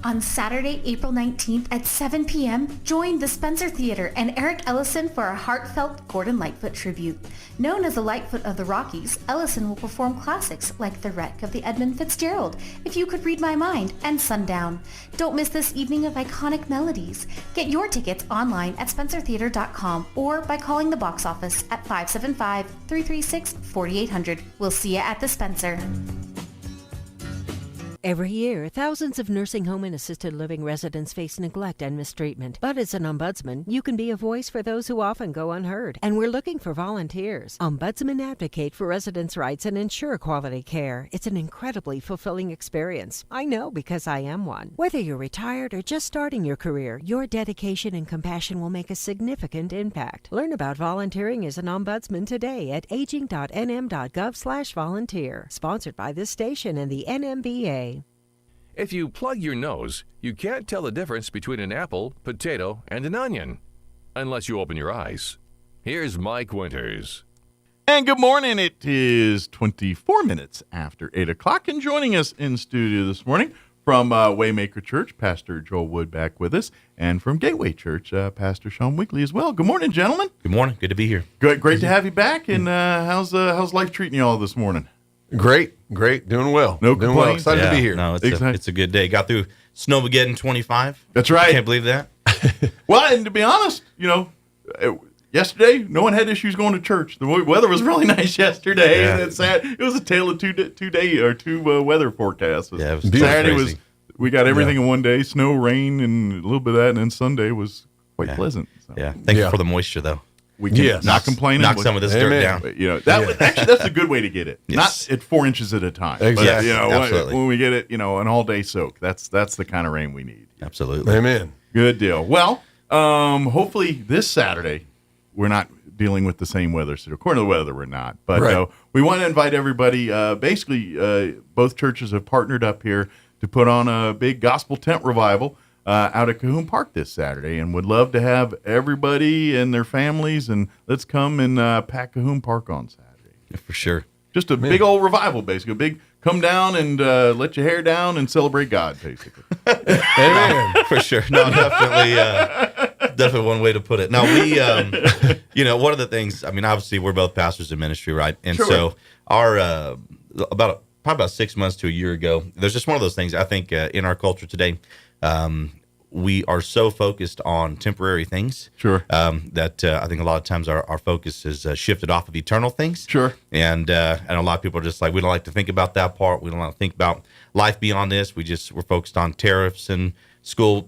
On Saturday, April 19th at 7 p.m., join the Spencer Theater and Eric Ellison for a heartfelt Gordon Lightfoot tribute. Known as the Lightfoot of the Rockies, Ellison will perform classics like The Wreck of the Edmund Fitzgerald, If You Could Read My Mind, and Sundown. Don't miss this evening of iconic melodies. Get your tickets online at spencertheater.com or by calling the box office at 575-336-4800. We'll see you at the Spencer. Every year, thousands of nursing home and assisted living residents face neglect and mistreatment. But as an ombudsman, you can be a voice for those who often go unheard. And we're looking for volunteers. Ombudsmen advocate for residents' rights and ensure quality care. It's an incredibly fulfilling experience. I know because I am one. Whether you're retired or just starting your career, your dedication and compassion will make a significant impact. Learn about volunteering as an ombudsman today at aging.nm.gov/volunteer. Sponsored by this station and the NMBA. If you plug your nose, you can't tell the difference between an apple, potato, and an onion. Unless you open your eyes. Here's Mike Winters. And good morning. It is 24 minutes after 8 o'clock. And joining us in studio this morning from Waymaker Church, Pastor Joel Wood back with us. And from Gateway Church, Pastor Sean Weekly as well. Good morning, gentlemen. Good morning. Good to be here. Great to have you back. And how's life treating you all this morning? Great. Doing well. No Doing complaints. well. Excited to be here. No, it's a good day. Got through Snowmageddon 25. That's right. Can't believe that. Well, and to be honest, yesterday, no one had issues going to church. The weather was really nice yesterday. Yeah. And it was a tale of two weather forecasts. Yeah, it was Saturday crazy. We got everything in one day, snow, rain, and a little bit of that. And then Sunday was quite pleasant. So. Yeah. Thank you for the moisture, though. We can not complaining. Knock some of this dirt down. Actually, that's a good way to get it. Yes. Not at 4 inches at a time. Exactly. But, Absolutely. when we get it, an all-day soak, that's the kind of rain we need. Absolutely. Amen. Good deal. Well, hopefully this Saturday we're not dealing with the same weather. So according to the weather, we're not. But we want to invite everybody. Basically, both churches have partnered up here to put on a big gospel tent revival out at Cahoon Park this Saturday, and would love to have everybody and their families, and let's come and pack Cahoon Park on Saturday. Yeah, for sure. Just a big old revival, basically. A big come down and let your hair down and celebrate God, basically. Amen. For sure. No, definitely one way to put it. Now, we, one of the things, obviously we're both pastors in ministry, right? And so our, probably about 6 months to a year ago, there's just one of those things, I think, in our culture today, we are so focused on temporary things that I think a lot of times our focus is shifted off of eternal things. And a lot of people are just like, we don't like to think about that part. We don't like to think about life beyond this. We're focused on tariffs and school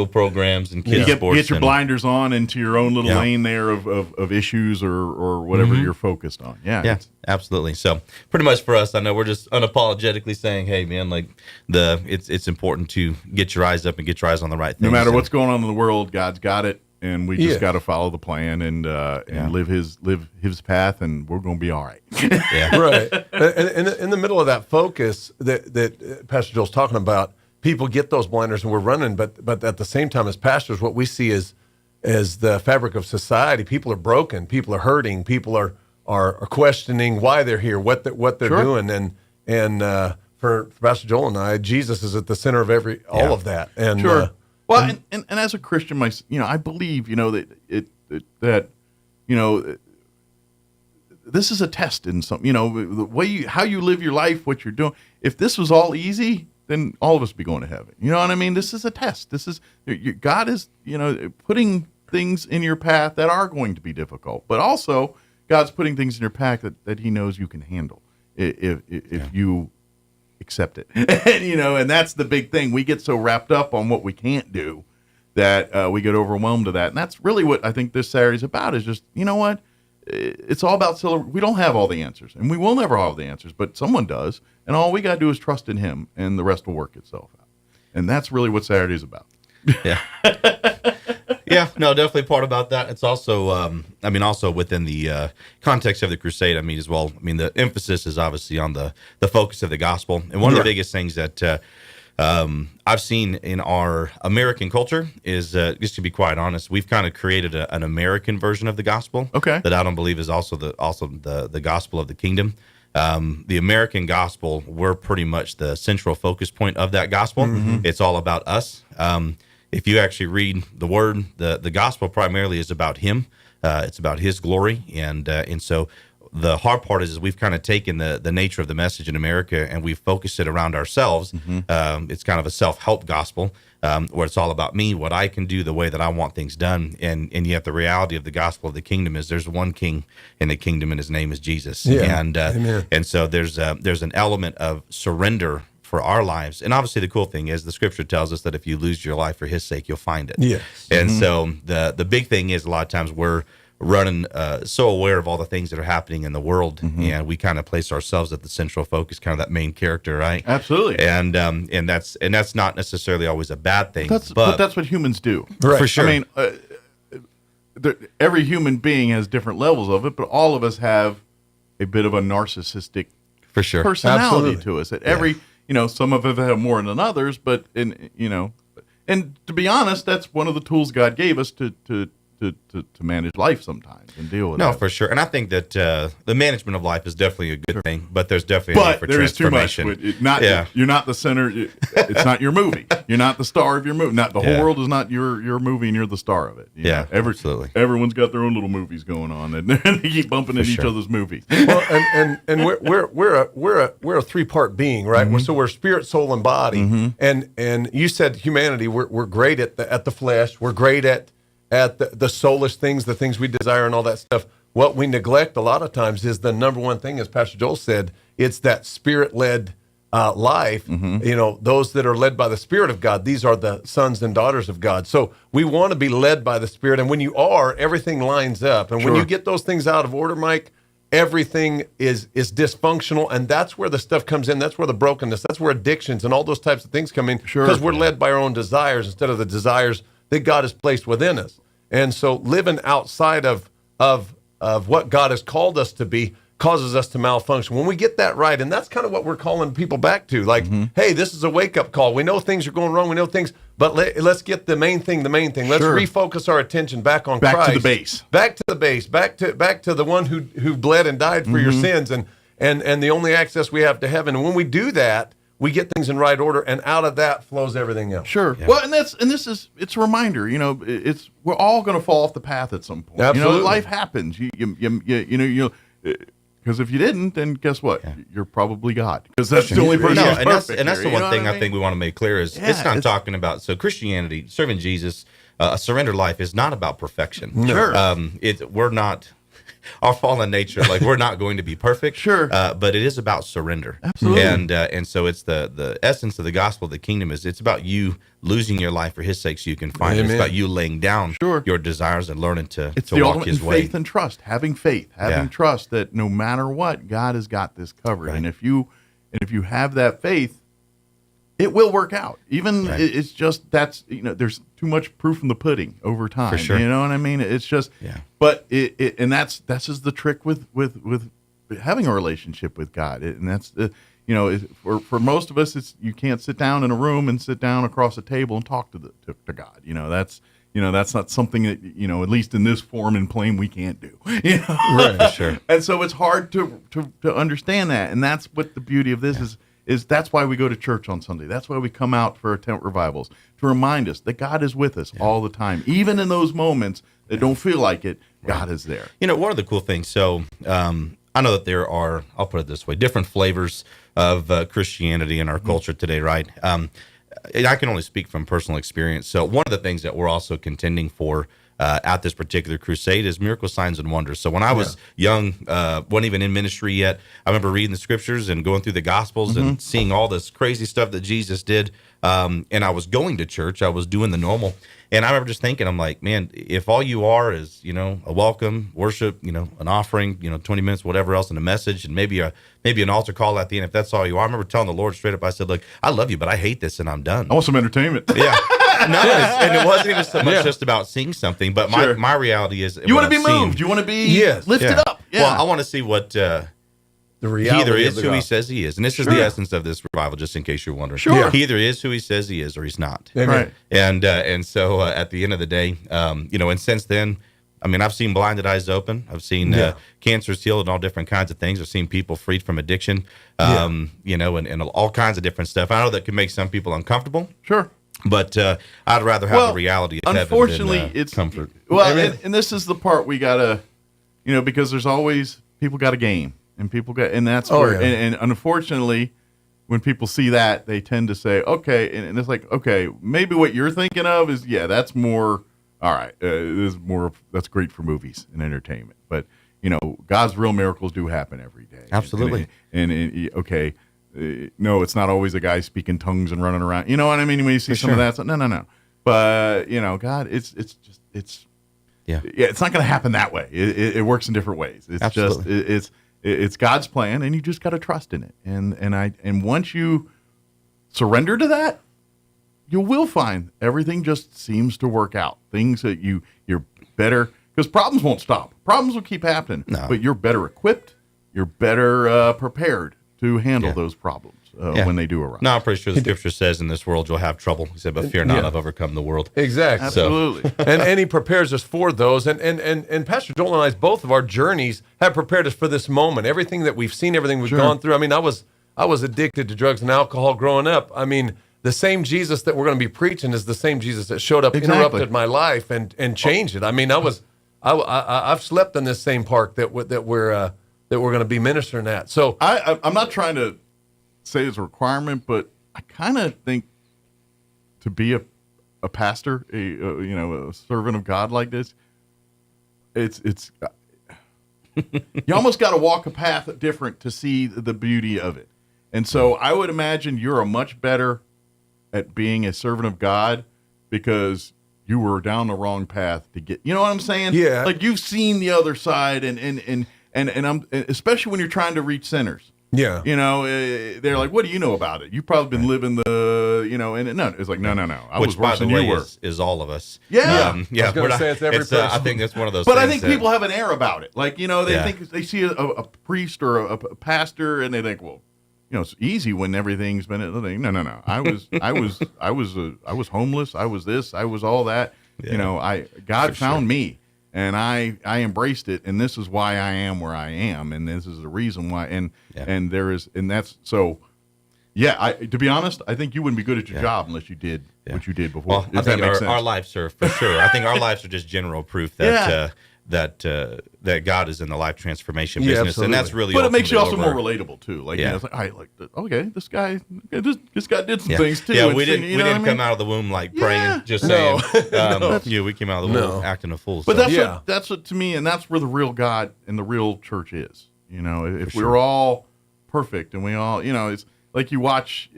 programs and kids sports. Get your blinders on into your own little lane there of issues or whatever you're focused on. Yeah, absolutely. So pretty much for us, I know we're just unapologetically saying, hey man, like it's important to get your eyes up and get your eyes on the right things. No matter what's going on in the world, God's got it, and we just got to follow the plan and live his path, and we're going to be all right. Right. And in the middle of that focus that Pastor Joel's talking about, people get those blinders and we're running, but at the same time, as pastors, what we see is the fabric of society. People are broken, people are hurting, people are questioning why they're here, what they're doing, and for Pastor Joel and I, Jesus is at the center of all of that. And well, and as a Christian, I believe that this is a test in some, the way how you live your life, what you're doing. If this was all easy, then all of us be going to heaven. You know what I mean? This is a test. God is, putting things in your path that are going to be difficult, but also God's putting things in your path that he knows you can handle if you accept it. And that's the big thing. We get so wrapped up on what we can't do that we get overwhelmed to that. And that's really what I think this Saturday's about, is just, you know what? It's all about we don't have all the answers, and we will never have the answers, but someone does, and all we got to do is trust in him, and the rest will work itself out. And that's really what Saturday's about. Yeah. Yeah, no, definitely part about that. It's also, also within the context of the crusade, as well. The emphasis is obviously on the focus of the gospel. And one of the biggest things that I've seen in our American culture is, just to be quite honest, we've kind of created an American version of the gospel. Okay. That I don't believe is also the gospel of the kingdom. The American gospel, we're pretty much the central focus point of that gospel. Mm-hmm. It's all about us. If you actually read the word, the gospel primarily is about him. It's about his glory. And so the hard part is we've kind of taken the nature of the message in America and we've focused it around ourselves. Mm-hmm. It's kind of a self-help gospel where it's all about me, what I can do, the way that I want things done. And yet the reality of the gospel of the kingdom is there's one king in the kingdom and his name is Jesus. Yeah. And so there's an element of surrender for our lives. And obviously the cool thing is the scripture tells us that if you lose your life for his sake, you'll find it. Yes. And so the big thing is a lot of times we're running so aware of all the things that are happening in the world, and we kind of place ourselves at the central focus, kind of that main character, right? Absolutely. And that's not necessarily always a bad thing. But that's what humans do. Right. For sure. Every human being has different levels of it, but all of us have a bit of a narcissistic for sure personality to us. Some of us have more than others, but and to be honest, that's one of the tools God gave us to manage life sometimes and deal with it. No, for sure. And I think that the management of life is definitely a good thing, but there's definitely a need for transformation. You're not the center. It's not your movie. You're not the star of your movie. The whole world is not your movie, and you're the star of it. Absolutely. Everyone's got their own little movies going on, and they keep bumping into each other's movies. Well, and we're a three-part being, right? Mm-hmm. So we're spirit, soul, and body. Mm-hmm. And you said humanity. We're great at the flesh. We're great at the soulless things, the things we desire and all that stuff. What we neglect a lot of times is the number one thing, as Pastor Joel said, it's that spirit-led life. Those that are led by the Spirit of God, these are the sons and daughters of God. So we want to be led by the Spirit. And when you are, everything lines up. And when you get those things out of order, Mike, everything is dysfunctional. And that's where the stuff comes in. That's where the brokenness, that's where addictions and all those types of things come in. Because we're led by our own desires instead of the desires that God has placed within us. And so living outside of what God has called us to be causes us to malfunction. When we get that right, and that's kind of what we're calling people back to, like, hey, this is a wake-up call. We know things are going wrong. We know things, but let's get the main thing. Let's refocus our attention back on Christ. Back to the base. Back to the one who bled and died for your sins and the only access we have to heaven. And when we do that, we get things in right order, and out of that flows everything else. Sure. Yeah. Well, it's a reminder. We're all going to fall off the path at some point. Absolutely. Life happens. Because if you didn't, then guess what? Yeah. You're probably God. Because that's the only person. And that's the one thing I think we want to make clear is it's not talking about. So Christianity, serving Jesus, a surrendered life is not about perfection. Sure. We're not. Our fallen nature, we're not going to be perfect, but it is about surrender. Absolutely. And so it's the essence of the gospel of the kingdom is it's about you losing your life for his sake so you can find it. It's about you laying down your desires and learning to walk his way. Faith and trust, having trust that no matter what, God has got this covered. Right. And if you have that faith, it will work out. It's just there's too much proof in the pudding over time. For sure. You know what I mean? It's just, but that's just the trick with having a relationship with God. And that's for most of us, it's you can't sit down in a room and sit down across a table and talk to God. That's not something that at least in this form and plane we can't do. Right. Sure. And so it's hard to understand that, and that's what the beauty of this is that's why we go to church on Sunday. That's why we come out for our tent revivals, to remind us that God is with us all the time. Even in those moments that don't feel like it, God is there. One of the cool things, so I know that there are, I'll put it this way, different flavors of Christianity in our culture today, right? And I can only speak from personal experience. So one of the things that we're also contending for at this particular crusade is miracle signs and wonders. So when I was young, wasn't even in ministry yet, I remember reading the scriptures and going through the gospels and seeing all this crazy stuff that Jesus did. And I was going to church, I was doing the normal. And I remember just thinking, I'm like, man, if all you are is, a welcome, worship, an offering, 20 minutes, whatever else, and a message, and maybe an altar call at the end, if that's all you are. I remember telling the Lord straight up, I said, look, I love you, but I hate this and I'm done. I want some entertainment. Yeah. and it wasn't even so much just about seeing something, but my reality is you want to be moved. You want to be lifted up. Yeah. Well, I want to see what the reality he either is of who God. he says he is, and this is the essence of this revival. Just in case you're wondering, he either is who he says he is, or he's not. Right. And so at the end of the day, and since then. I mean, I've seen blinded eyes open. I've seen cancers healed and all different kinds of things. I've seen people freed from addiction, and all kinds of different stuff. I know that can make some people uncomfortable. Sure. But I'd rather have the reality of unfortunately, heaven than it's comfort. Well, and this is the part we got to, because there's always, people got a game. And people got, and that's where, and unfortunately, when people see that, they tend to say, okay, and it's like, okay, maybe what you're thinking of is, that's more... All right, this is more. That's great for movies and entertainment, but God's real miracles do happen every day. Absolutely. No, it's not always a guy speaking tongues and running around. You know what I mean? When you see some of that, it's like, no. But God, it's it's not going to happen that way. It works in different ways. It's Absolutely. just it's God's plan, and you just got to trust in it. And once you surrender to that, you will find everything just seems to work out. Things that you're better, because problems won't stop. Problems will keep happening, but you're better equipped. You're better prepared to handle those problems when they do arise. No, I'm pretty sure the scripture says in this world you'll have trouble. He said, but fear not, I've overcome the world. Exactly. Absolutely. and he prepares us for those. And Pastor Joel and I's, both of our journeys have prepared us for this moment. Everything that we've seen, everything we've gone through. I mean, I was addicted to drugs and alcohol growing up. I mean, the same Jesus that we're going to be preaching is the same Jesus that showed up, interrupted my life, and changed it. I mean, I've slept in this same park that we're going to be ministering at. So I'm not trying to say it's a requirement, but I kind of think to be a pastor, a servant of God like this, it's you almost got to walk a path different to see the beauty of it. And so I would imagine you're a much better at being a servant of God because you were down the wrong path to get, you know what I'm saying? Yeah. Like you've seen the other side and I'm, especially when you're trying to reach sinners. Yeah. They're like, what do you know about it? You've probably been living and no, it's like, no. I was worse than you were. Is all of us. Yeah. I was going to say it's every person. I think that's one of those But things I think people have an air about it. Like, they think they see a priest or a pastor and they think, well, it's easy when everything's been. No. I was homeless. I was this. I was all that. Yeah. God found me, and I embraced it, and this is why I am where I am, and this is the reason why. And there is, and that's so. Yeah, to be honest, I think you wouldn't be good at your job unless you did what you did before. Well, I think our lives are for sure. I think our lives are just general proof that. That God is in the life transformation business, absolutely. and that's really. But it makes you also over. more relatable too. Like, it's like, okay, this guy did some things too. Yeah, we didn't come out of the womb like praying, just saying. We came out of the womb acting a fool. But that's what to me, and that's where the real God and the real church is. If we're all perfect and we all, it's like you watch,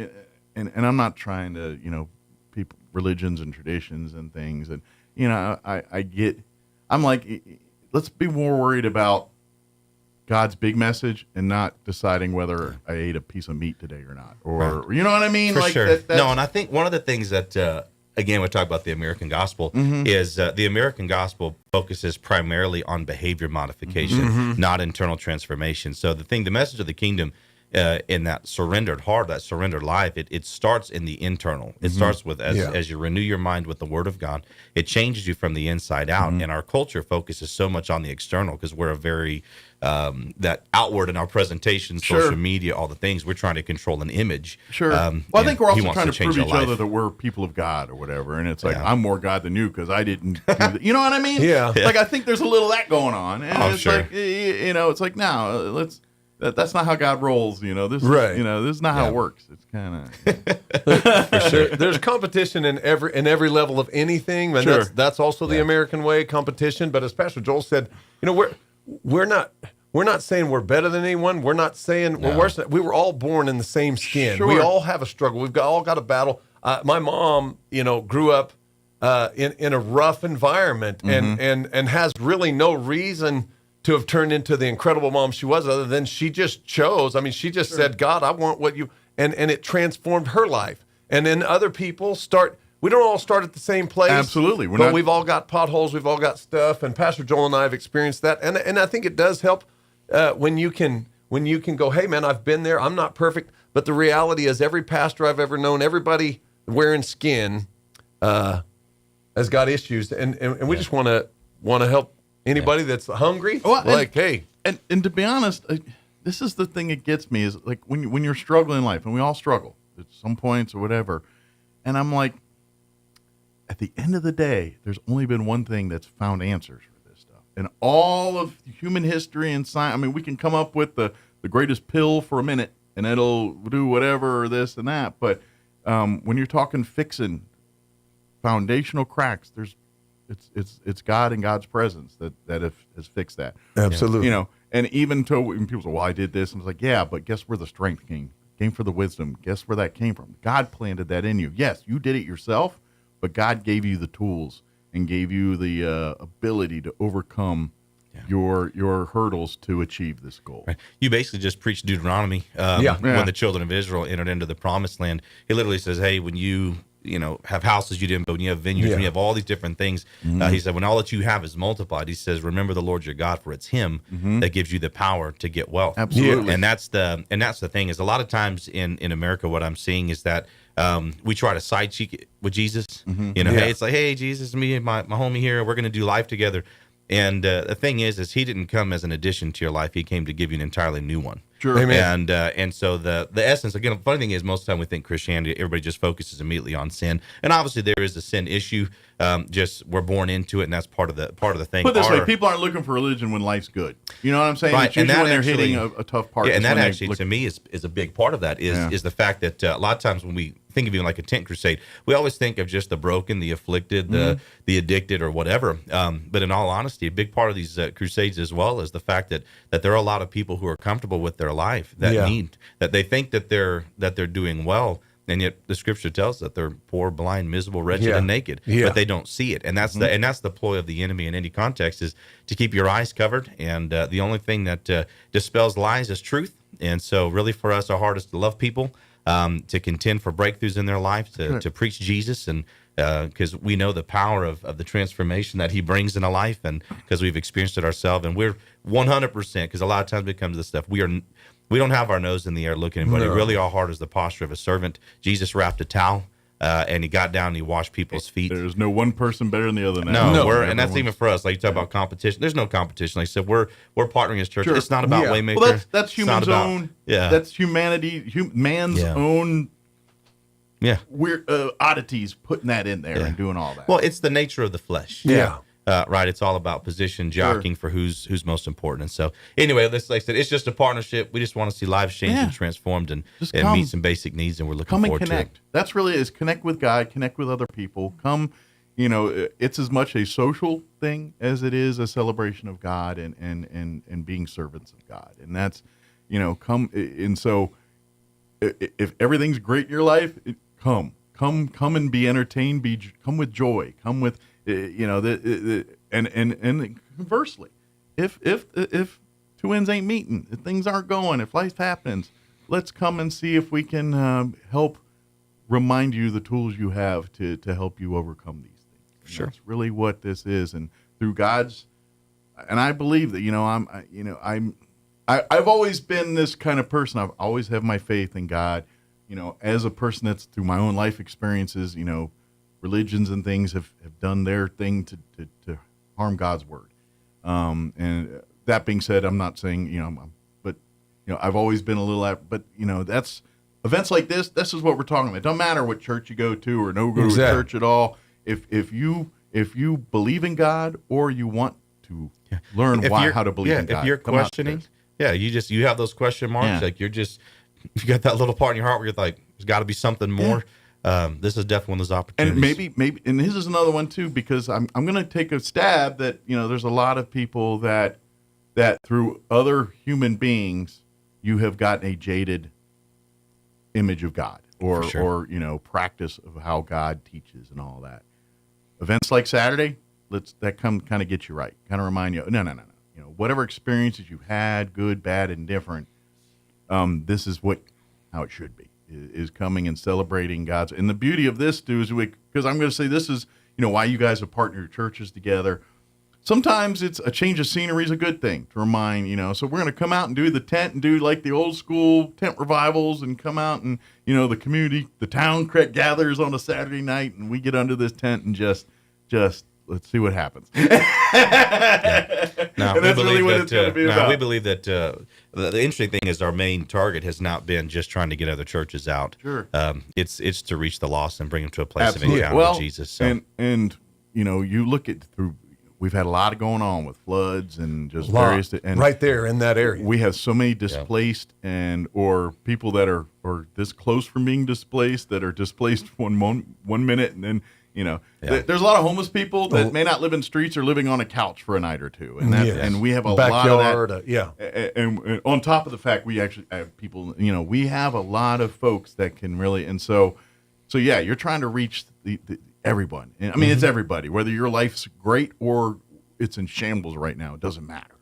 and I'm not trying to, people, religions and traditions and things, and I get. I'm like, let's be more worried about God's big message and not deciding whether I ate a piece of meat today or not. Or, you know what I mean? For like sure. That's, no, and I think one of the things that, again, we talk about the American gospel, is the American gospel focuses primarily on behavior modification, not internal transformation. So the message of the kingdom in that surrendered heart, that surrendered life, it starts in the internal. It starts with as you renew your mind with the Word of God, it changes you from the inside out. And our culture focuses so much on the external because we're a very that outward in our presentation, social media, all the things we're trying to control an image. Well, I think we're also trying to prove each other that we're people of God or whatever. And it's like I'm more God than you because I didn't do that. You know what I mean? Like I think there's a little of that going on. And it's like it's like let's. That's not how God rolls, This, this is not how it works. It's kind of for sure. There's competition in every level of anything, and that's also the American way, competition. But as Pastor Joel said, we're not saying we're better than anyone. We're not saying we're worse. We were all born in the same skin. We all have a struggle. We've all got a battle. My mom, grew up in a rough environment and has really no reason to have turned into the incredible mom she was, other than she just chose. I mean, she just said, God, I want what you, and it transformed her life. And then other people start, we don't all start at the same place. Absolutely. We've all got potholes. We've all got stuff. And Pastor Joel and I have experienced that. And I think it does help when you can go, hey, man, I've been there. I'm not perfect. But the reality is every pastor I've ever known, everybody wearing skin has got issues. And we just want to help anybody that's hungry. Well, hey. And to be honest, this is the thing that gets me is like when you're struggling in life, and we all struggle at some points or whatever. And I'm like, at the end of the day, there's only been one thing that's found answers for this stuff. And all of human history and science, I mean, we can come up with the greatest pill for a minute, and it'll do whatever or this and that. But when you're talking fixing foundational cracks, it's God and God's presence that has fixed that. Absolutely. You know, and even when people say, well, I did this, and it's like, yeah, but guess where the strength came for the wisdom. Guess where that came from? God planted that in you. Yes, you did it yourself, but God gave you the tools and gave you the ability to overcome your hurdles to achieve this goal. Right. You basically just preached Deuteronomy when the children of Israel entered into the promised land. He literally says, hey, when you have houses you didn't build, when you have vineyards, when you have all these different things, he said, when all that you have is multiplied, he says, remember the Lord your God, for it's him that gives you the power to get wealth. Absolutely. And that's the thing is a lot of times in America, what I'm seeing is that we try to side cheek with Jesus. Hey, it's like, hey, Jesus, me and my homie here, we're going to do life together. And the thing is he didn't come as an addition to your life. He came to give you an entirely new one. Sure. Amen. And so the essence, again, the funny thing is most of the time we think Christianity, everybody just focuses immediately on sin. And obviously there is a sin issue. Just we're born into it, and that's part of the thing. Put it this way, people aren't looking for religion when life's good. You know what I'm saying? Right. It's usually when they're hitting a tough part. Yeah, and that actually, to me, is a big part of that is the fact that a lot of times when we think of even like a tent crusade, we always think of just the broken, the afflicted, the addicted, or whatever. But in all honesty, a big part of these crusades as well is the fact that there are a lot of people who are comfortable with their life that they think that they're doing well. And yet the scripture tells that they're poor, blind, miserable, wretched, and naked, but they don't see it. And that's the ploy of the enemy in any context is to keep your eyes covered. And the only thing that dispels lies is truth. And so really for us, our heart is to love people, to contend for breakthroughs in their life, to preach Jesus, and because we know the power of the transformation that he brings in a life, and because we've experienced it ourselves. And we're 100%, because a lot of times it comes to this stuff, we don't have our nose in the air looking at anybody. No. Really, our heart is the posture of a servant. Jesus wrapped a towel, and he got down and he washed people's feet. There's no one person better than the other now. No, and that's even for us. Like you talk about competition. There's no competition. Like I said, we're partnering as church. Sure. It's not about Waymaker. Well, that's human's own. That's humanity. Man's own. Weird oddities putting that in there and doing all that. Well, it's the nature of the flesh. Yeah. Right, it's all about position, jockeying for who's most important. And so, anyway, like I said, it's just a partnership. We just want to see lives changed and transformed, and meet some basic needs, and we're looking forward to it. That's really is connect with God, connect with other people. Come, it's as much a social thing as it is a celebration of God and being servants of God. And that's, come. And so, if everything's great in your life, come and be entertained. Come with joy. Come with. And conversely, if two ends ain't meeting, if things aren't going, if life happens, let's come and see if we can help remind you the tools you have to help you overcome these things. Sure, that's really what this is, and through God's. And I believe that I've always been this kind of person. I've always had my faith in God. As a person that's through my own life experiences, religions and things have done their thing to harm God's word. And that being said, I'm not saying, but I've always been a little, but that's events like this. This is what we're talking about. It doesn't matter what church you go to or no go to church at all. If you believe in God or you want to learn how to believe in God. If you're questioning, you have those question marks. Like you got that little part in your heart where you're like, there's got to be something more. This is definitely one of those opportunities. And maybe, and this is another one too, because I'm going to take a stab that, there's a lot of people that through other human beings, you have gotten a jaded image of God or practice of how God teaches and all that. Events like Saturday, that kind of get you right. Kind of remind you, no. Whatever experiences you've had, good, bad, and different, this is how it should be. is coming and celebrating God's. And the beauty of this, too, is because I'm going to say this is, why you guys have partnered your churches together. Sometimes it's a change of scenery is a good thing to remind, So we're going to come out and do the tent and do like the old school tent revivals and come out and, the community, the town gathers on a Saturday night and we get under this tent and just let's see what happens. No, and that's really what it's going to be about. We believe that the interesting thing is our main target has not been just trying to get other churches out. Sure. It's to reach the lost and bring them to a place of encounter with Jesus. So. And you look at through. We've had a lot going on with floods and just various. And right there in that area, we have so many displaced or people that are this close from being displaced that are displaced 1 minute and then. There's a lot of homeless people that may not live in streets or living on a couch for a night or two, and we have a backyard, lot of that. And on top of the fact, we actually have people. We have a lot of folks that can really, and so you're trying to reach everyone. And I mean, it's everybody. Whether your life's great or it's in shambles right now, it doesn't matter.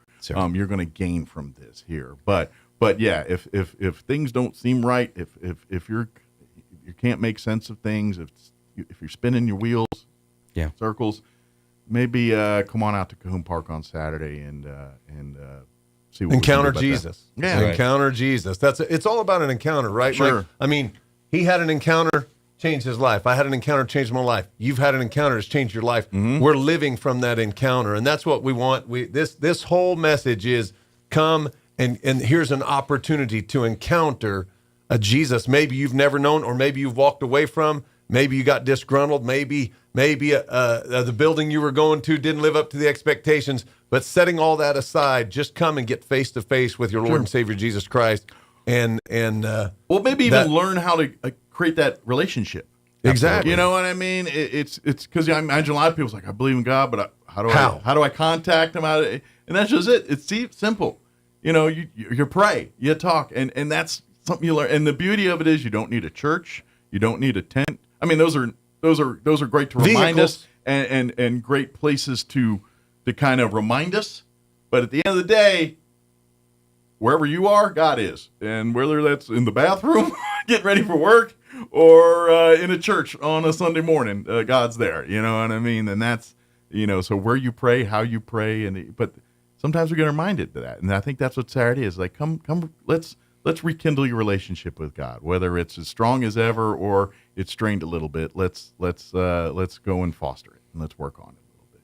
You're going to gain from this here, but yeah, if things don't seem right, if you can't make sense of things, if you're spinning your wheels, circles, maybe come on out to Cahoon Park on Saturday and see what encounter Jesus. Yeah, encounter Jesus. It's all about an encounter, right? Sure. Mike? I mean, he had an encounter, changed his life. I had an encounter, changed my life. You've had an encounter, that's changed your life. Mm-hmm. We're living from that encounter, and that's what we want. This whole message is come and here's an opportunity to encounter a Jesus maybe you've never known, or maybe you've walked away from. Maybe you got disgruntled. Maybe the building you were going to didn't live up to the expectations. But setting all that aside, just come and get face to face with your Lord and Savior Jesus Christ, and maybe even learn how to create that relationship. Exactly. You know what I mean? It's because I imagine a lot of people's like, I believe in God, but how do I contact Him? And that's just it. It's simple. You pray, you talk, and that's something you learn. And the beauty of it is, you don't need a church, you don't need a tent. I mean, those are great to remind us and great places to kind of remind us. But at the end of the day, wherever you are, God is. And whether that's in the bathroom, getting ready for work, or in a church on a Sunday morning, God's there. You know what I mean? And that's, so where you pray, how you pray, but sometimes we get reminded of that. And I think that's what Saturday is. Like, come, let's rekindle your relationship with God, whether it's as strong as ever or it's strained a little bit. Let's go and foster it, and let's work on it a little bit.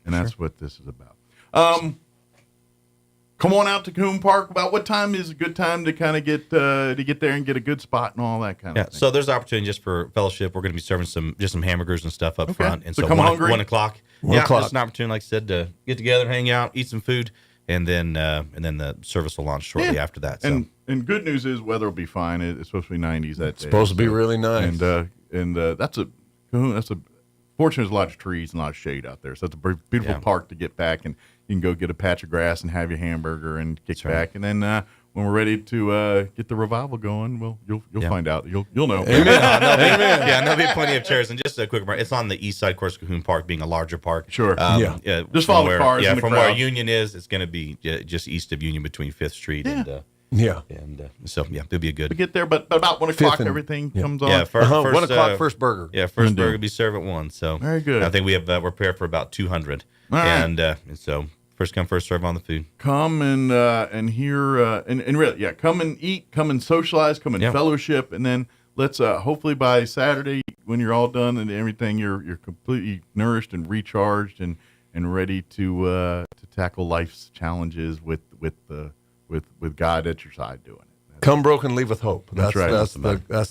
And that's what this is about. Come on out to Cahoon Park. About what time is a good time to kind of get there and get a good spot and all that kind of thing? So there's opportunity just for fellowship. We're going to be serving some hamburgers and stuff up front. And so come hungry. 1 o'clock. 1 o'clock. It's an opportunity, like I said, to get together, hang out, eat some food. And then the service will launch shortly after that. So. And good news is weather will be fine. It's supposed to be 90s that day. It's supposed to be really nice. And that's a fortunately there's a lot of trees and a lot of shade out there. So it's a beautiful park to get back, and you can go get a patch of grass and have your hamburger and kick back. And then when we're ready to get the revival going, well, you'll find out. You'll know. Amen. Amen. Yeah, there'll be plenty of chairs. And just a quick remark, it's on the east side, of course, Cahoon Park being a larger park. Sure. Just follow the cars. Yeah, in the from crowd. where Union is, it's going to be just east of Union between 5th Street and. So it'll be a good. We get there, but about 1 o'clock, everything comes on. Yeah, 1 o'clock, first burger. Yeah, first burger will be served at 1. So very good. I think we have we're prepared for about 200, and so first come, first serve on the food. Come and hear and really, come and eat, come and socialize, come and fellowship, and then let's hopefully by Saturday when you're all done and everything, you're completely nourished and recharged and ready to tackle life's challenges with God at your side doing it. Come broken, leave with hope. That's right. That's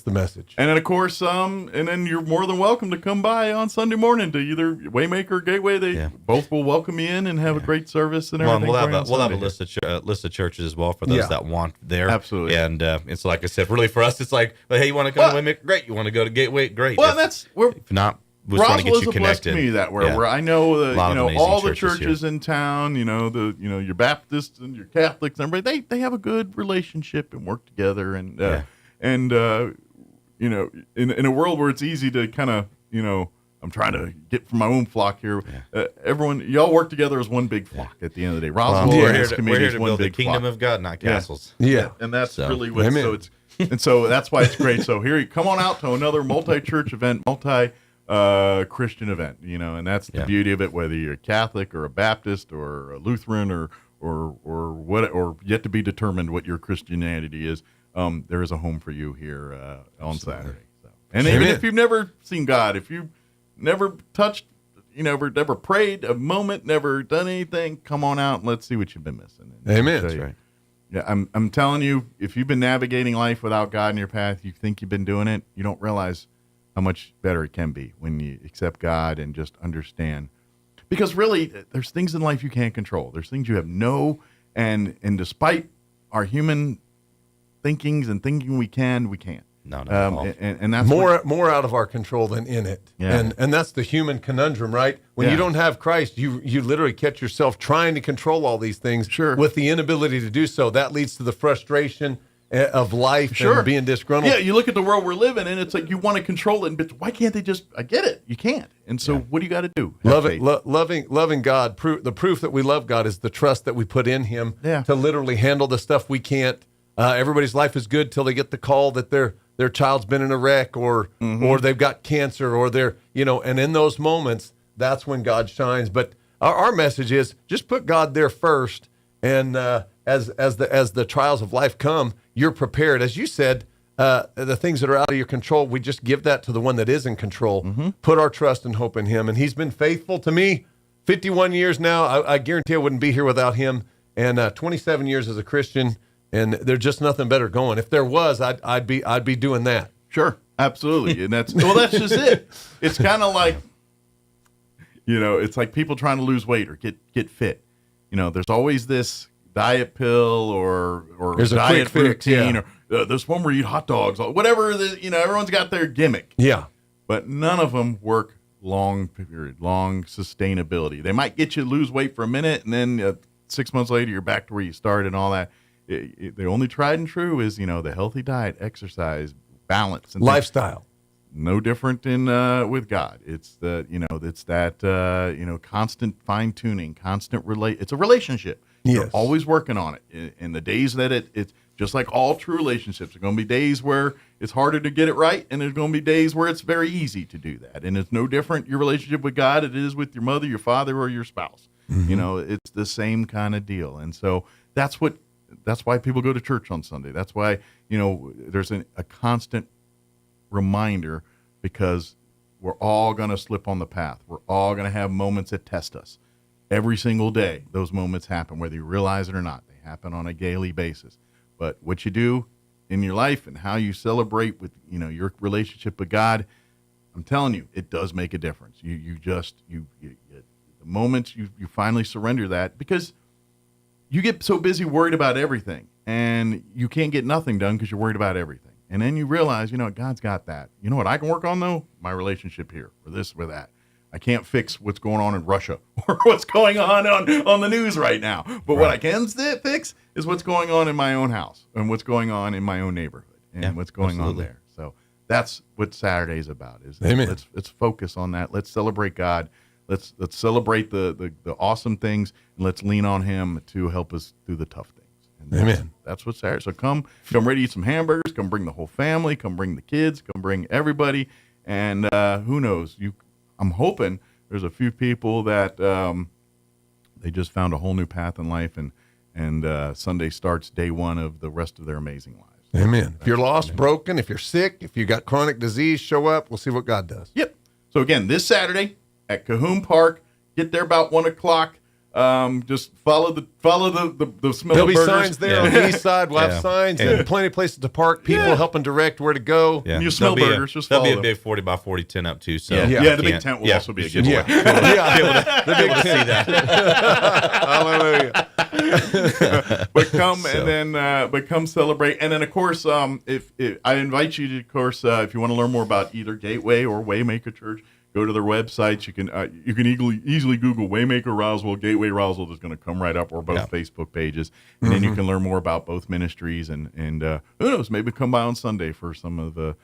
the message. And then of course, and then you're more than welcome to come by on Sunday morning to either Waymaker or Gateway. They both will welcome you in and have a great service and everything. We'll have a list of churches as well for those that want there. Absolutely. And it's like I said, really for us, it's like, hey, you want to come to Waymaker? Great. You want to go to Gateway? Great. Well, if not. Roswell is a blessed community where I know that all the churches here in town, your Baptists and your Catholics and everybody, they have a good relationship and work together and in a world where it's easy to kind of I'm trying to get from my own flock here. Everyone, y'all work together as one big flock at the end of the day. Roswell we're here to build the kingdom of God, not castles. And that's really what. So And so that's why it's great. So here, come on out to another multi-church event, Christian event, and that's the beauty of it, whether you're a Catholic or a Baptist or a Lutheran or what, or yet to be determined what your Christianity is. There is a home for you here on Saturday. So. And even if you've never seen God, if you've never touched, never prayed a moment, never done anything, come on out and let's see what you've been missing. And Amen. That's right. Yeah, I'm telling you, if you've been navigating life without God in your path, you think you've been doing it, you don't realize how much better it can be when you accept God and just understand. Because really, there's things in life you can't control. There's things you have and despite our human thinkings and thinking we can't. No, not at all. And that's more out of our control than in it. Yeah. And that's the human conundrum, right? When you don't have Christ, you literally catch yourself trying to control all these things with the inability to do so. That leads to the frustration of life and being disgruntled. Yeah, you look at the world we're living in, it's like you want to control it, but why can't they just, I get it, you can't. And so what do you got to do? Loving God, the proof that we love God is the trust that we put in him to literally handle the stuff we can't. Everybody's life is good till they get the call that their child's been in a wreck or they've got cancer or they're, and in those moments, that's when God shines. But our message is just put God there first. And as the trials of life come, you're prepared. As you said, the things that are out of your control, we just give that to the one that is in control. Put our trust and hope in him. And he's been faithful to me 51 years now. I guarantee I wouldn't be here without him. And 27 years as a Christian. And there's just nothing better going. If there was, I'd be doing that. Sure, absolutely, and that's just it. It's kind of like, it's like people trying to lose weight or get fit. There's always this diet pill or there's diet a quick routine fix, or this one where you eat hot dogs, whatever. Everyone's got their gimmick. Yeah, but none of them work long sustainability. They might get you to lose weight for a minute, and then 6 months later you're back to where you started and all that. The only tried and true is, the healthy diet, exercise, balance, and lifestyle. No different in with God. It's that constant fine tuning, constant It's a relationship. Yes. You're always working on it. In the days that it's just like all true relationships. There are going to be days where it's harder to get it right, and there's going to be days where it's very easy to do that. And it's no different your relationship with God it is with your mother, your father, or your spouse. It's the same kind of deal. And so that's why people go to church on Sunday. That's why, there's a constant reminder, because we're all going to slip on the path. We're all going to have moments that test us. Every single day, those moments happen, whether you realize it or not. They happen on a daily basis. But what you do in your life and how you celebrate with, your relationship with God, I'm telling you, it does make a difference. The moments you finally surrender that, because you get so busy worried about everything, and you can't get nothing done because you're worried about everything. And then you realize, God's got that. You know what I can work on, though? My relationship here, or this, or that. I can't fix what's going on in Russia or what's going on the news right now. But what I can fix is what's going on in my own house and what's going on in my own neighborhood and what's going on there. So that's what Saturday's about. Amen. Let's focus on that. Let's celebrate God. Let's celebrate the awesome things, and let's lean on him to help us through the tough things. And Amen. That's what's Saturday. So come ready to eat some hamburgers. Come bring the whole family. Come bring the kids. Come bring everybody. And who knows? I'm hoping there's a few people that they just found a whole new path in life, and Sunday starts day one of the rest of their amazing lives. Amen. If you're lost, broken, if you're sick, if you got chronic disease, show up. We'll see what God does. Yep. So again, this Saturday at Cahoon Park, get there about 1 o'clock. Just follow the smell There'll of be burgers. signs there on the east side. We'll have signs and plenty of places to park. People helping direct where to go. Yeah. You smell burgers. Just there'll follow be a big 40 by 40 tent up too. So the big tent will also be a good one. The big tent. See that. Hallelujah. But come and then come celebrate. And then of course, if I invite you to, of course, if you want to learn more about either Gateway or Waymaker Church, go to their websites. You can easily Google Waymaker Roswell, Gateway Roswell. That's going to come right up, or both Facebook pages, and then you can learn more about both ministries. And who knows, maybe come by on Sunday for some of the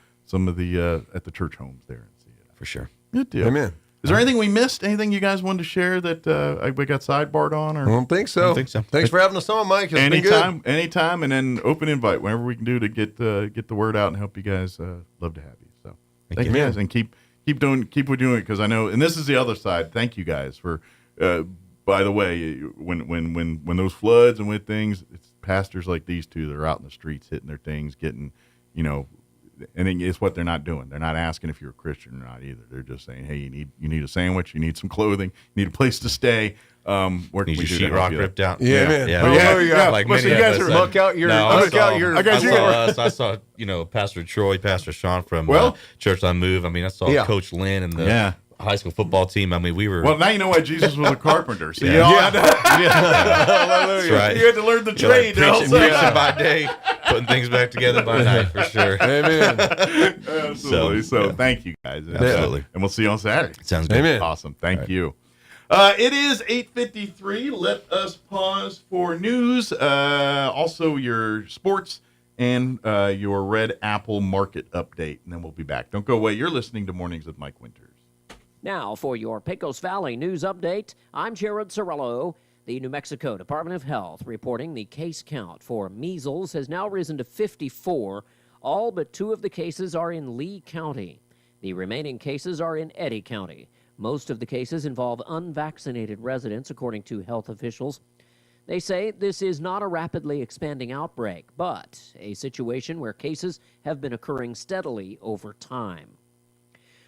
at the church homes there and see it for sure. Good deal. Amen. Is there anything we missed? Anything you guys wanted to share that we got sidebarred on? Or? I don't think so. Thanks for having us on, Mike. It's been good. Anytime, and then open invite whenever we can do to get the word out and help you guys. Love to have you. So thank you guys, and keep doing it, because I know. And this is the other side. Thank you guys for. By the way, when those floods and when things, it's pastors like these two that are out in the streets hitting their things, getting, and it's what they're not doing. They're not asking if you're a Christian or not either. They're just saying, hey, you need a sandwich, you need some clothing, you need a place to stay. Where can we do sheetrock ripped out? Yeah. Like Listen, you guys are look out your. I saw Pastor Troy, Pastor Sean from Church on Move. I mean, I saw Coach Lynn and the high school football team. I mean, we were. Well, now you know why Jesus was a carpenter. So That's right. You had to learn the trade. Preaching by day, putting things back together by night, for sure. Amen. Absolutely. So thank you guys. Absolutely. And we'll see you on Saturday. Sounds good. Amen. Awesome. Thank you. It is 8:53. Let us pause for news. Also, your sports and your Red Apple market update, and then we'll be back. Don't go away. You're listening to Mornings with Mike Winters. Now for your Pecos Valley news update, I'm Jared Cirillo. The New Mexico Department of Health reporting the case count for measles has now risen to 54. All but 2 of the cases are in Lee County. The remaining cases are in Eddy County. Most of the cases involve unvaccinated residents, according to health officials. They say this is not a rapidly expanding outbreak, but a situation where cases have been occurring steadily over time.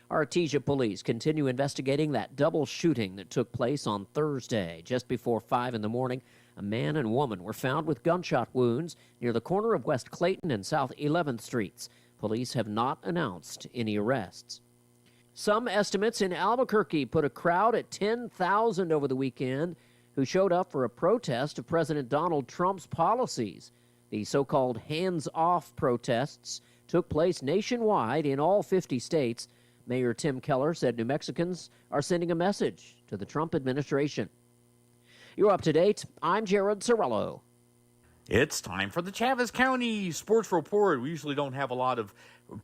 Artesia police continue investigating that double shooting that took place on Thursday. Just before 5 in the morning, a man and woman were found with gunshot wounds near the corner of West Clayton and South 11th Streets. Police have not announced any arrests. Some estimates in Albuquerque put a crowd at 10,000 over the weekend who showed up for a protest of President Donald Trump's policies. The so-called hands-off protests took place nationwide in all 50 states. Mayor Tim Keller said New Mexicans are sending a message to the Trump administration. You're up to date. I'm Jared Cirillo. It's time for the Chavez County Sports Report. We usually don't have a lot of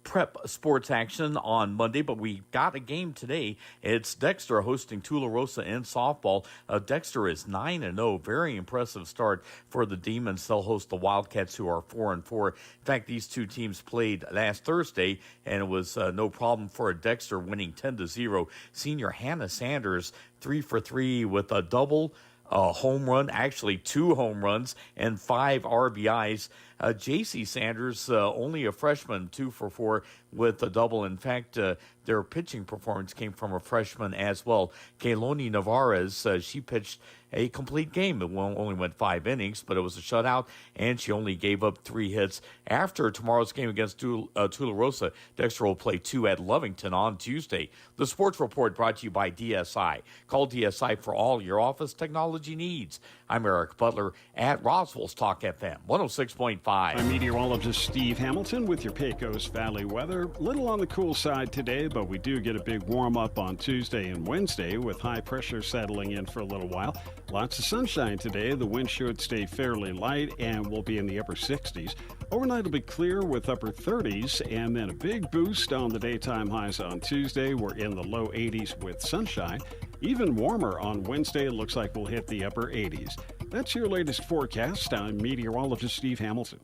prep sports action on Monday, but we got a game today. It's Dexter hosting Tularosa in softball. Dexter is 9-0. Very impressive start for the Demons. They'll host the Wildcats, who are 4-4. In fact, these two teams played last Thursday, and it was no problem for Dexter winning 10-0. Senior Hannah Sanders 3 for 3 with a double, home run, actually 2 home runs, and 5 RBIs. J.C. Sanders, only a freshman, 2 for 4 with a double. In fact, their pitching performance came from a freshman as well. Kayloni Navarez, she pitched a complete game. It only went 5 innings, but it was a shutout, and she only gave up 3 hits. After tomorrow's game against Tularosa, Dexter will play 2 at Lovington on Tuesday. The Sports Report brought to you by DSI. Call DSI for all your office technology needs. I'm Eric Butler at Roswell's Talk FM 106.5. I'm meteorologist Steve Hamilton with your Pecos Valley weather. Little on the cool side today, but we do get a big warm up on Tuesday and Wednesday with high pressure settling in for a little while. Lots of sunshine today. The wind should stay fairly light and will be in the upper 60s. Overnight will be clear with upper 30s, and then a big boost on the daytime highs on Tuesday. We're in the low 80s with sunshine. Even warmer on Wednesday. It looks like we'll hit the upper 80s. That's your latest forecast. I'm meteorologist Steve Hamilton.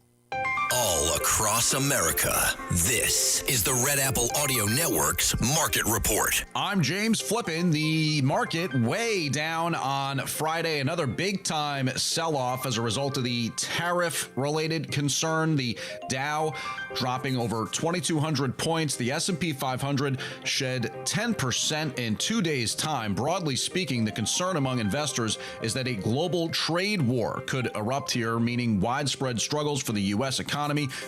All across America, this is the Red Apple Audio Network's Market Report. I'm James Flippin. The market way down on Friday. Another big-time sell-off as a result of the tariff-related concern. The Dow dropping over 2,200 points. The S&P 500 shed 10% in 2 days' time. Broadly speaking, the concern among investors is that a global trade war could erupt here, meaning widespread struggles for the U.S. economy,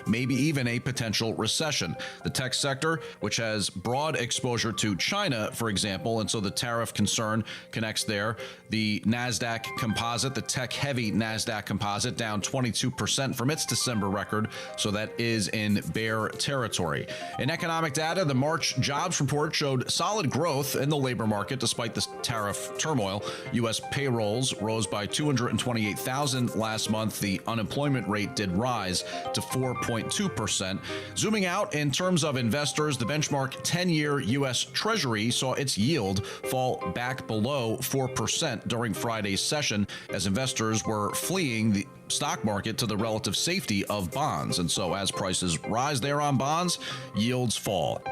maybe even a potential recession. The tech sector, which has broad exposure to China, for example, and so the tariff concern connects there. The NASDAQ composite, the tech-heavy NASDAQ composite, down 22% from its December record, so that is in bear territory. In economic data, the March jobs report showed solid growth in the labor market despite the tariff turmoil. U.S. payrolls rose by 228,000 last month. The unemployment rate did rise to 4.2%. Zooming out, in terms of investors, the benchmark 10-year U.S. Treasury saw its yield fall back below 4% during Friday's session as investors were fleeing the stock market to the relative safety of bonds. And so as prices rise there on bonds, yields fall.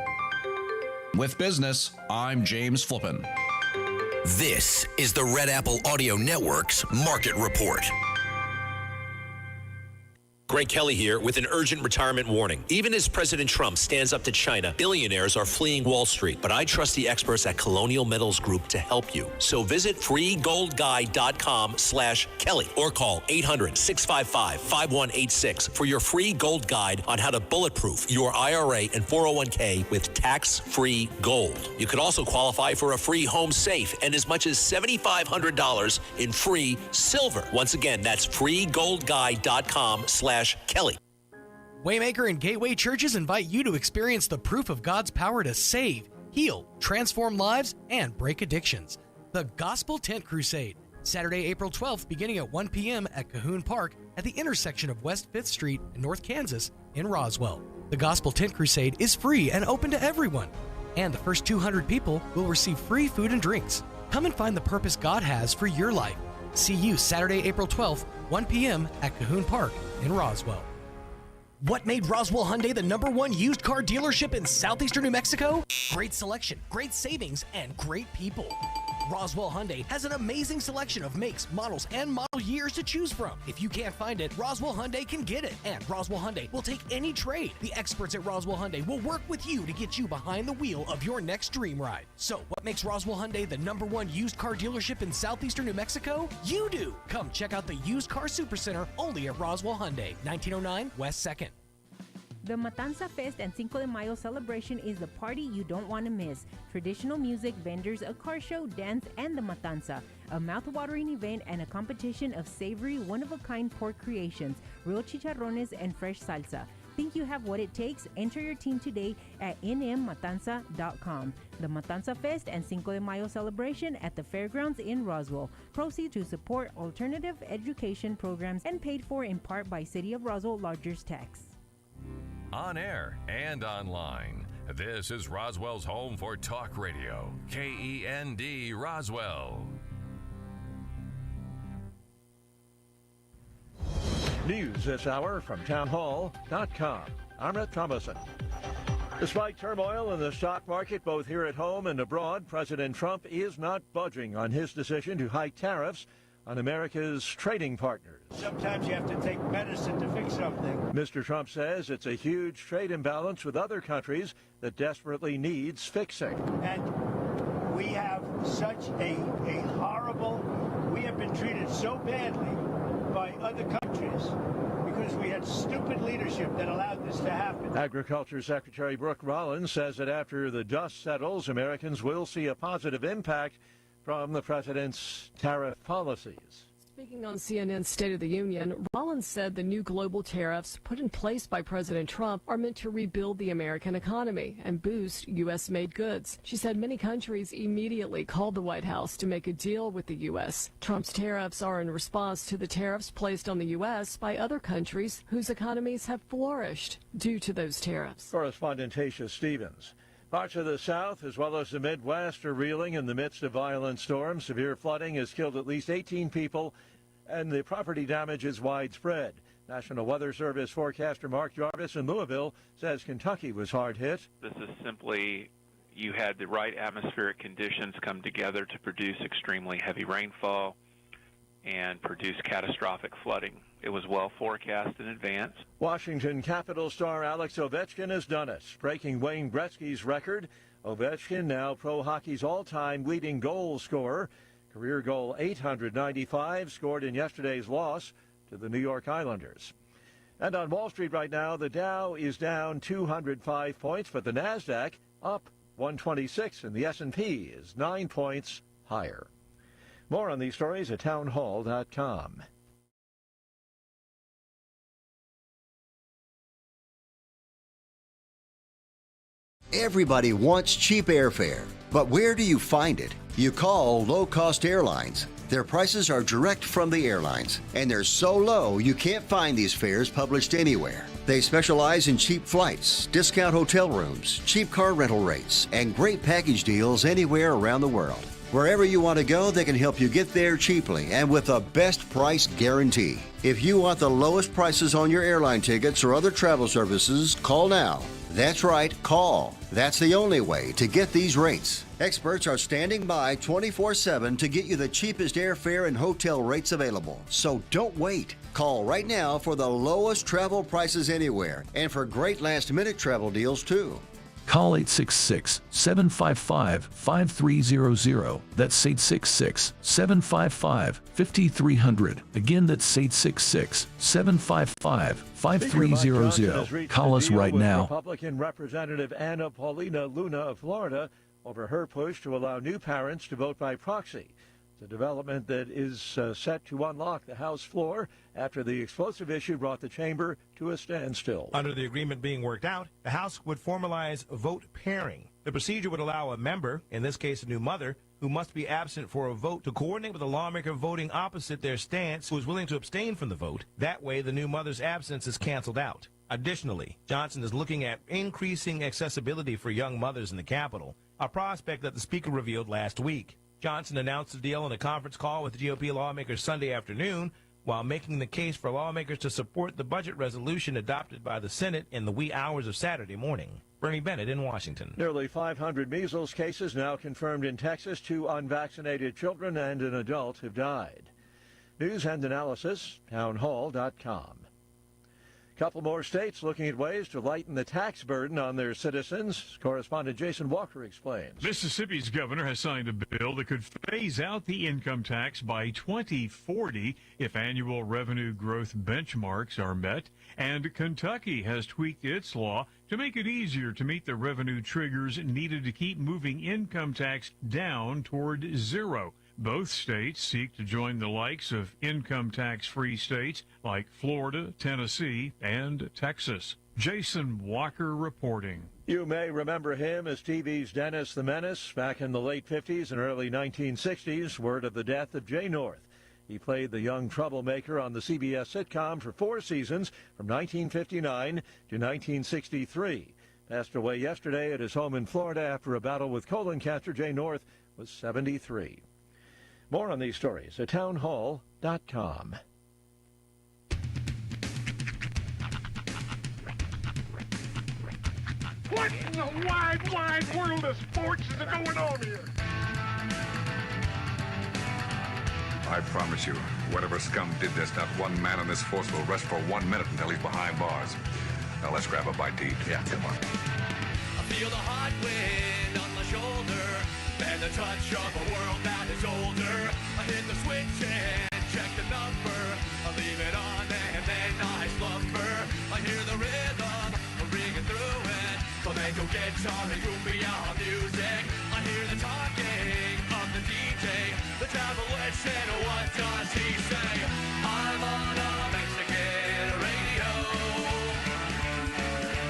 With business, I'm James Flippin. This is the Red Apple Audio Network's Market Report. Greg Kelly here with an urgent retirement warning. Even as President Trump stands up to China, billionaires are fleeing Wall Street. But I trust the experts at Colonial Metals Group to help you. So visit freegoldguide.com/Kelly or call 800-655-5186 for your free gold guide on how to bulletproof your IRA and 401k with tax-free gold. You could also qualify for a free home safe and as much as $7,500 in free silver. Once again, that's freegoldguide.com/Kelly. Waymaker and Gateway Churches invite you to experience the proof of God's power to save, heal, transform lives, and break addictions. The Gospel Tent Crusade, Saturday, April 12th, beginning at 1 p.m. at Cahoon Park at the intersection of West 5th Street and North Kansas in Roswell. The Gospel Tent Crusade is free and open to everyone, and the first 200 people will receive free food and drinks. Come and find the purpose God has for your life. See you Saturday, April 12th, 1 p.m. at Cahoon Park in Roswell. What made Roswell Hyundai the #1 used car dealership in southeastern New Mexico? Great selection, great savings, and great people. Roswell Hyundai has an amazing selection of makes, models, and model years to choose from. If you can't find it, Roswell Hyundai can get it. And Roswell Hyundai will take any trade. The experts at Roswell Hyundai will work with you to get you behind the wheel of your next dream ride. So, what makes Roswell Hyundai the #1 used car dealership in southeastern New Mexico? You do! Come check out the Used Car Supercenter only at Roswell Hyundai, 1909 West 2nd. The Matanza Fest and Cinco de Mayo celebration is the party you don't want to miss. Traditional music, vendors, a car show, dance, and the Matanza. A mouth-watering event and a competition of savory, one-of-a-kind pork creations, real chicharrones, and fresh salsa. Think you have what it takes? Enter your team today at nmmatanza.com. The Matanza Fest and Cinco de Mayo celebration at the fairgrounds in Roswell. Proceeds to support alternative education programs and paid for in part by City of Roswell Lodgers Tax. On air and online, this is Roswell's home for talk radio, KEND Roswell. News this hour from townhall.com. I'm Rhett Thomason. Despite turmoil in the stock market both here at home and abroad, President Trump is not budging on his decision to hike tariffs on America's trading partners. Sometimes you have to take medicine to fix something. Mr. Trump says it's a huge trade imbalance with other countries that desperately needs fixing. And we have such a horrible, we have been treated so badly by other countries because we had stupid leadership that allowed this to happen. Agriculture Secretary Brooke Rollins says that after the dust settles, Americans will see a positive impact from the president's tariff policies. Speaking on CNN's State of the Union, Rollins said the new global tariffs put in place by President Trump are meant to rebuild the American economy and boost U.S.-made goods. She said many countries immediately called the White House to make a deal with the U.S. Trump's tariffs are in response to the tariffs placed on the U.S. by other countries whose economies have flourished due to those tariffs. Correspondent Tasha Stevens. Parts of the South as well as the Midwest are reeling in the midst of violent storms. Severe flooding has killed at least 18 people, and the property damage is widespread. National Weather Service forecaster Mark Jarvis in Louisville says Kentucky was hard hit. This is simply you had the right atmospheric conditions come together to produce extremely heavy rainfall and produce catastrophic flooding. It was well forecast in advance. Washington Capitals star Alex Ovechkin has done it, breaking Wayne Gretzky's record. Ovechkin, now pro hockey's all-time leading goal scorer. Career goal 895, scored in yesterday's loss to the New York Islanders. And on Wall Street right now, the Dow is down 205 points, but the NASDAQ up 126, and the S&P is 9 points higher. More on these stories at townhall.com. Everybody wants cheap airfare, but where do you find it? You call low-cost airlines. Their prices are direct from the airlines, and they're so low you can't find these fares published anywhere. They specialize in cheap flights, discount hotel rooms, cheap car rental rates, and great package deals anywhere around the world. Wherever you want to go, they can help you get there cheaply and with a best price guarantee. If you want the lowest prices on your airline tickets or other travel services, call now. That's right, call. That's the only way to get these rates. Experts are standing by 24/7 to get you the cheapest airfare and hotel rates available. So don't wait. Call right now for the lowest travel prices anywhere and for great last-minute travel deals too. Call 866-755-5300. That's 866-755-5300. Again, that's 866-755-5300. Call us right now. Republican Representative Anna Paulina Luna of Florida over her push to allow new parents to vote by proxy. It's a development that is set to unlock the House floor after the explosive issue brought the chamber to a standstill. Under the agreement being worked out, the House would formalize vote pairing. The procedure would allow a member, in this case a new mother, who must be absent for a vote to coordinate with a lawmaker voting opposite their stance who is willing to abstain from the vote. That way, the new mother's absence is canceled out. Additionally, Johnson is looking at increasing accessibility for young mothers in the Capitol, a prospect that the Speaker revealed last week. Johnson announced the deal in a conference call with GOP lawmakers Sunday afternoon while making the case for lawmakers to support the budget resolution adopted by the Senate in the wee hours of Saturday morning. Bernie Bennett in Washington. Nearly 500 measles cases now confirmed in Texas. 2 unvaccinated children and an adult have died. News and analysis, townhall.com. Couple more states looking at ways to lighten the tax burden on their citizens. Correspondent Jason Walker explains. Mississippi's governor has signed a bill that could phase out the income tax by 2040 if annual revenue growth benchmarks are met. And Kentucky has tweaked its law to make it easier to meet the revenue triggers needed to keep moving income tax down toward zero. Both states seek to join the likes of income tax-free states like Florida, Tennessee, and Texas. Jason Walker reporting. You may remember him as TV's Dennis the Menace back in the late 50s and early 1960s. Word of the death of Jay North. He played the young troublemaker on the CBS sitcom for 4 seasons from 1959 to 1963. Passed away yesterday at his home in Florida after a battle with colon cancer. Jay North was 73. More on these stories at townhall.com. What in the wide, wide world of sports is going on here? I promise you, whatever scum did this, not one man on this force will rest for 1 minute until he's behind bars. Now let's grab a bite to eat. Yeah, come on. I feel the hot wind on my shoulder and the touch of a world that is older. I hit the switch and check the number. I leave it on and then I slumber. I hear the rhythm ringing through it. Flamenco guitar and cumbia music. I hear the talking of the DJ. The travelist said, what does he say? I'm on a Mexican radio.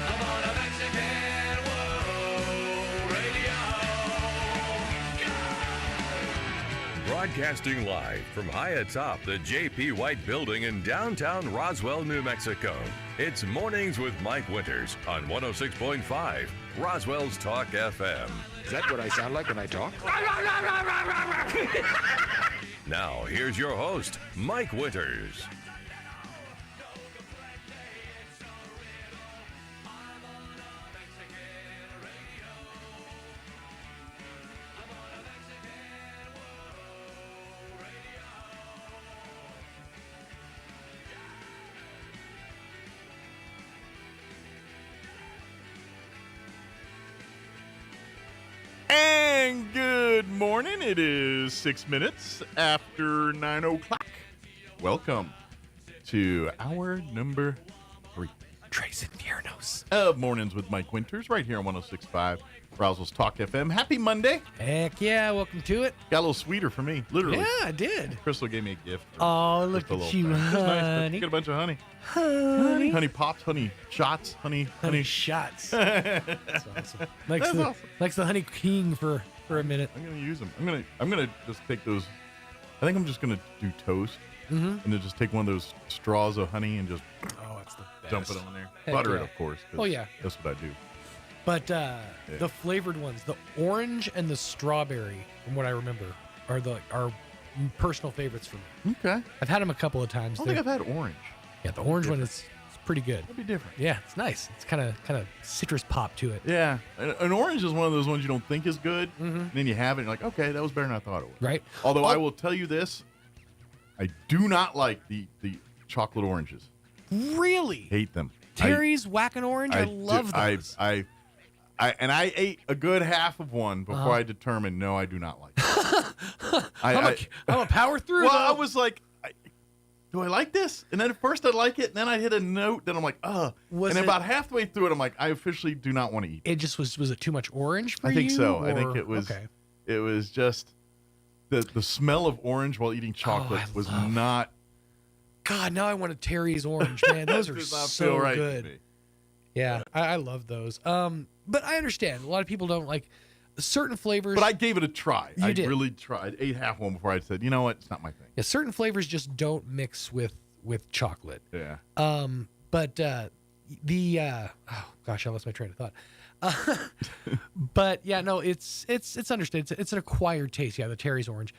I'm on a Mexican radio. Broadcasting live from high atop the J.P. White Building in downtown Roswell, New Mexico. It's Mornings with Mike Winters on 106.5 Roswell's Talk FM. Is that what I sound like when I talk? Now, here's your host, Mike Winters. And good morning. It is 6 minutes after 9 o'clock. Welcome to hour number 3. Trace Infiernos. Of Mornings with Mike Winters, right here on 106.5 Roswell's Talk FM. Happy Monday. Heck yeah, welcome to it. Got a little sweeter for me, literally. Yeah, I did. Crystal gave me a gift. Oh, look at you, honey. Get a bunch of honey. Honey pops, honey shots, honey shots. That's awesome. That's Likes the honey king for a minute. I'm gonna use them. I'm gonna just take those I think I'm just going to do toast. And then just take one of those straws of honey and just that's the best. dump it on there. Heck Butter it, yeah. of course. Oh, yeah. That's what I do. But the flavored ones, the orange and the strawberry, from what I remember, are personal favorites for me. Okay. I've had them a couple of times. I don't think I've had orange. Yeah, the orange one is pretty good. That'd be different. Yeah, it's nice. It's kind of citrus pop to it. Yeah. An orange is one of those ones you don't think is good. And then you have it and you're like, okay, that was better than I thought it was. Right. Although I will tell you this, I do not like the chocolate oranges. Really? Hate them. Terry's Whackin' Orange, I love those. I ate a good half of one before I determined, no, I do not like it. I'm a power through. Well, I was like, do I like this? And then at first I'd like it, and then I'd hit a note, then I'm like, ugh. And then about halfway through it, I'm like, I officially do not want to eat it. It just was it too much orange for you? I think so. Or? I think it was, okay. It was just, the smell of orange while eating chocolate was not. God, now I want a Terry's orange, man. Those are so right good. Yeah, I love those. But I understand. A lot of people don't like certain flavors. But I gave it a try. I did. really tried. Ate half one before I said, you know what? It's not my thing. Yeah, certain flavors just don't mix with chocolate. Yeah. But oh gosh, I lost my train of thought. But yeah, no, it's understood. It's an acquired taste. Yeah, the Terry's orange.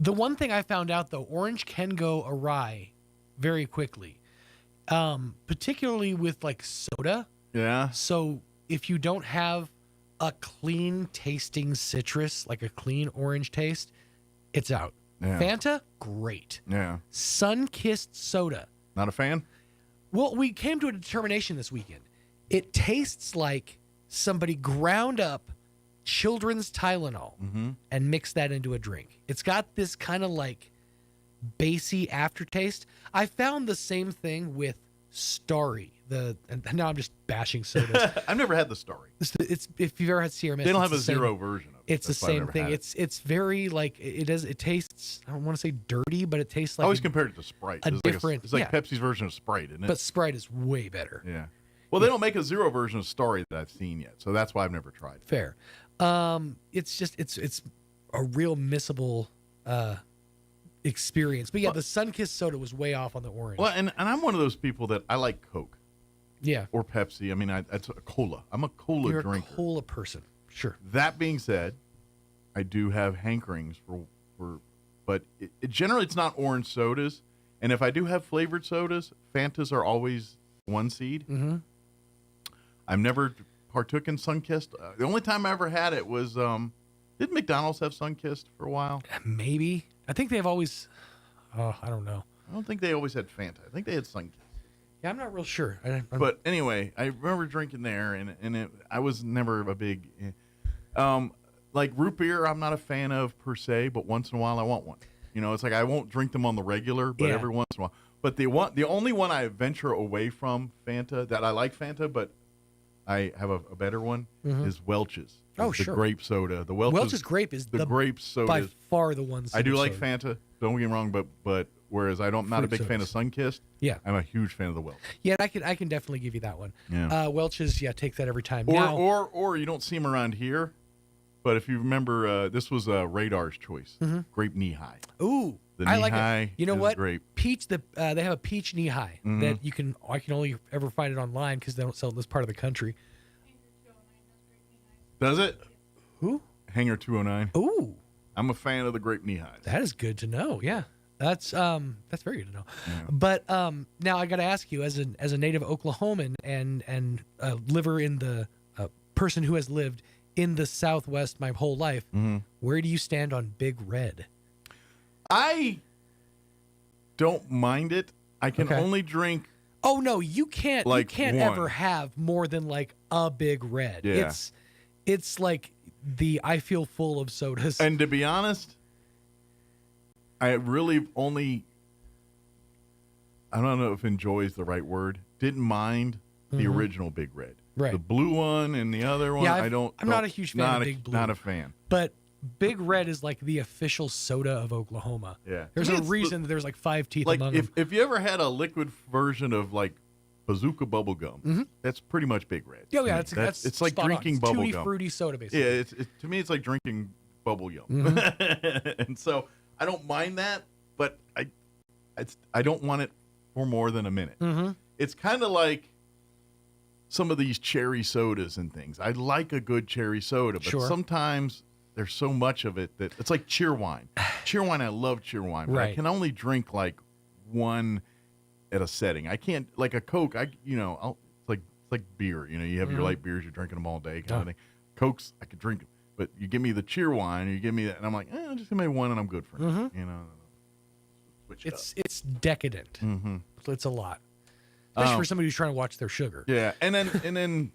The one thing I found out though, orange can go awry very quickly, particularly with like soda. Yeah. So if you don't have a clean tasting citrus, like a clean orange taste, it's out. Yeah. Fanta, great. Yeah. Sun-kissed soda. Not a fan? Well, we came to a determination this weekend. It tastes like somebody ground up children's Tylenol and mixed that into a drink. It's got this kind of like bassy aftertaste. I found the same thing with Starry. And now I'm just bashing sodas. I've never had the Starry. It's if you've ever had Sierra Mist, they don't have a same, zero version of it. It's the same thing. It's very like it tastes. I don't want to say dirty, but it tastes like I always compared it to Sprite. It's different. It's like Pepsi's version of Sprite, isn't it? But Sprite is way better. Yeah. Well, they don't make a zero version of Starry that I've seen yet, so that's why I've never tried it. Fair. It's just it's a real missable experience. But yeah, the Sun-kissed soda was way off on the orange. Well, and I'm one of those people that I like Coke. Yeah. Or Pepsi. I mean, it's a cola. I'm a cola You're drinker. a cola person. Sure. That being said, I do have hankerings but generally it's not orange sodas. And if I do have flavored sodas, Fantas are always one seed. Mm-hmm. I've never partook in Sunkissed. The only time I ever had it was, did McDonald's have Sunkissed for a while? Maybe. I think they've always, I don't know. I don't think they always had Fanta. I think they had Sunkissed. Yeah, I'm not real sure. But anyway, I remember drinking there, and I was never a big, like root beer. I'm not a fan of per se, but once in a while I want one. You know, it's like I won't drink them on the regular, but every once in a while. But the only one I venture away from Fanta that I like Fanta, but I have a better one is Welch's. Oh, the sure. Grape soda. The Welch's grape is the grape soda by far the one. I do like soda. Fanta. Don't get me wrong, but whereas I'm not a big fan of Sunkissed. Yeah, I'm a huge fan of the Welch. Yeah, I can definitely give you that one. Yeah. Welch's, take that every time. Or you don't see them around here, but if you remember, this was Radar's choice. Grape knee high. Ooh, the I knee like high. it. You know what? Grape. Peach. They have a peach knee high that I can only ever find it online because they don't sell in this part of the country. Does it? Who? Hangar 209. Ooh. I'm a fan of the grape knee highs. That is good to know. Yeah. That's very good to know. Yeah. But now I got to ask you, as a native Oklahoman and liver in the person who has lived in the Southwest my whole life, where do you stand on Big Red? I don't mind it. I can only drink. Oh no, you can't. Like you can't one. ever have more than like a Big Red. Yeah. It's like I feel full of sodas. And to be honest, I really only, I don't know if enjoy is the right word, didn't mind the original Big Red. Right. The blue one and the other one, I'm not a huge fan of Big Blue. Not a fan. But Big Red is like the official soda of Oklahoma. Yeah. There's a reason that there's like 5 teeth among them. If you ever had a liquid version of like Bazooka bubble gum, that's pretty much Big Red. Oh yeah, it's like spot drinking on. It's bubble chewy, gum. fruity soda basically. Yeah, to me it's like drinking bubble gum. Mm-hmm. And so I don't mind that, but I don't want it for more than a minute. Mm-hmm. It's kind of like some of these cherry sodas and things. I like a good cherry soda, but Sure. sometimes there's so much of it that it's like cheer wine. Cheer wine, I love cheer wine, but I Right. can only drink like one at a setting. I can't, like a Coke, it's like beer. You have your light beers, you're drinking them all day kind of thing. Cokes, I could drink them. But you give me the cheer wine, or you give me that, and I'm like, just give me one and I'm good for now. Switch it up. It's decadent. Mm-hmm. So it's a lot. Especially for somebody who's trying to watch their sugar. Yeah, and then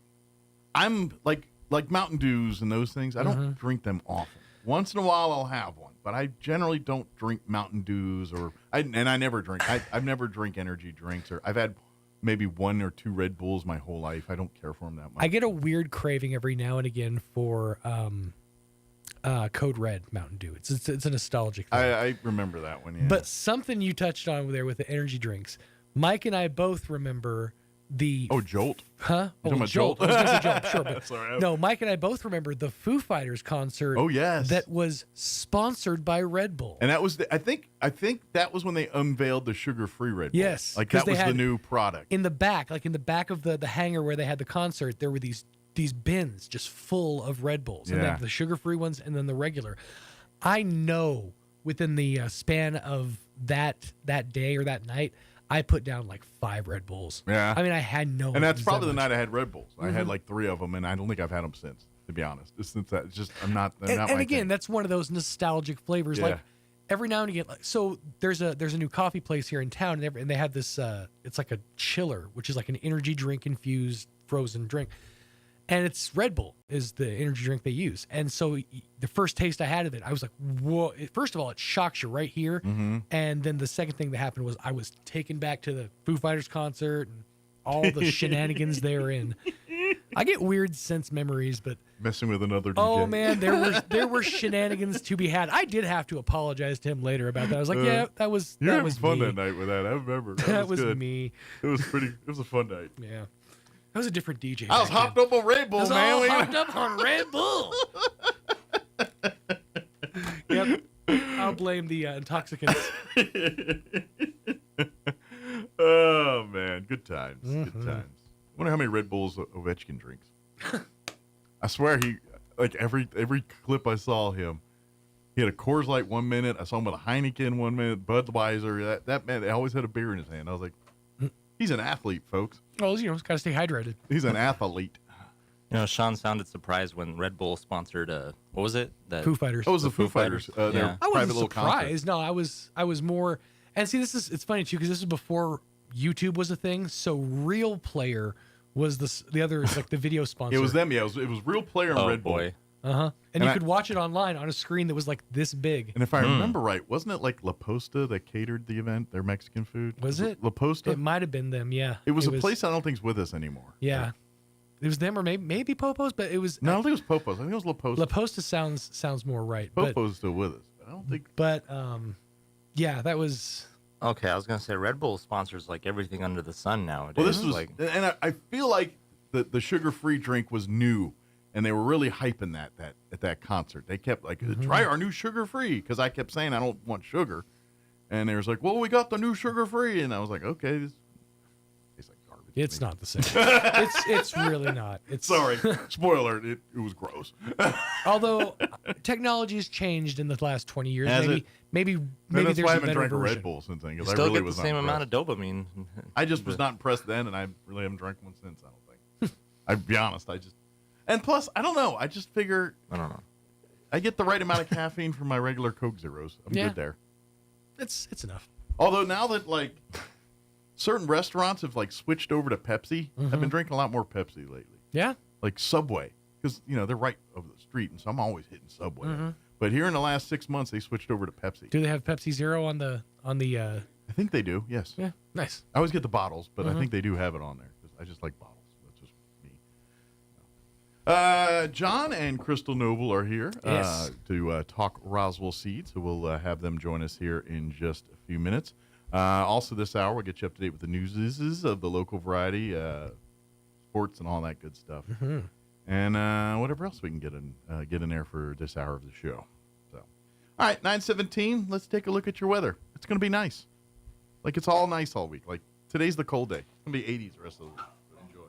I'm like Mountain Dews and those things. I don't drink them often. Once in a while, I'll have one, but I generally don't drink Mountain Dews I never drink. I've never drank energy drinks, or I've had maybe 1 or 2 Red Bulls my whole life. I don't care for them that much. I get a weird craving every now and again for Code Red Mountain Dew. It's a nostalgic thing. I remember that one. Yeah. But something you touched on there with the energy drinks, Mike and I both remember the Jolt. Huh? You talking about Jolt. Jolt? I was going to say Jolt, sure. But Sorry. no, Mike and I both remember the Foo Fighters concert. Oh, yes. That was sponsored by Red Bull. And that was I think that was when they unveiled the sugar-free Red Bull. Yes, like 'cause that was they the had- new product. In the back of the hangar where they had the concert, there were these bins just full of Red Bulls. And they Yeah. have the sugar-free ones and then the regular. I know within the span of that day or that night, I put down like 5 Red Bulls. Yeah. I mean, I had no. And that's it was probably that the much. night I had Red Bulls. I had like 3 of them, and I don't think I've had them since. To be honest, since that, it's just I'm not. They're not And my again, thing. that's one of those nostalgic flavors. Like Yeah. every now and again, so there's a new coffee place here in town, and they have this. It's like a chiller, which is like an energy drink infused frozen drink, and it's Red Bull is the energy drink they use. And so the first taste I had of it, I was like, whoa! First of all, it shocks you right here, and then the second thing that happened was I was taken back to the Foo Fighters concert and all the shenanigans they were in. I get weird sense memories, but messing with another DJ. oh man, there were shenanigans to be had. I did have to apologize to him later about that. I was like, yeah, that was You were that having was fun me. that night with that. I remember. That was good. me. It was pretty. It was a fun night. Yeah, that was a different DJ. I was back hopped up on Red Bull, then. man. I was We- all hopped up on Red Bull. Yep, I'll blame the intoxicants. Oh man, good times. Good times. I wonder how many Red Bulls Ovechkin drinks. I swear he, like every clip I saw him, he had a Coors Light 1 minute. I saw him with a Heineken 1 minute, Budweiser. That man, he always had a beer in his hand. I was like, he's an athlete, folks. Well, you know, got to stay hydrated. He's an athlete. You know, Sean sounded surprised when Red Bull sponsored what was it? The Foo Fighters. Oh, it was the Foo Fighters. Their Yeah. I private wasn't little concert. surprised. No, I was more. And see, it's funny too because this was before YouTube was a thing. So Real Player was the other like the video sponsor. It was them, yeah. It was Real Player and Oh, Red Bull. boy. And And you I- could watch it online on a screen that was like this big. And if I remember right, wasn't it like La Posta that catered the event, their Mexican food? Was it La Posta? It might have been them. Yeah. It was a place I don't think's with us anymore. Yeah. It was them or maybe Popo's, but it was No, I don't think it was Popo's. I think it was La Posta. La Posta sounds more right. Popo's still with us. I don't think. But yeah, that was. Okay, I was gonna say Red Bull sponsors like everything under the sun nowadays. Well, this was, like and I feel like the sugar-free drink was new, and they were really hyping that at that concert. They kept like, try our new sugar-free, because I kept saying I don't want sugar, and they was like, well, we got the new sugar-free, and I was like, okay, this tastes like garbage. It's not the same. it's really not. It's Sorry, spoiler. It was gross. Although technology has changed in the last 20 years, Has maybe it? maybe That's there's why I a haven't better drank a version. Red Bull since then. you Because I still really get was the not same amount impressed. of dopamine. I just was not impressed then, and I really haven't drank one since. I don't think. I'd be honest. And plus, I don't know. I just figure I don't know. I get the right amount of caffeine from my regular Coke Zeros. I'm Yeah. good there. It's enough. Although now that like certain restaurants have like switched over to Pepsi, I've been drinking a lot more Pepsi lately. Yeah. Like Subway, because they're right over the street, and so I'm always hitting Subway. But here in the last 6 months, they switched over to Pepsi. Do they have Pepsi Zero on the? I think they do. Yes. Yeah. Nice. I always get the bottles, but I think they do have it on there because I just like bottles. That's just me. John and Crystal Noble are here Yes. to talk Roswell Seeds, so we'll have them join us here in just a few minutes. Also, this hour, we'll get you up to date with the news of the local variety, sports, and all that good stuff. And whatever else we can get in there for this hour of the show. All right, 9:17. Let's take a look at your weather. It's going to be nice. Like, it's all nice all week. Like, today's the cold day. It's going to be 80s the rest of the week. So enjoy.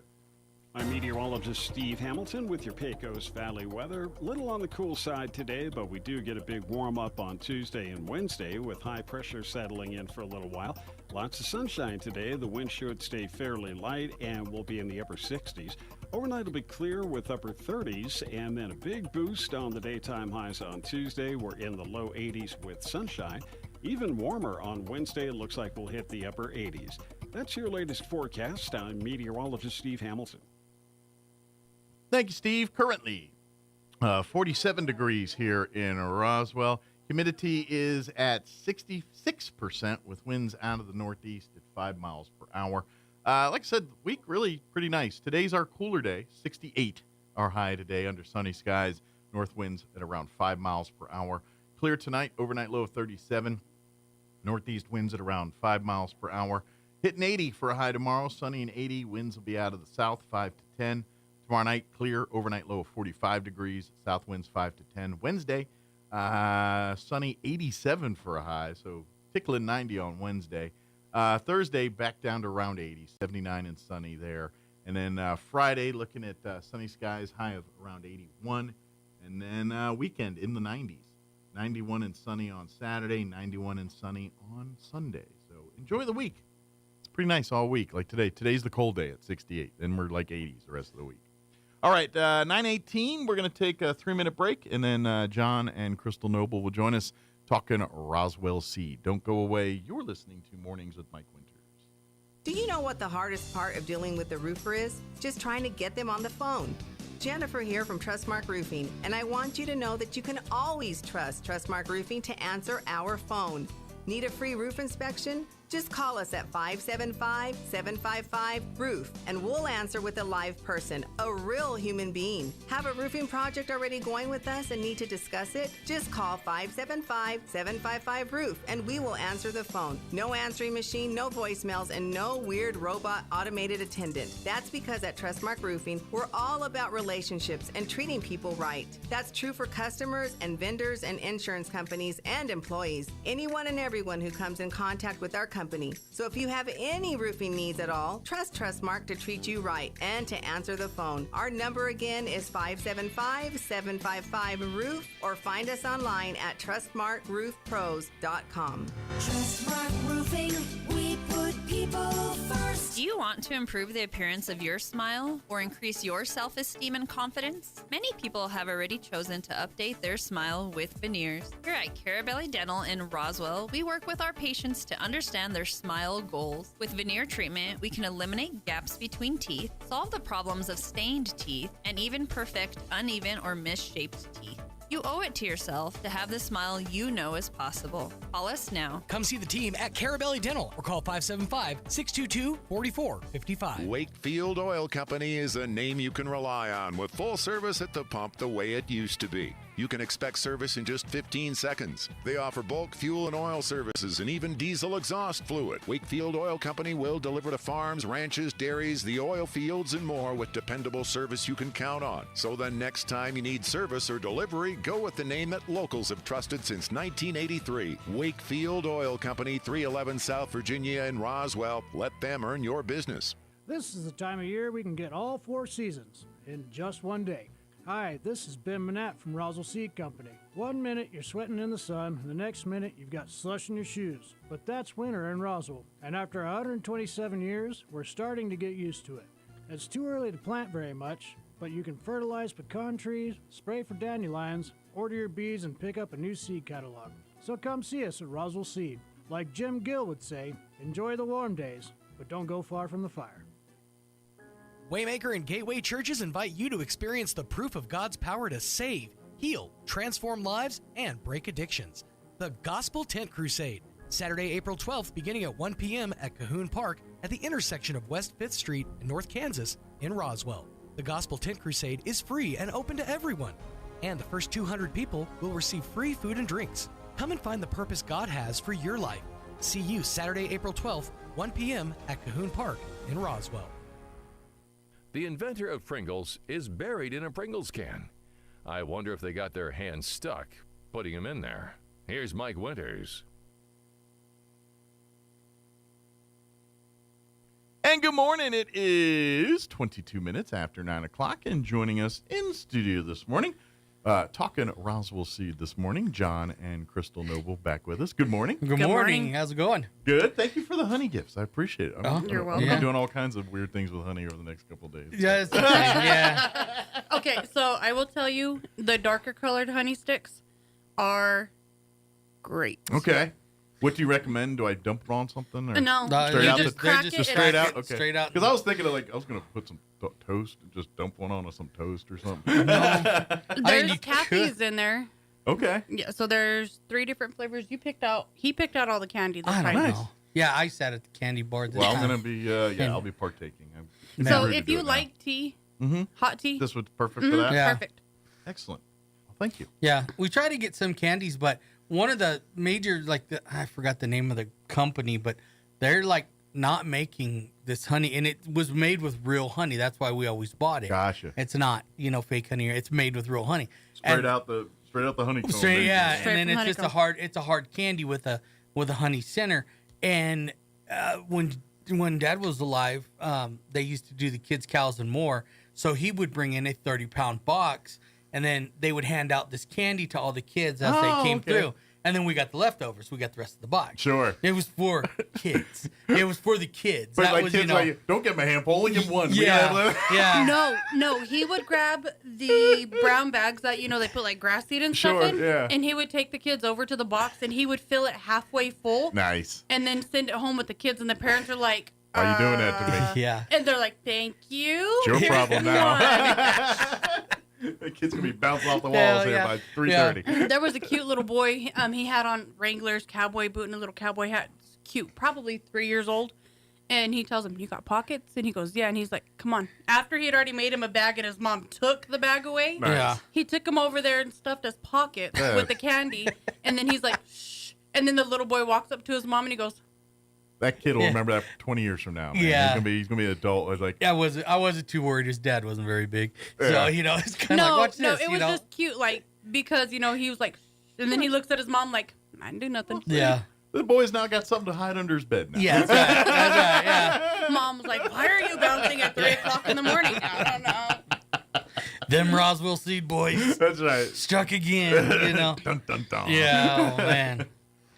I'm meteorologist Steve Hamilton with your Pecos Valley weather. Little on the cool side today, but we do get a big warm-up on Tuesday and Wednesday with high pressure settling in for a little while. Lots of sunshine today. The wind should stay fairly light and will be in the upper 60s. Overnight will be clear with upper 30s, and then a big boost on the daytime highs on Tuesday. We're in the low 80s with sunshine. Even warmer on Wednesday. It looks like we'll hit the upper 80s. That's your latest forecast. I'm meteorologist Steve Hamilton. Thank you, Steve. Currently, 47 degrees here in Roswell. Humidity is at 66% with winds out of the northeast at 5 miles per hour. Like I said, week really pretty nice. Today's our cooler day, 68 our high today under sunny skies. North winds at around 5 miles per hour. Clear tonight, overnight low of 37. Northeast winds at around 5 miles per hour. Hitting 80 for a high tomorrow. Sunny and 80. Winds will be out of the south, 5 to 10. Tomorrow night, clear, overnight low of 45 degrees. South winds 5 to 10. Wednesday, sunny 87 for a high, so tickling 90 on Wednesday. Thursday, back down to around 80, 79 and sunny there. And then Friday, looking at sunny skies, high of around 81. And then weekend in the 90s. 91 and sunny on Saturday, 91 and sunny on Sunday. So enjoy the week. It's pretty nice all week. Like today. Today's the cold day at 68. Then we're like 80s the rest of the week. All right, 9:18. We're going to take a 3-minute break, and then John and Crystal Noble will join us talking Roswell Seed. Don't go away. You're listening to Mornings with Mike Winters. Do you know what the hardest part of dealing with the roofer is? Just trying to get them on the phone. Jennifer here from Trustmark Roofing, and I want you to know that you can always trust Trustmark Roofing to answer our phone. Need a free roof inspection? Just call us at 575-755-ROOF, and we'll answer with a live person, a real human being. Have a roofing project already going with us and need to discuss it? Just call 575-755-ROOF, and we will answer the phone. No answering machine, no voicemails, and no weird robot automated attendant. That's because at Trustmark Roofing, we're all about relationships and treating people right. That's true for customers and vendors and insurance companies and employees. Anyone and everyone who comes in contact with our company. So if you have any roofing needs at all, trust Trustmark to treat you right and to answer the phone. Our number again is 575-755-ROOF, or find us online at trustmarkroofpros.com. Trustmark Roofing, we put people first. Do you want to improve the appearance of your smile or increase your self-esteem and confidence? Many people have already chosen to update their smile with veneers. Here at Carabelli Dental in Roswell, we work with our patients to understand their smile goals. With veneer treatment, we can eliminate gaps between teeth, solve the problems of stained teeth, and even perfect uneven or misshaped teeth. You owe it to yourself to have the smile you know is possible. Call us now. Come see the team at Carabelli Dental or call 575-622-4455. Wakefield Oil Company is a name you can rely on with full service at the pump the way it used to be. You can expect service in just 15 seconds. They offer bulk fuel and oil services and even diesel exhaust fluid. Wakefield Oil Company will deliver to farms, ranches, dairies, the oil fields, and more with dependable service you can count on. So the next time you need service or delivery, go with the name that locals have trusted since 1983. Wakefield Oil Company, 311 South Virginia in Roswell. Let them earn your business. This is the time of year we can get all 4 seasons in just one day. Hi, this is Ben Manat from Roswell Seed Company. 1 minute you're sweating in the sun, and the next minute you've got slush in your shoes. But that's winter in Roswell, and after 127 years, we're starting to get used to it. It's too early to plant very much, but you can fertilize pecan trees, spray for dandelions, order your bees, and pick up a new seed catalog. So come see us at Roswell Seed. Like Jim Gill would say, enjoy the warm days, but don't go far from the fire. Waymaker and Gateway Churches invite you to experience the proof of God's power to save, heal, transform lives, and break addictions. The Gospel Tent Crusade, Saturday, April 12th, beginning at 1 p.m. at Cahoon Park at the intersection of West 5th Street and North Kansas in Roswell. The Gospel Tent Crusade is free and open to everyone, and the first 200 people will receive free food and drinks. Come and find the purpose God has for your life. See you Saturday, April 12th, 1 p.m. at Cahoon Park in Roswell. The inventor of Pringles is buried in a Pringles can. I wonder if they got their hands stuck putting them in there. Here's Mike Winters. And good morning. It is 22 minutes after 9 o'clock, and joining us in studio this morning, talking Roswell Seed this morning, John and Crystal Noble back with us. Good morning. Good morning. How's it going? Good. Thank you for the honey gifts. I appreciate it. You're welcome. I'm going to be doing all kinds of weird things with honey over the next couple of days. Yes. Yeah. Okay, so I will tell you, the darker colored honey sticks are great. Okay. What do you recommend? Do I dump it on something? Or No, straight you out. just crack it Just and- straight out. Okay. Straight out. Because I was thinking of I was going to put some toast and just dump one on some toast or something. There's Kathy's in there. Okay. Yeah, so there's 3 different flavors. He picked out all the candy this I time. don't know. Yeah, I sat at the candy bar this Well, time. I'm going to be, I'll be partaking. So if you like tea, hot tea, this was perfect for that? Yeah. perfect. Excellent. Well, thank you. Yeah, we try to get some candies, but one of the major, I forgot the name of the company, but they're not making this honey, and it was made with real honey. That's why we always bought it. Gotcha. It's not, fake honey. It's made with real honey. Straight out the honeycomb. Straight, yeah, Straight and then from it's just a hard candy with a honey center. And when Dad was alive, they used to do the kids, cows, and more. So he would bring in a 30-pound box, and then they would hand out this candy to all the kids as they came through. And then we got the leftovers. We got the rest of the box. Sure. It was for kids. It was for the kids. But That was, kids don't give them a handful. Only give them one. Yeah. Yeah. No, he would grab the brown bags that they put grass seed and stuff in, and he would take the kids over to the box and he would fill it halfway full. Nice. And then send it home with the kids, and the parents are like, "Why are you doing that to me?" Yeah. And they're like, "Thank you." It's your problem now. The kid's gonna be bouncing off the walls here by 3:30. There was a cute little boy. He had on Wrangler's cowboy boot and a little cowboy hat. Cute, probably 3 years old. And he tells him, "You got pockets?" And he goes, "Yeah." And he's like, "Come on." After he had already made him a bag and his mom took the bag away, Yeah. he took him over there and stuffed his pockets with the candy. And then he's like, "Shh." And then the little boy walks up to his mom and he goes, That kid will remember that for 20 years from now. Man. Yeah. He's gonna be an adult. I was like, I wasn't too worried. His dad wasn't very big, so it's kind of no, watch this. it was just cute, because he was like, and then he looks at his mom like, "I didn't do nothing." Yeah. The boy's now got something to hide under his bed now. Yeah, that's right. Yeah. Mom was like, "Why are you bouncing at 3 o'clock in the morning?" I don't know. Them Roswell Seed boys. That's right. Struck again. Dun dun dun. Yeah. Oh man.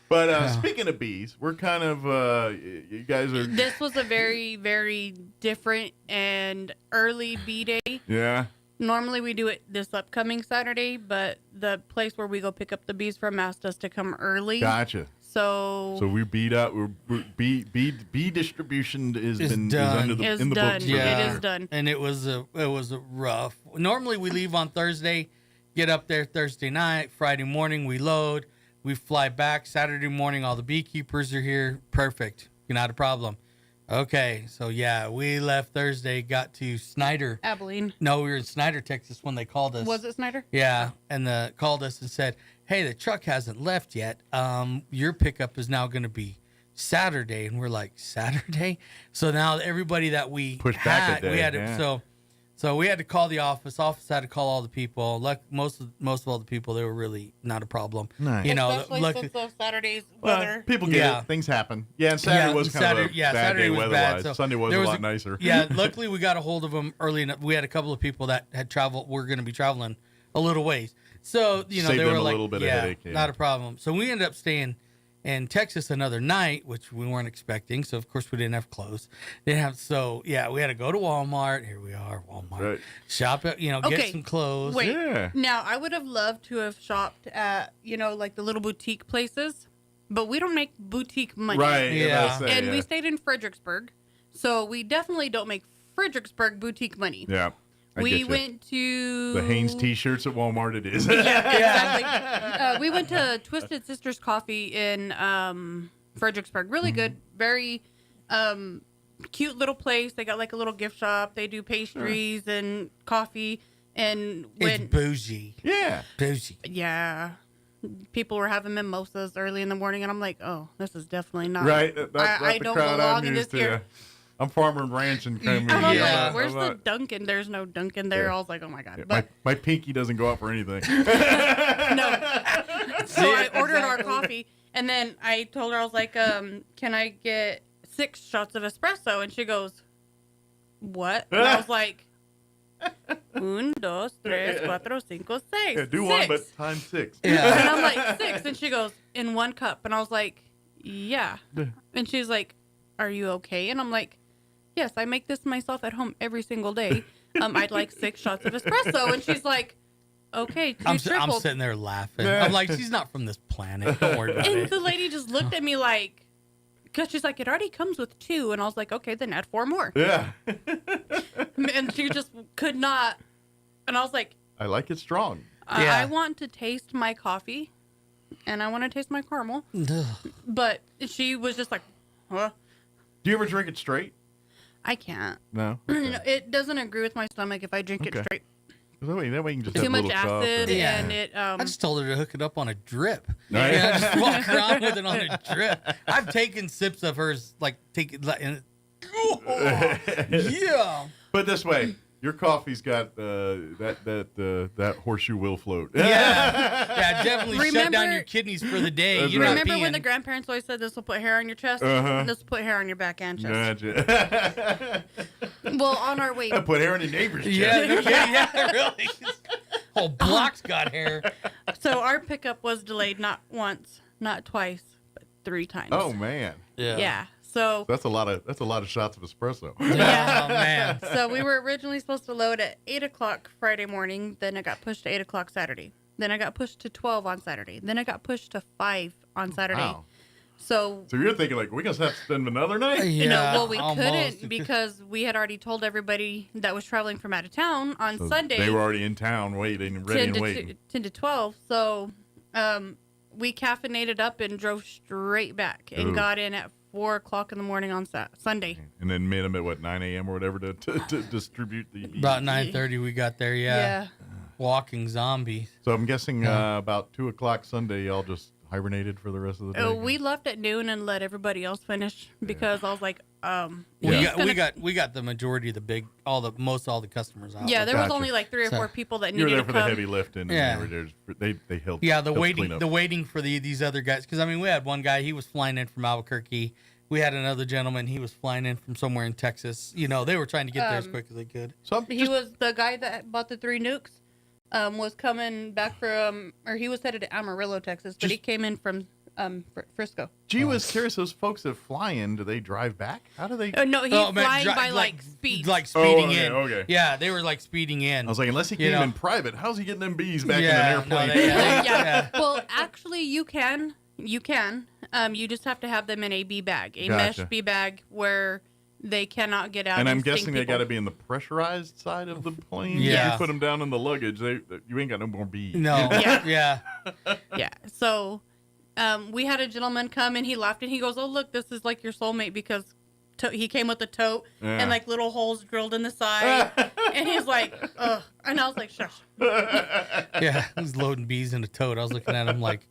But speaking of bees, we're kind of you guys are. This was a very, very different and early bee day. Yeah. Normally we do it this upcoming Saturday, but the place where we go pick up the bees from asked us to come early. Gotcha. So we beat up. We're bee distribution is It's in done. the It's in the done. books. Yeah. It is done. And it was a rough. Normally we leave on Thursday, get up there Thursday night, Friday morning we load, we fly back Saturday morning. All the beekeepers are here. Perfect. Not a problem. Okay, so yeah, we left Thursday, got to Snyder. Abilene. No, we were in Snyder, Texas when they called us. Was it Snyder? Yeah, and called us and said, "Hey, the truck hasn't left yet. Your pickup is now going to be Saturday." And we're like, "Saturday?" So now everybody that we Pushed back a day, we had to, yeah. so we had to call the office. Office had to call all the people. Most of all the people, they were really not a problem. Nice. Especially since of Saturday's weather. People get it. Things happen. Yeah, and Saturday was kind of a bad Saturday day was weather-wise. bad. So Sunday was there a lot nicer. Yeah, luckily we got a hold of them early enough. We had a couple of people that had traveled. We're going to be traveling a little ways. So, Saved they them were a like, little bit of headache, yeah. Not a problem. So we ended up staying in Texas another night, which we weren't expecting. So, of course, we didn't have clothes. We had to go to Walmart. Here we are, Walmart. Right. Shop it, get some clothes. Wait. Yeah. Now, I would have loved to have shopped at, like the little boutique places, but we don't make boutique money. Right. Yeah. And we stayed in Fredericksburg, so we definitely don't make Fredericksburg boutique money. Yeah. I We get you. went to the Hanes T-shirts at Walmart. It is. Yeah, exactly. We went to Twisted Sisters Coffee in Fredericksburg. Really good. Very cute little place. They got like a little gift shop. They do pastries and coffee. And It's bougie. Yeah. Bougie. yeah, people were having mimosas early in the morning, and I'm like, oh, this is definitely not Right. That's I the don't crowd belong I'm in used this to. here. I'm farmer and ranch and kind I'm of. like, where's the Dunkin'? There's no Dunkin' there. Yeah. I was like, oh my god. Yeah, But my pinky doesn't go out for anything. No. So I ordered our coffee, and then I told her, I was like, can I get 6 shots of espresso? And she goes, what? And I was like, 1, 2, 3, 4, 5, 6. Yeah, do 1, but times 6. Yeah. And I'm like, 6. And she goes, in 1 cup. And I was like, yeah. And she's like, are you okay? And I'm like, yes, I make this myself at home every single day. I'd like 6 shots of espresso. And she's like, okay, 2 I'm triples. sitting there laughing. I'm like, she's not from this planet. Don't worry about And it. the lady just looked at me like, because she's like, it already comes with 2. And I was like, okay, then add 4 more. Yeah. And she just could not. And I was like, I like it strong. I want to taste my coffee, and I want to taste my caramel. But she was just like, huh? Do you ever drink it straight? I can't. No. It doesn't agree with my stomach if I drink it straight. That way you can just Too have much little cup acid, or- and it. I just told her to hook it up on a drip. Right. Yeah, just walk around with it on a drip. I've taken sips of hers, like take it, and yeah. But this way, your coffee's got that horseshoe will float. Yeah, definitely shut down Remember- your kidneys for the day. That's You're right. not Remember when peeing. the grandparents always said this will put hair on your chest? Uh-huh. This will put hair on your back and chest. Gotcha. Well, on our way. Put hair on your neighbor's chest. Yeah, no kidding. Yeah, really. Whole block's got hair. So our pickup was delayed not once, not twice, but 3 times. Oh man. Yeah. So That's a lot of shots of espresso. Yeah. Oh man. So we were originally supposed to load at 8 o'clock Friday morning. Then it got pushed to 8 o'clock Saturday. Then I got pushed to 12 on Saturday. Then I got pushed to 5 on Saturday. Wow. So So you're thinking like, we gonna have to spend another night? we couldn't because we had already told everybody that was traveling from out of town on So Sunday. They were already in town waiting, ready 10 and to, waiting. 10 to 12. So we caffeinated up and drove straight back and Ooh. got in at 4 o'clock in the morning on Sunday. And then met them at what, 9 a.m. or whatever to distribute the About 9:30 we got there. Yeah. Walking zombies. So I'm guessing about 2 o'clock Sunday, y'all just hibernated for the rest of the day. We left at noon and let everybody else finish because I was like, We got the majority of all the customers out. yeah, there was only like 3 or 4 people that You were needed there to for come. the heavy lifting. Yeah. And they helped. Yeah, the helped clean up. waiting for these other guys, because I mean, we had one guy, he was flying in from Albuquerque. We had another gentleman, he was flying in from somewhere in Texas. You know, they were trying to get there as quick as they could. So He was the guy that bought the 3 nukes. Was coming back from, or he was headed to Amarillo, Texas, but he came in from Frisco. Gee, was curious. Those folks that fly in, do they drive back? How do they? No, he's flying by like speed. Like speeding in. Okay. Yeah, they were like speeding in. I was like, unless he came in private, how's he getting them bees back Yeah, in an airplane? Yeah. Well, actually, you can. You just have to have them in a bee bag, a mesh Gotcha. bee bag where they cannot get out. And I'm sting guessing they people. got to be in the pressurized side of the plane. Yeah. If you put them down in the luggage, you ain't got no more bees. No. Yeah. Yeah. So, we had a gentleman come and he laughed and he goes, "Oh, look, this is like your soulmate because he came with a tote Yeah. and like little holes drilled in the side." And he's like, "Ugh," and I was like, "Shush." Yeah, he's loading bees in a tote. I was looking at him like,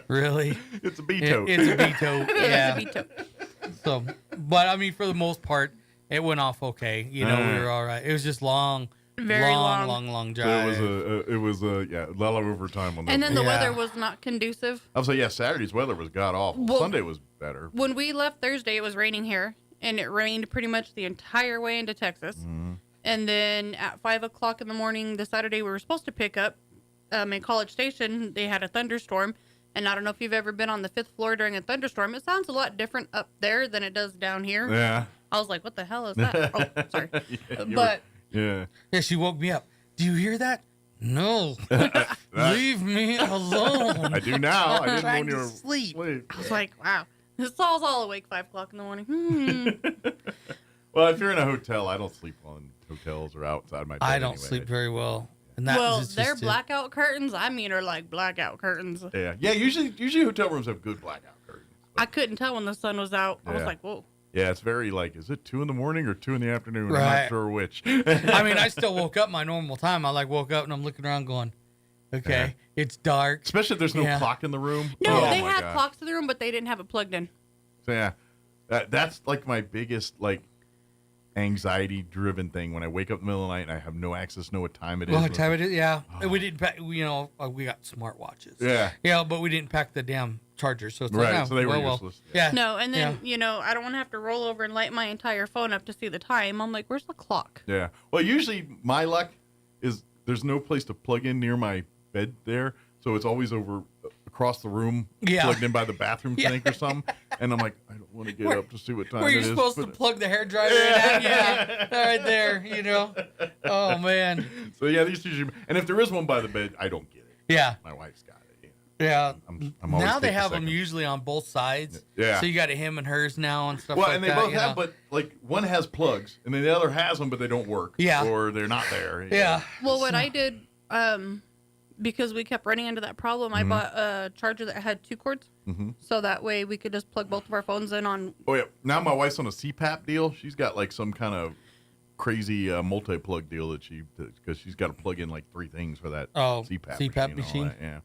really? It's a bee tote. It's a bee tote. Yeah. It's a bee tote. So, but I mean, for the most part, it went off okay. You know, we were all right. It was just long drive. So it was a lot of overtime on that. And then the weather was not conducive. I was like, Saturday's weather was god awful. Well, Sunday was better. When we left Thursday, it was raining here, and it rained pretty much the entire way into Texas. Mm-hmm. And then at 5 o'clock in the morning, the Saturday we were supposed to pick up in College Station, they had a thunderstorm. And I don't know if you've ever been on the 5th floor during a thunderstorm. It sounds a lot different up there than it does down here. Yeah. I was like, what the hell is that? Oh, sorry. Yeah. Yeah, she woke me up. Do you hear that? No. Leave me alone. I do now. I I'm didn't trying when you to were sleep. I was like, wow. This all's all awake 5 o'clock in the morning. Well, if you're in a hotel, I don't sleep on hotels or outside my bed I don't anyway. sleep very well. And that Well, is their just it. blackout curtains, I mean, are like blackout curtains. Yeah. Usually hotel rooms have good blackout curtains. I couldn't tell when the sun was out. I was Yeah. like, whoa. Yeah, it's very like, is it 2 in the morning or 2 in the afternoon? I'm Right. not sure which. I mean, I still woke up my normal time. I woke up and I'm looking around going, okay, it's dark. Especially if there's no Yeah. clock in the room. No, Oh, they my had God. clocks in the room, but they didn't have it plugged in. So yeah, that's like my biggest like. anxiety-driven thing when I wake up in the middle of the night and I have no access, know what time it is. Well, what time it is? Yeah, we didn't pack. We got smartwatches. Yeah, but we didn't pack the damn charger, so it's right. Like, So they were useless. Yeah. No, and then I don't want to have to roll over and light my entire phone up to see the time. I'm like, where's the clock? Yeah. Well, usually my luck is there's no place to plug in near my bed there, so it's always over across the room, plugged in by the bathroom sink or something. And I'm like, I don't want to get up to see what time it is. Where you're supposed to plug the hair dryer in at? Yeah, right there. Oh man. So yeah, these usually, and if there is one by the bed, I don't get it. Yeah. My wife's got it. Yeah. I'm always now they take a have them second. usually on both sides. Yeah. So you got a him and hers now and stuff Well, like and they that. both have, but like one has plugs, and then the other has them, but they don't work. Yeah. Or they're not there. Yeah. Well, what I did, because we kept running into that problem, I bought a charger that had 2 cords. So that way we could just plug both of our phones in on. Oh yeah. Now my wife's on a CPAP deal. She's got like some kind of crazy multi-plug deal that because she's got to plug in like 3 things for that CPAP machine. That, yeah.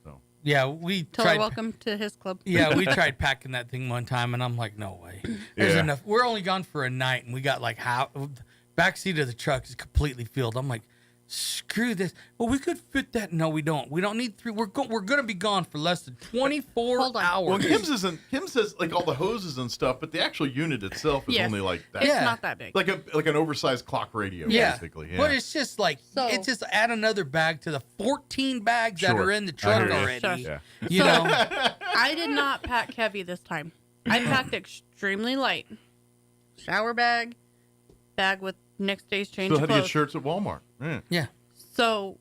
So. Yeah, we Tell her tried. welcome to his club. Yeah, we tried packing that thing one time, and I'm like, no way. There's enough. We're only gone for a night, and we got like back seat of the truck is completely filled. I'm like, screw this. Well, we could fit that. No, we don't. We don't need 3. We're going to be gone for less than 24 hours. Well, Kim says like all the hoses and stuff, but the actual unit itself is only like that. It's not that big. Like an oversized clock radio, basically. Yeah. But it's just like it's just add another bag to the 14 bags that are in the truck already. Yeah. You know. I did not pack heavy this time. I packed extremely light. Shower bag with next day's change Still of had to clothes. get shirts at Walmart. Yeah. So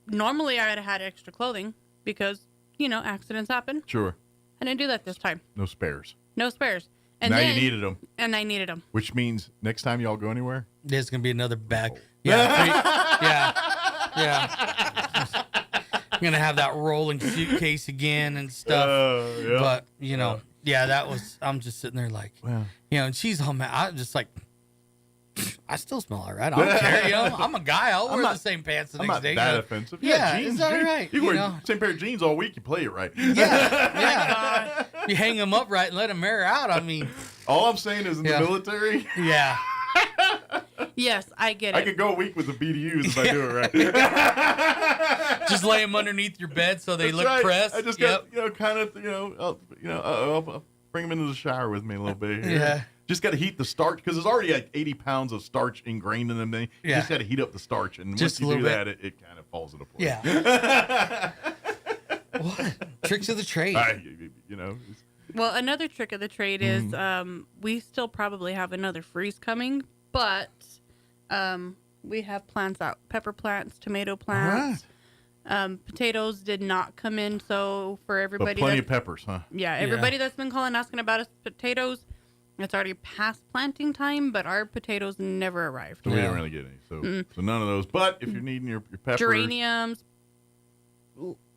normally I would have had extra clothing because, accidents happen. Sure. I didn't do that this time. No spares. No spares. And now then, you needed them. And I needed them. Which means next time y'all go anywhere, there's gonna be another bag. Yeah. Yeah. I'm gonna have that rolling suitcase again and stuff. But that was. I'm just sitting there like, and she's all mad. I'm just like, I still smell all right. I don't care. I'm a guy. I'll wear the same pants the next day. I'm not that offensive. Yeah, jeans, it's all right. You wear the same pair of jeans all week. You play it right. Yeah. You hang them up right and let them air out. I mean, all I'm saying is in the military. Yeah. Yes, I get it. I could go a week with the BDUs if I do it right. Just lay them underneath your bed so they That's look right. pressed. I just got I'll bring them into the shower with me a little bit. Here. Yeah. Just got to heat the starch because there's already like 80 pounds of starch ingrained in them. You just got to heat up the starch, and Just once you a do little that, it kind of falls into place. Yeah. What? Tricks of the trade. Well, another trick of the trade is we still probably have another freeze coming, but we have plants out. Pepper plants, tomato plants. Potatoes did not come in, so for everybody, but plenty of peppers, huh? Yeah, everybody that's been calling asking about us potatoes, it's already past planting time, but our potatoes never arrived. So we didn't really get any. So none of those. But if you're needing your peppers, geraniums,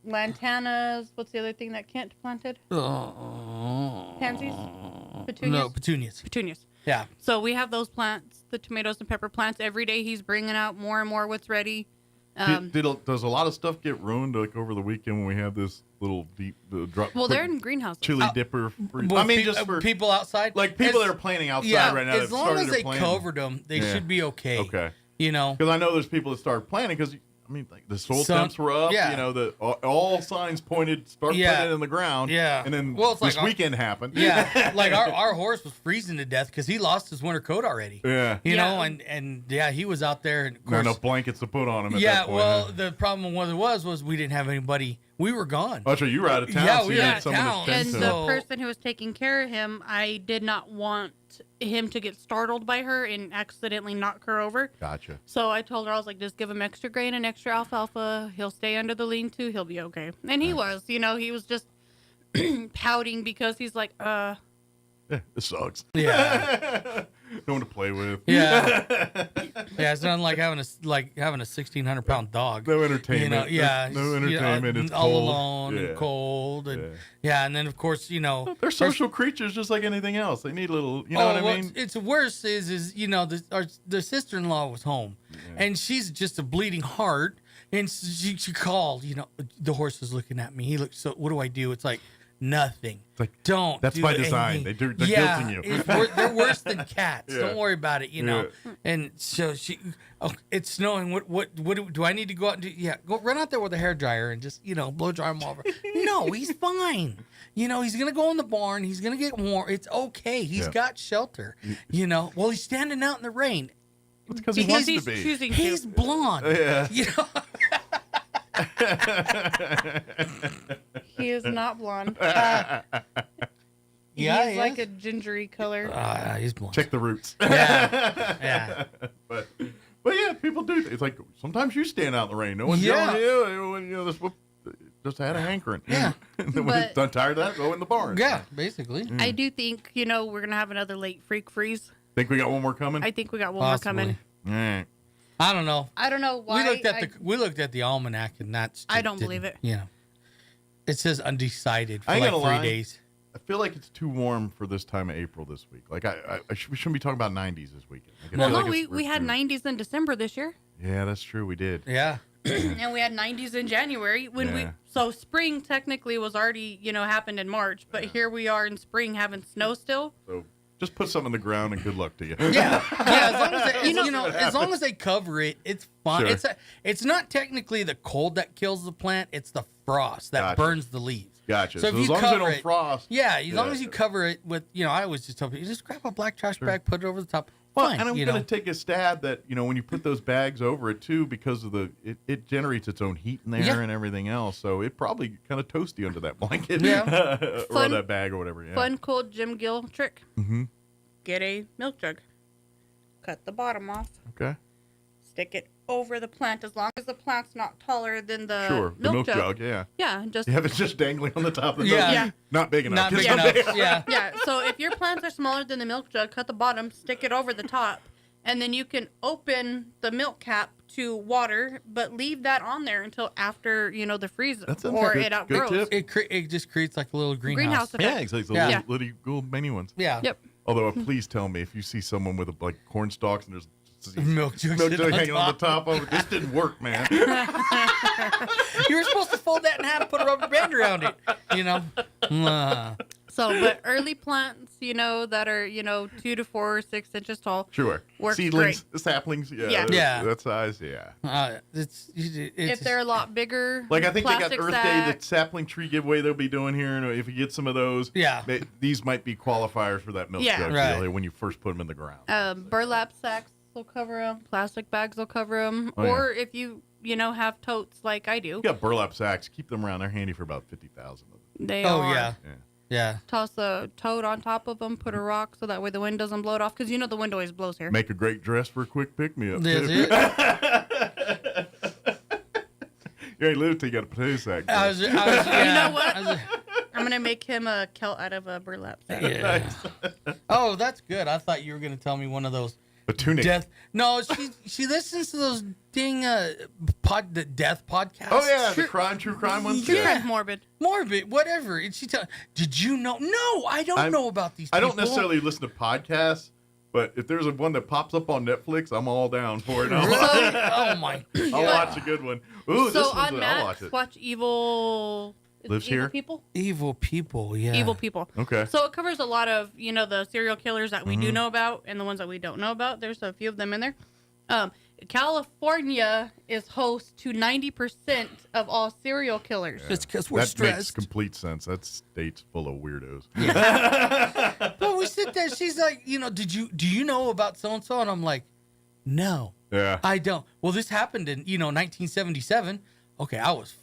lantanas. What's the other thing that Kent planted? Pansies, petunias. No, petunias. Petunias. Yeah. So we have those plants, the tomatoes and pepper plants. Every day he's bringing out more and more what's ready. Does a lot of stuff get ruined like over the weekend when we have this little deep drop? Well, they're in greenhouses. Chili dipper. Well, just for people outside, like people that are planning outside right now. As long as they covered them, they should be okay. Okay. Because I know there's people that start planning because. I mean, like the soil temps were up. Yeah. All signs pointed start putting it in the ground. Yeah. And then it's this like weekend happened. Yeah. Like our horse was freezing to death because he lost his winter coat already. Yeah. You know, and he was out there. And of course, not enough blankets to put on him. At that point. Well, the problem was we didn't have anybody. We were gone. Oh, so you were out of town. Yeah, so we you were had out someone of to town. tend And to. the person who was taking care of him, I did not want him to get startled by her and accidentally knock her over. Gotcha. So I told her, I was like, just give him extra grain and extra alfalfa. He'll stay under the lean-to. He'll be okay. And he was. He was just pouting because he's like, Yeah, this sucks. Yeah. No one to play with. Yeah. Yeah, it's not like having a 1,600-pound dog. No entertainment. No entertainment. It's all cold. alone and cold. And and then of course, they're social creatures just like anything else. They need a little, what I mean? It's worse is the sister-in-law was home and she's just a bleeding heart and she called, the horse was looking at me. He looked, so what do I do? It's like, nothing. Like, don't. That's do by design. anything. They're guilting you. They're worse than cats. Yeah. Don't worry about it. And so it's snowing. What do I need to go out and do? Yeah, go run out there with a hairdryer and just blow dry him over. No, he's fine. He's gonna go in the barn. He's gonna get warm. It's okay. He's got shelter. Well, he's standing out in the rain. It's because he wants to be. He's blonde. Yeah. He is not blonde. He's like a gingery color. He's blonde. Check the roots. Yeah. But yeah, people do. It's like sometimes you stand out in the rain. No one's yelling at you. This just had a hankering. Yeah. And then when it's done tired of that, go in the barn. Yeah, basically. I do think we're gonna have another late freak freeze. Think we got one more coming? I think we got one more coming. All right. I don't know. I don't know why. We looked at the almanac and that's. I don't believe it. It says undecided for I ain't like gonna 3 lie. days. I feel like it's too warm for this time of April this week. Like we shouldn't be talking about 90s this weekend. Well, no, we had 90s in December this year. Yeah, that's true. We did. Yeah. And we had 90s in January so spring technically was already happened in March, but here we are in spring having snow still. So just put something in the ground and good luck to you. Yeah. As long as they cover it, it's fine. Sure. It's not technically the cold that kills the plant; it's the frost that burns the leaves. Gotcha. So if as you long as they cover don't frost. Yeah, as long as you cover it with, I always just tell people, just grab a black trash bag, put it over the top. Well, Fine, and I'm going to take a stab that, when you put those bags over it too, because of it generates its own heat in there and everything else. So it probably kind of toasty under that blanket or that bag or whatever. Yeah. Fun, cold Jim Gill trick. Mm-hmm. Get a milk jug. Cut the bottom off. Okay. Stick it over the plant as long as the plant's not taller than the milk jug. Yeah. Yeah, just you have it just dangling on the top of the milk. jug. Not big enough. Not big enough. Yeah. Yeah. So if your plants are smaller than the milk jug, cut the bottom, stick it over the top, and then you can open the milk cap to water, but leave that on there until after the freeze or it outgrows. It just creates like a little greenhouse. effect. Yeah, exactly. The little mini ones. Yeah. Yep. Although, please tell me if you see someone with corn stalks and there's milk jug hanging on the top of it. This didn't work, man. You were supposed to fold that in half and put a rubber band around it. So, but early plants, that are 2 to 4 or 6 inches tall. Sure. Works Seedlings, great. saplings. Yeah. That size. Yeah. It's if they're a lot bigger, I think they got plastic Earth sack. Day, the sapling tree giveaway they'll be doing here. And if you get some of those, these might be qualifiers for that milk jug deal when you first put them in the ground. Burlap sacks will cover them. Plastic bags will cover them. Or if you have totes like I do. You got burlap sacks. Keep them around. They're handy for about 50,000 of them. They are. Yeah. Toss a tote on top of them, put a rock so that way the wind doesn't blow it off. Because the wind always blows here. Make a great dress for a quick pick-me-up. That's it. You ain't lived till you got a potato sack. You know what? I'm going to make him a kilt out of a burlap sack. Yeah. Oh, that's good. I thought you were going to tell me one of those. A tunic. No, she listens to those ding the death podcasts. Oh yeah, the true crime ones. Yeah. Morbid, whatever. And she did you know? No, I don't know about these. I don't necessarily listen to podcasts, but if there's one that pops up on Netflix, I'm all down for it. Oh my! I'll watch a good one. Ooh, so this one's on I'll watch Max, it. watch Evil. Lives Evil here? People? Evil People, yeah. Evil People. Okay. So it covers a lot of, the serial killers that we do know about and the ones that we don't know about. There's a few of them in there. California is host to 90% of all serial killers. It's because we're that stressed. makes complete sense. That state's full of weirdos. But we sit there. She's like, do you know about so and so? And I'm like, no, I don't. Well, this happened in 1977. Okay, I was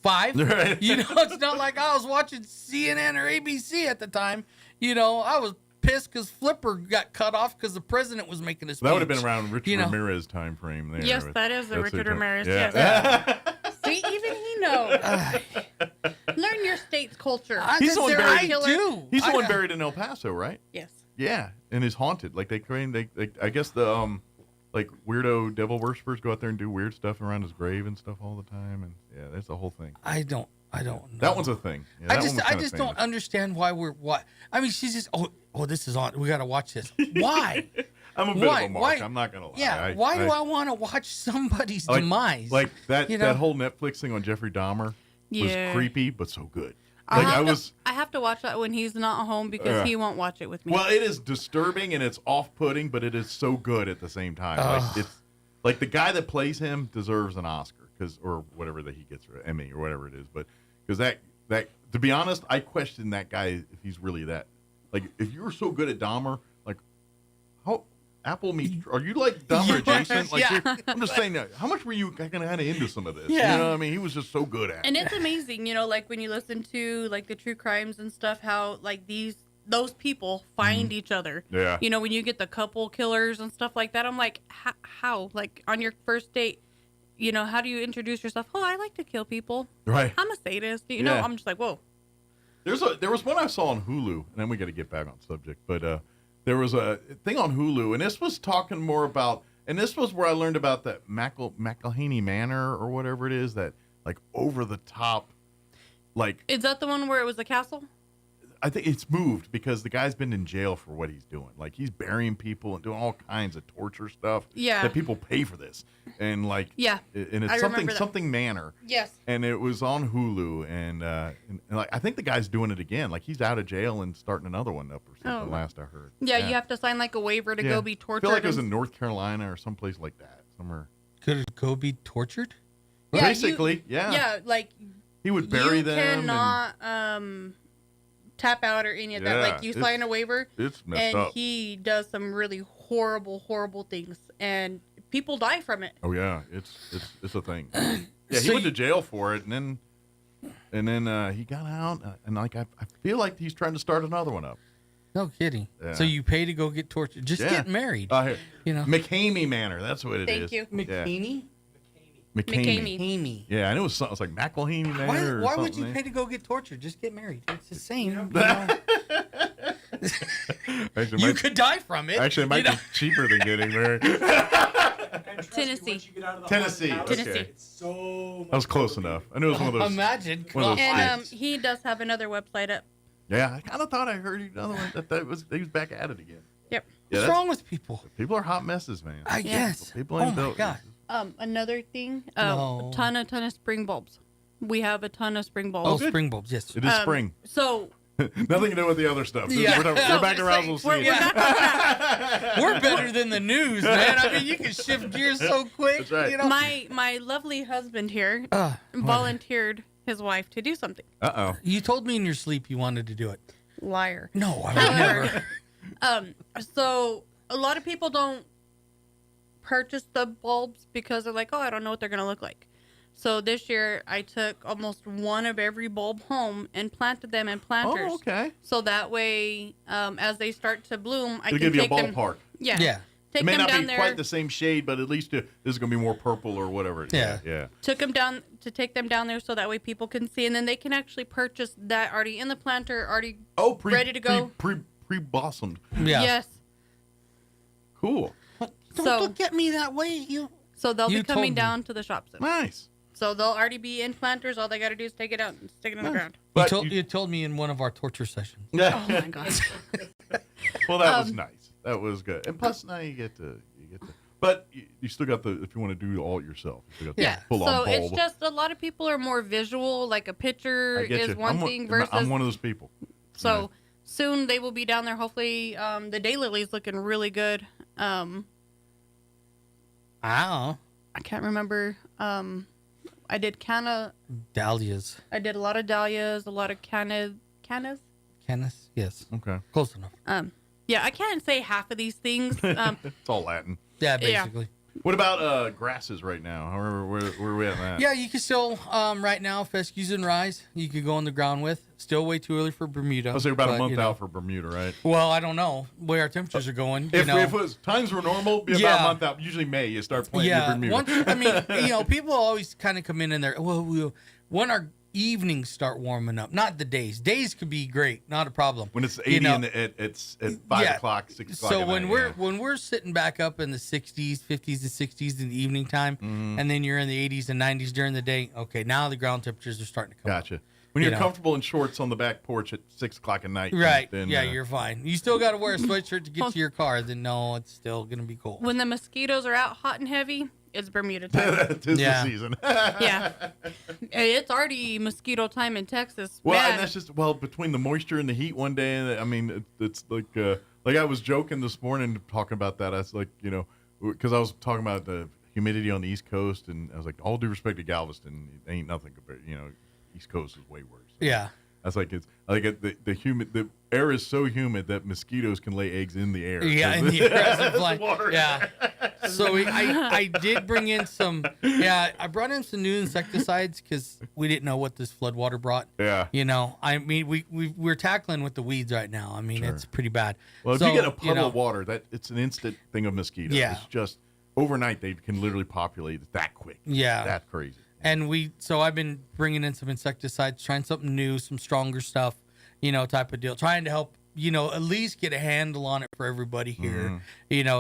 5. Right. It's not like I was watching CNN or ABC at the time. I was pissed because Flipper got cut off because the president was making a speech. That would have been around Richard Ramirez time frame there. Yes, that is the Richard Ramirez. Yeah. Yes. See, even he knows. Learn your state's culture. He's the one buried. He's the I one know. buried in El Paso, right? Yes. Yeah, and is haunted. Like they claim I guess the weirdo devil worshippers go out there and do weird stuff around his grave and stuff all the time, and yeah, that's the whole thing. I don't know. That one's a thing. Yeah, I that one was just kinda don't famous. understand why I mean, she's just this is on. We got to watch this. Why? I'm a bit of a mark. I'm not gonna lie. Yeah. Why do I want to watch somebody's demise? Like that whole Netflix thing on Jeffrey Dahmer was creepy, but so good. I have to watch that when he's not home because he won't watch it with me. Well, it is disturbing and it's off-putting, but it is so good at the same time. Like, it's like the guy that plays him deserves an Oscar or whatever that he gets, or Emmy or whatever it is. But because that to be honest, I question that guy if he's really that. Like, if you were so good at Dahmer, like how Apple meets, are you like Dahmer adjacent? Like, I'm just saying that. How much were you kind of into some of this? Yeah. You know what I mean? He was just so good at it. And it's amazing, like when you listen to like the true crimes and stuff, how like those people find each other. Yeah. When you get the couple killers and stuff like that, I'm like, how? Like on your first date, how do you introduce yourself? Oh, I like to kill people. Right. I'm a sadist. Yeah. I'm just like, whoa. There was one I saw on Hulu, and then we got to get back on subject, but there was a thing on Hulu, and this was talking more about, and this was where I learned about that McElhaney Manor or whatever it is, that like over the top, like. Is that the one where it was a castle? I think it's moved because the guy's been in jail for what he's doing. Like, he's burying people and doing all kinds of torture stuff. Yeah. That people pay for this, and like. Yeah. And it's I remember that. something Manor. Yes. And it was on Hulu, and like I think the guy's doing it again. Like, he's out of jail and starting another one up or something. Last I heard. Yeah, you have to sign like a waiver to go be tortured. I feel like it was in North Carolina or someplace like that, somewhere. Could it go be tortured? Yeah, basically, yeah. Yeah, like he would bury you them. Cannot tap out or any of that. Like you sign a waiver, it's messed and up. he does some really horrible things, and people die from it. Oh yeah, it's a thing. Yeah, he went to jail for it, and then he got out, and like I feel like he's trying to start another one up. No kidding. Yeah. So you pay to go get tortured. Just get married. McCamey Manor. That's what it is. Thank you. McCamey? McCamey. Yeah, and it was like McElhaney Manor. Why would you pay to go get tortured? Just get married. It's the same. Actually, you could die from it. Actually, it might be cheaper than getting married. Tennessee. Tennessee. Okay. That was close enough. I knew it was one of those. Imagine. One of those And states. he does have another website up. Yeah, I kind of thought I heard another one that he was back at it again. Yep. Yeah, What's wrong with people? People are hot messes, man. I guess. People ain't built. God. Another thing, No. a ton of spring bulbs. We have a ton of spring bulbs. Oh, spring bulbs, yes. It is spring. So nothing to do with the other stuff. Yeah. We're back to Roswell City. We're better than the news, man. I mean, you can shift gears so quick. That's right. My lovely husband here volunteered his wife to do something. Uh-oh. You told me in your sleep you wanted to do it. Liar. No, I would never. So a lot of people don't purchase the bulbs because they're like, oh, I don't know what they're going to look like. So this year I took almost one of every bulb home and planted them in planters. Oh, okay. So that way, as they start to bloom, I It'll can give you a take them. ballpark. Yeah. Yeah. Take It may them not down be there. quite the same shade, but at least this is going to be more purple or whatever. Yeah. Yeah. Took them down to take them down there so that way people can see, and then they can actually purchase that already in the planter, already ready to go. Pre-blossomed. Yeah. Yes. Cool. Don't look at me that way. So they'll You be told coming me. down to the shop soon. Nice. So they'll already be in planters. All they got to do is take it out and stick it in the ground. You told me in one of our torture sessions. Oh my god. Well, that was nice. That was good. And plus, now you get to. But you still got if you want to do all it yourself. You still got Yeah. the full-on So bulb. it's just a lot of people are more visual. Like a picture I get is you. one thing versus. I'm one of those people. So soon they will be down there. Hopefully, the daylilies looking really good. Ow. I can't remember. I did Dahlias. I did a lot of dahlias, a lot of cannas. Canis? Yes. Okay. Close enough. Yeah, I can't say half of these things. It's all Latin. Yeah, basically. What about grasses right now? Where are we at in that? Yeah, you can still, right now, fescues and rye, you could go on the ground with. Still way too early for Bermuda. I'll say about a but, month out for Bermuda, right? Well, I don't know where our temperatures are going. If it was times were normal, it'd be about a month out. Usually May, you start planting your Bermuda. People always kind of come in there. Well, when our evenings start warming up, not the days. Days could be great, not a problem. When it's 80 it's at 5 o'clock, 6 o'clock. So at when night, when we're sitting back up in the 60s, 50s, and 60s in the evening time, and then you're in the 80s and 90s during the day, okay, now the ground temperatures are starting to come Gotcha. up. When you're comfortable in shorts on the back porch at 6 o'clock at night. Right. Then, You're fine. You still got to wear a sweatshirt to get to your car. Then no, it's still going to be cold. When the mosquitoes are out hot and heavy, it's Bermuda time. Tis the season. Yeah. It's already mosquito time in Texas. Well, Bad. and that's just between the moisture and the heat one day. I mean, it's like I was joking this morning talking about that. I was like, because I was talking about the humidity on the East Coast, and I was like, all due respect to Galveston, it ain't nothing compared. East Coast is way worse. Yeah. That's like the air is so humid that mosquitoes can lay eggs in the air. Yeah, in the air. Water. Yeah. So I did bring in some. Yeah, I brought in some new insecticides because we didn't know what this flood water brought. Yeah. I mean, we're tackling with the weeds right now. I mean, it's pretty bad. Well, if you get a puddle of water, it's an instant thing of mosquitoes. Yeah. It's just overnight they can literally populate that quick. Yeah. That's crazy. And I've been bringing in some insecticides, trying something new, some stronger stuff, type of deal, trying to help, at least get a handle on it for everybody here,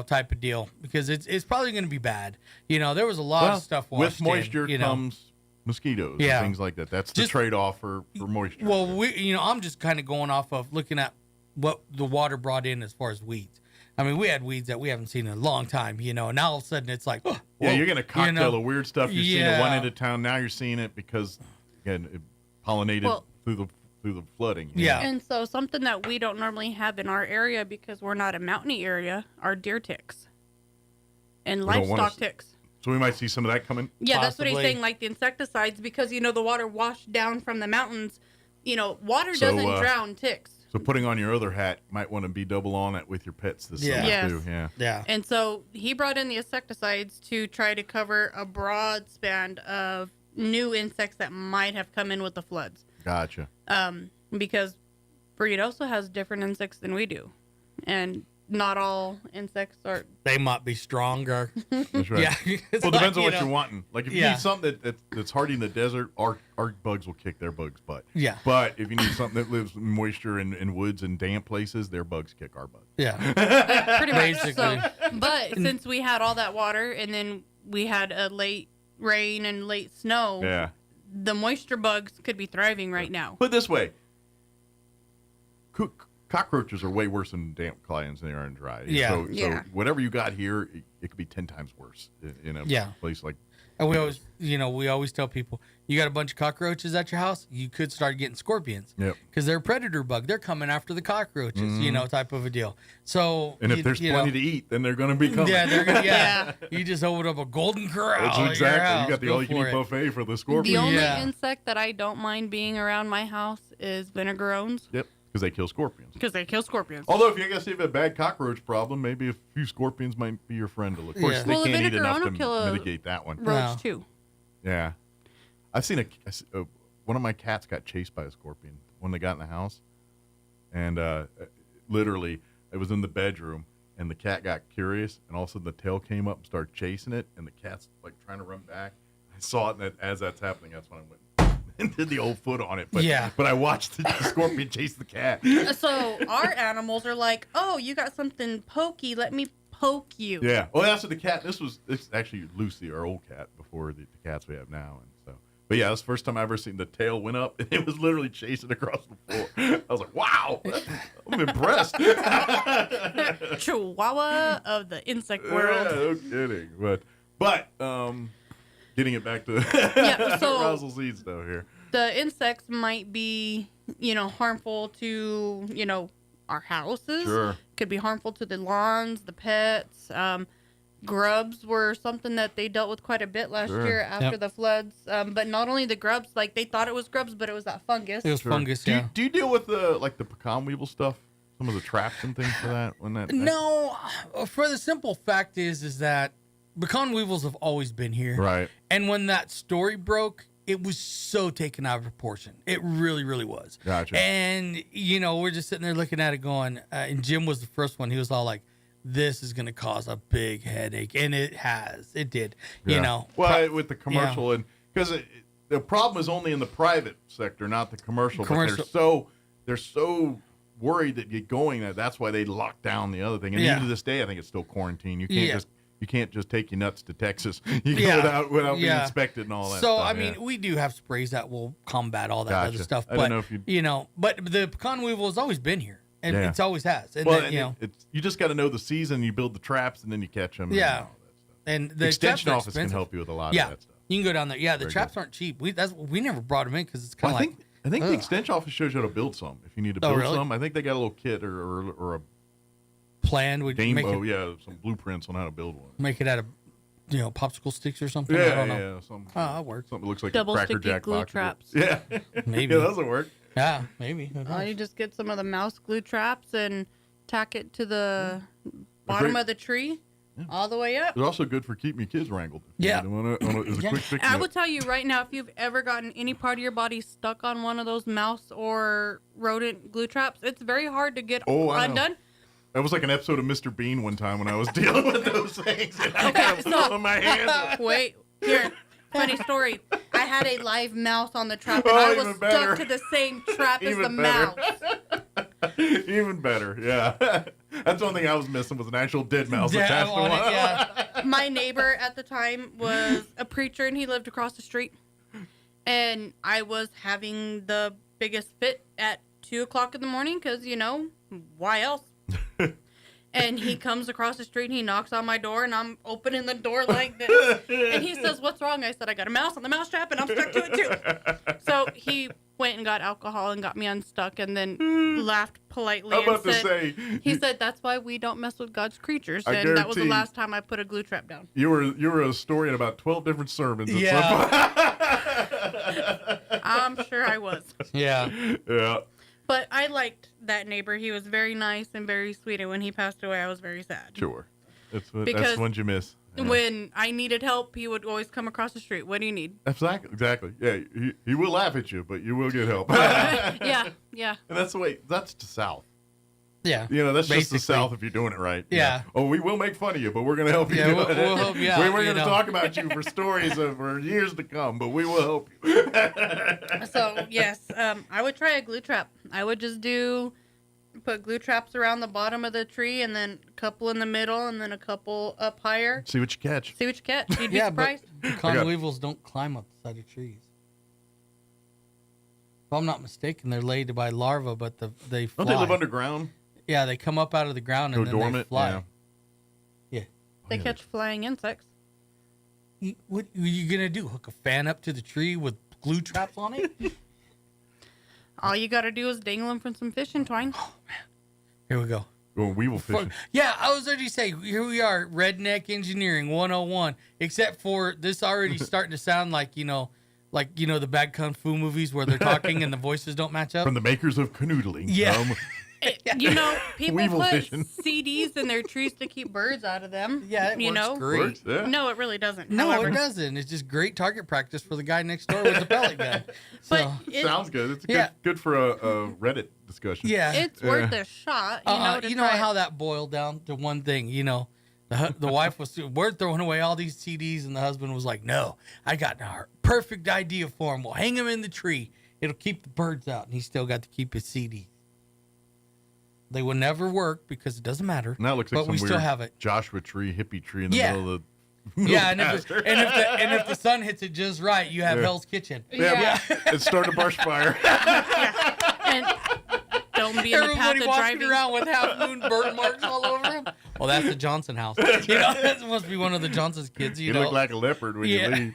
type of deal, because it's probably going to be bad. There was a lot of stuff with moisture comes mosquitoes and things like that. That's the trade-off for moisture. Well, I'm just kind of going off of looking at what the water brought in as far as weeds. I mean, we had weeds that we haven't seen in a long time, and now all of a sudden it's like, oh, yeah, you're getting a cocktail of weird stuff. You're seeing at one end of town. Now you're seeing it because, again, it pollinated through the flooding. Yeah. And so something that we don't normally have in our area because we're not a mountainy area are deer ticks and livestock ticks. So we might see some of that coming? Yeah, that's what he's saying, like the insecticides, because, the water washed down from the mountains. Water doesn't drown ticks. So putting on your other hat, might want to be double on it with your pets this summer too. Yeah. And so he brought in the insecticides to try to cover a broad span of new insects that might have come in with the floods. Gotcha. Because Breed also has different insects than we do, and not all insects are. They might be stronger. That's right. Yeah. Well, it depends on what you're wanting. Like if you need something that's hardy in the desert, our bugs will kick their bugs' butt. Yeah. But if you need something that lives in moisture and woods and damp places, their bugs kick our butt. Yeah. Pretty much. So, but since we had all that water and then we had a late rain and late snow, the moisture bugs could be thriving right now. Put it this way. Cockroaches are way worse in damp clients than they are in dry. Yeah. So whatever you got here, it could be 10 times worse in a place like. And we always tell people, you got a bunch of cockroaches at your house, you could start getting scorpions. Yep. Because they're a predator bug. They're coming after the cockroaches, type of a deal. So. And if there's plenty to eat, then they're going to be coming. Yeah, they're going to. You just opened up a golden corral. That's exactly. At your house. You got the all-you-can-eat buffet for the scorpions. The only insect that I don't mind being around my house is vinegarones. Yep. Because they kill scorpions. Although, if you guys have a bad cockroach problem, maybe a few scorpions might be your friend. Of course, they can't eat enough to mitigate that one. Roach too. Yeah, I've seen one of my cats got chased by a scorpion when they got in the house, and literally it was in the bedroom, and the cat got curious, and all of a sudden the tail came up and started chasing it, and the cat's like trying to run back. I saw it, and as that's happening, that's when I went and did the old foot on it. But I watched the scorpion chase the cat. So our animals are like, oh, you got something pokey, let me poke you. Yeah. Well, that's what the cat. This is actually Lucy, our old cat, before the cats we have now. And so, but yeah, that's the first time I ever seen the tail went up, and it was literally chasing across the floor. I was like, wow, I'm impressed. Chihuahua of the insect world. Yeah, no kidding. But getting it back to Roswell seeds though here. The insects might be, harmful to, our houses. Sure. Could be harmful to the lawns, the pets. Grubs were something that they dealt with quite a bit last year after the floods. But not only the grubs, like they thought it was grubs, but it was that fungus. It was fungus, yeah. Do you deal with the pecan weevil stuff? Some of the traps and things for that? No, for the simple fact is that pecan weevils have always been here. Right. And when that story broke, it was so taken out of proportion. It really, really was. Gotcha. And, we're just sitting there looking at it going, and Jim was the first one. He was all like, this is going to cause a big headache. And it has. It did. Well, with the commercial, and because the problem is only in the private sector, not the commercial. But they're so worried that get going that's why they locked down the other thing. And even to this day, I think it's still quarantine. You can't just take your nuts to Texas. You go without being inspected and all that. So stuff, I mean, we do have sprays that will combat all that other stuff. But I don't know if but the pecan weevil has always been here, and it's always has. And well, you just got to know the season. You build the traps, and then you catch them. Yeah. And the extension traps are office can expensive. help you with a lot Yeah, of that stuff. you can go down there. Yeah, the Very traps aren't cheap. We never brought them in because it's kind Well, of like. I think the ugh. extension office shows you how to build some. If you need to Oh, build really? some, I think they got a little kit or a Plan would game. make Oh it, yeah, some blueprints on how to build one. make it out of popsicle sticks or something. I Yeah, don't know. yeah, some. Oh, that works. Something that looks like Double a Cracker sticky Jack glue box. traps. Yeah, Maybe. yeah, those will work. Yeah, maybe. Who You knows? just get some of the mouse glue traps and tack it to the bottom great- of the tree, all the way up. They're also good for keeping your kids wrangled. Yeah. As a quick fix. I will tell you right now, if you've ever gotten any part of your body stuck on one of those mouse or rodent glue traps, it's very hard to get Oh, I know. undone. That was like an episode of Mr. Bean one time when I was dealing with those things. And I got so- blood on my hands. Wait, here, funny story. I had a live mouse on the trap, and Oh, I was even better. stuck to the same trap as the Even better. mouse. Even better, yeah. That's one thing I was missing was an actual dead mouse Yeah, attached to on one. it, yeah. My neighbor at the time was a preacher, and he lived across the street. And I was having the biggest fit at 2:00 in the morning because, why else? And he comes across the street and he knocks on my door, and I'm opening the door like this. And he says, "What's wrong?" I said, "I got a mouse on the mouse trap and I'm stuck to it too." So he went and got alcohol and got me unstuck, and then laughed politely I'm and about to said, say, he said, "That's why we don't mess with God's creatures." I And that was the guarantee- last time I put a glue trap down. You were a story in about 12 different sermons. at Yeah. I'm sure I was. Yeah. some point. Yeah. But I liked that neighbor. He was very nice and very sweet. And when he passed away, I was very sad. Sure. That's the Because ones you miss. Yeah. When I needed help, he would always come across the street. "What do you need?" Exactly. Yeah, he will laugh at you, but you will get help. Yeah. And that's the way. That's the South. Yeah. That's just basically. the South if you're doing it right. Yeah. Oh, we will make fun of you, but we're going to help you. Yeah, do we'll- it. we'll help you out, We're you going to know. talk about you for stories for years to come, but we will help you. So, yes, I would try a glue trap. I would just put glue traps around the bottom of the tree, and then a couple in the middle, and then a couple up higher. See what you catch. See what you catch. You'd be Yeah, surprised. but common weevils don't climb up the side of trees. If I'm not mistaken, they're laid by larvae, but they fly. Don't they live underground? Yeah, they come up out of the ground Go and then dormant? they fly. Yeah. Yeah. They catch flying insects. What are you gonna do? Hook a fan up to the tree with glue traps on it? All you got to do is dangle them from some fishing twine. Here we go. Going weevil fishing. Yeah, I was already saying, here we are, redneck engineering 101. Except for this already starting to sound like the bad kung fu movies where they're talking and the voices don't match up. From the makers of canoodling. Yeah. People Weevil put fishing. CDs in their trees to keep birds out of them. Yeah, it works great. Works, yeah. No, it really doesn't. No, However, it doesn't. It's just great target practice for the guy next door with the pellet gun. So, Sounds good. It's Yeah. good for a Reddit discussion. yeah. it's worth a shot. You know how that boiled down to one thing. The wife was, we're throwing away all these CDs, and the husband was like, "No, I got a perfect idea for him. We'll hang him in the tree. It'll keep the birds out." And he still got to keep his CD. They will never work because it doesn't matter. Now it looks like but some we weird still have it. Joshua tree, hippie tree in the Yeah. middle of the Yeah, and if, pasture. if the sun hits it just right, you have Yeah. Hell's Kitchen. Yeah, it's starting to brush fire. And don't be in the path Everybody of walking driving. around with half moon burn marks all over him. Well, that's the Johnson house. That must be one of the Johnson's kids. You look like a leopard when you leave.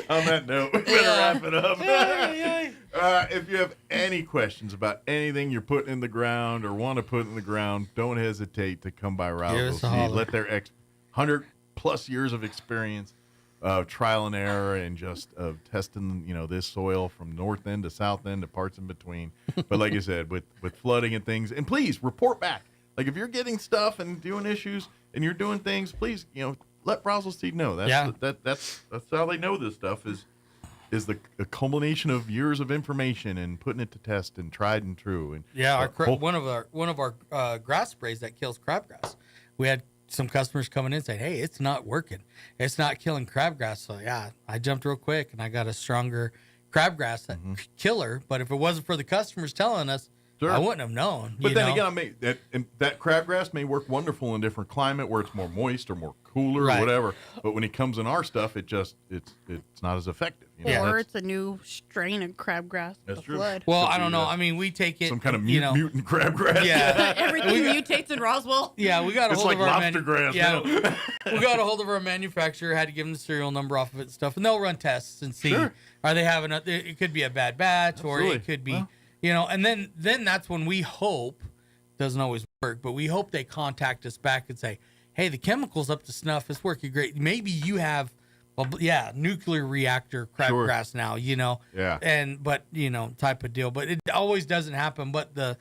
On that note, we better wrap it up. If you have any questions about anything you're putting in the ground or want to put in the ground, don't hesitate to come by Roswell. us a holler. Let their 100+ years of experience, trial and error, and just testing, this soil from north end to south end to parts in between. But like I said, with flooding and things, and please report back. Like if you're getting stuff and doing issues and you're doing things, please, let Roswell Seed know. That's how they know this stuff is the culmination of years of information and putting it to test and tried and true. And Yeah, one of our grass sprays that kills crabgrass. We had some customers coming in saying, "Hey, it's not working. It's not killing crabgrass." So yeah, I jumped real quick and I got a stronger crabgrass killer. But if it wasn't for the customers telling us, Sure. I wouldn't have known. But then again, that crabgrass may work wonderful in a different climate where it's more moist or more cooler Right. or whatever. But when it comes in our stuff, it's not as effective. Or it's a new strain of crabgrass. That's the true. Flood. Well, I don't know. I mean, we take it some kind of mutant crabgrass. Yeah, Everything mutates in Roswell. Yeah, we got a It's hold like of our lobster grass Yeah, now. we got a hold of our manufacturer. Had to give them the serial number off of it and stuff, and they'll run tests and see are they having it could be a bad batch or Absolutely. it could be and then that's when we hope doesn't always work, but we hope they contact us back and say, hey, the chemical's up to snuff. It's working great. Maybe you have. Well, yeah, nuclear reactor crabgrass now, Yeah. But type of deal. But it always doesn't happen. But the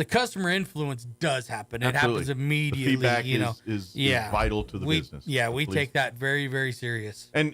customer influence does happen. It Absolutely. happens immediately. The feedback is vital to the business. Yeah, we Please. take that very, very serious. And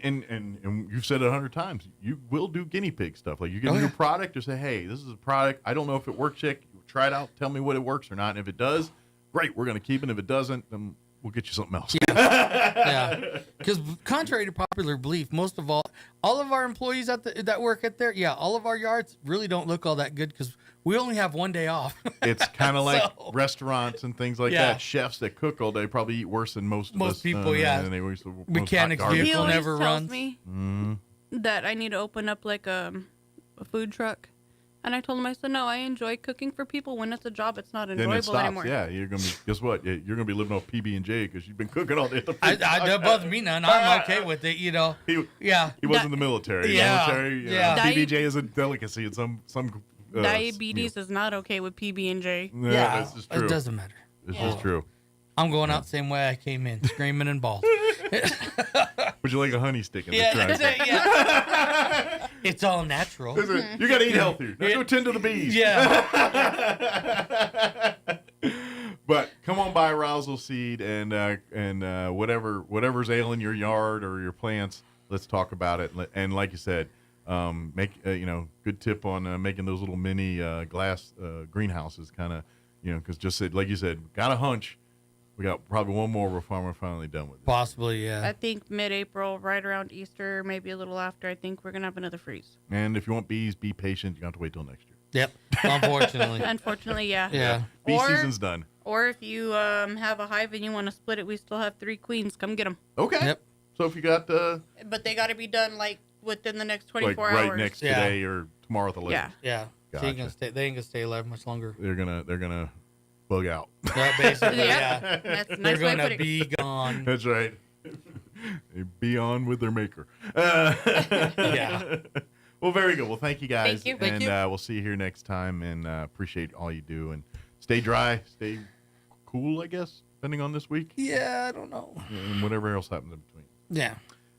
you've said it 100 times. You will do guinea pig stuff. Like you get a new product or say, hey, this is a product. I don't know if it works yet. Try it out. Tell me what it works or not. And if it does, great. We're going to keep it. If it doesn't, then we'll get you something else. Yeah, because contrary to popular belief, most of all of our employees that work at there, all of our yards really don't look all that good because we only have one day off. It's kind of like restaurants and things like Yeah. that. Chefs that cook all day probably eat worse than most of us. people, yeah. And they always, most Mechanics hot garbage. vehicle He always never tells runs. me Mhm. that I need to open up like a food truck. And I told him, I said, no, I enjoy cooking for people. When it's a job, it's not Then enjoyable it stops. anymore. Yeah, you're gonna be. Guess what? You're gonna be living off PB&J because you've been cooking all day. At the That doesn't bother me none. I'm okay with it. He Yeah. was in the military. Yeah. Military. Yeah. PB&J is a delicacy in some. Diabetes is not okay with PB&J. Yeah, this is true. It doesn't matter. This is true. I'm going out the same way I came in, screaming and bald. Would you like a honey stick in the Yeah, trunk? it's all natural. You got to eat healthy. Now go tend to the bees. Yeah. But come on by Roswell Seed and whatever's ailing your yard or your plants, let's talk about it. And like you said, make good tip on making those little mini glass greenhouses, kind of, because just said, like you said, got a hunch. We got probably one more before we're finally done with it. Possibly, yeah. I think mid-April, right around Easter, maybe a little after, I think we're going to have another freeze. And if you want bees, be patient. You have to wait till next year. Yep. Unfortunately. Unfortunately, yeah. Yeah. Bee Or- season's done. Or if you have a hive and you want to split it, we still have 3 queens. Come get them. Okay. Yep. So if you got But they got to be done like within the next 24 like hours. right next today or tomorrow at the latest. Yeah. Yeah. So they ain't gonna stay alive much longer. They're gonna bug out. Yeah, basically, Yeah. That's a They're nice way of gonna putting it. be gone. That's right. They be on with their maker. Yeah. Well, very good. Well, thank you guys. Thank you. And Thank you. we'll see you here next time. And appreciate all you do. And stay dry, stay cool, I guess, depending on this week. Yeah, I don't know. And whatever else happens in between. Yeah.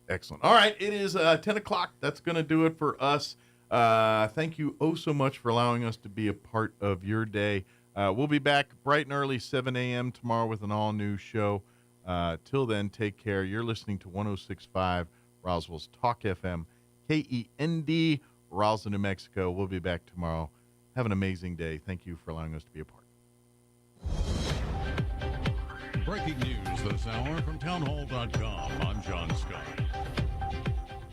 Excellent. All right. It is 10 o'clock. That's going to do it for us. Thank you so much for allowing us to be a part of your day. We'll be back bright and early, 7 a.m. tomorrow with an all-new show. Till then, take care. You're listening to 106.5 Roswell's Talk FM, KEND, Roswell, New Mexico. We'll be back tomorrow. Have an amazing day. Thank you for allowing us to be a part. Breaking news this hour from townhall.com. I'm John Scott.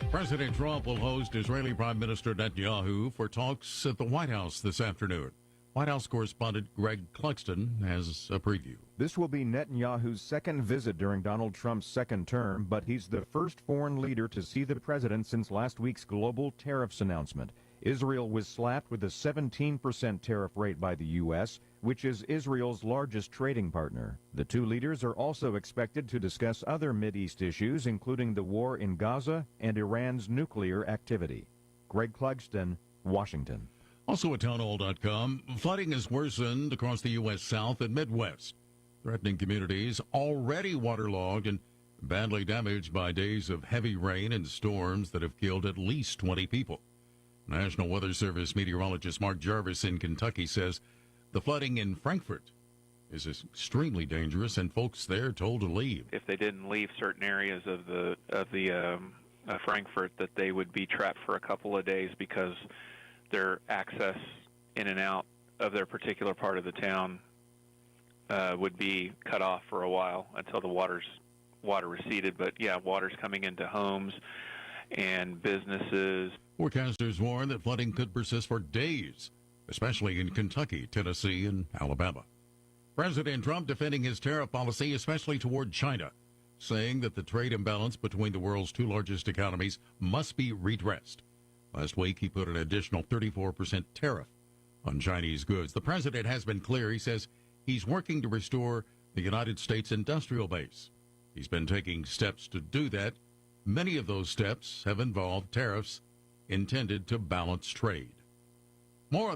President Trump will host Israeli Prime Minister Netanyahu for talks at the White House this afternoon. White House correspondent Greg Cluxton has a preview. This will be Netanyahu's second visit during Donald Trump's second term, but he's the first foreign leader to see the president since last week's global tariffs announcement. Israel was slapped with a 17% tariff rate by the U.S., which is Israel's largest trading partner. The two leaders are also expected to discuss other Mideast issues, including the war in Gaza and Iran's nuclear activity. Greg Clugston, Washington. Also at townhall.com, flooding has worsened across the U.S. South and Midwest, threatening communities already waterlogged and badly damaged by days of heavy rain and storms that have killed at least 20 people. National Weather Service meteorologist Mark Jarvis in Kentucky says the flooding in Frankfort is extremely dangerous, and folks there told to leave. If they didn't leave certain areas of the Frankfort, that they would be trapped for a couple of days because their access in and out of their particular part of the town would be cut off for a while until the water receded. But yeah, water's coming into homes and businesses. Forecasters warn that flooding could persist for days, especially in Kentucky, Tennessee, and Alabama. President Trump defending his tariff policy, especially toward China, saying that the trade imbalance between the world's two largest economies must be redressed. Last week, he put an additional 34% tariff on Chinese goods. The president has been clear. He says he's working to restore the United States industrial base. He's been taking steps to do that. Many of those steps have involved tariffs intended to balance trade. More on the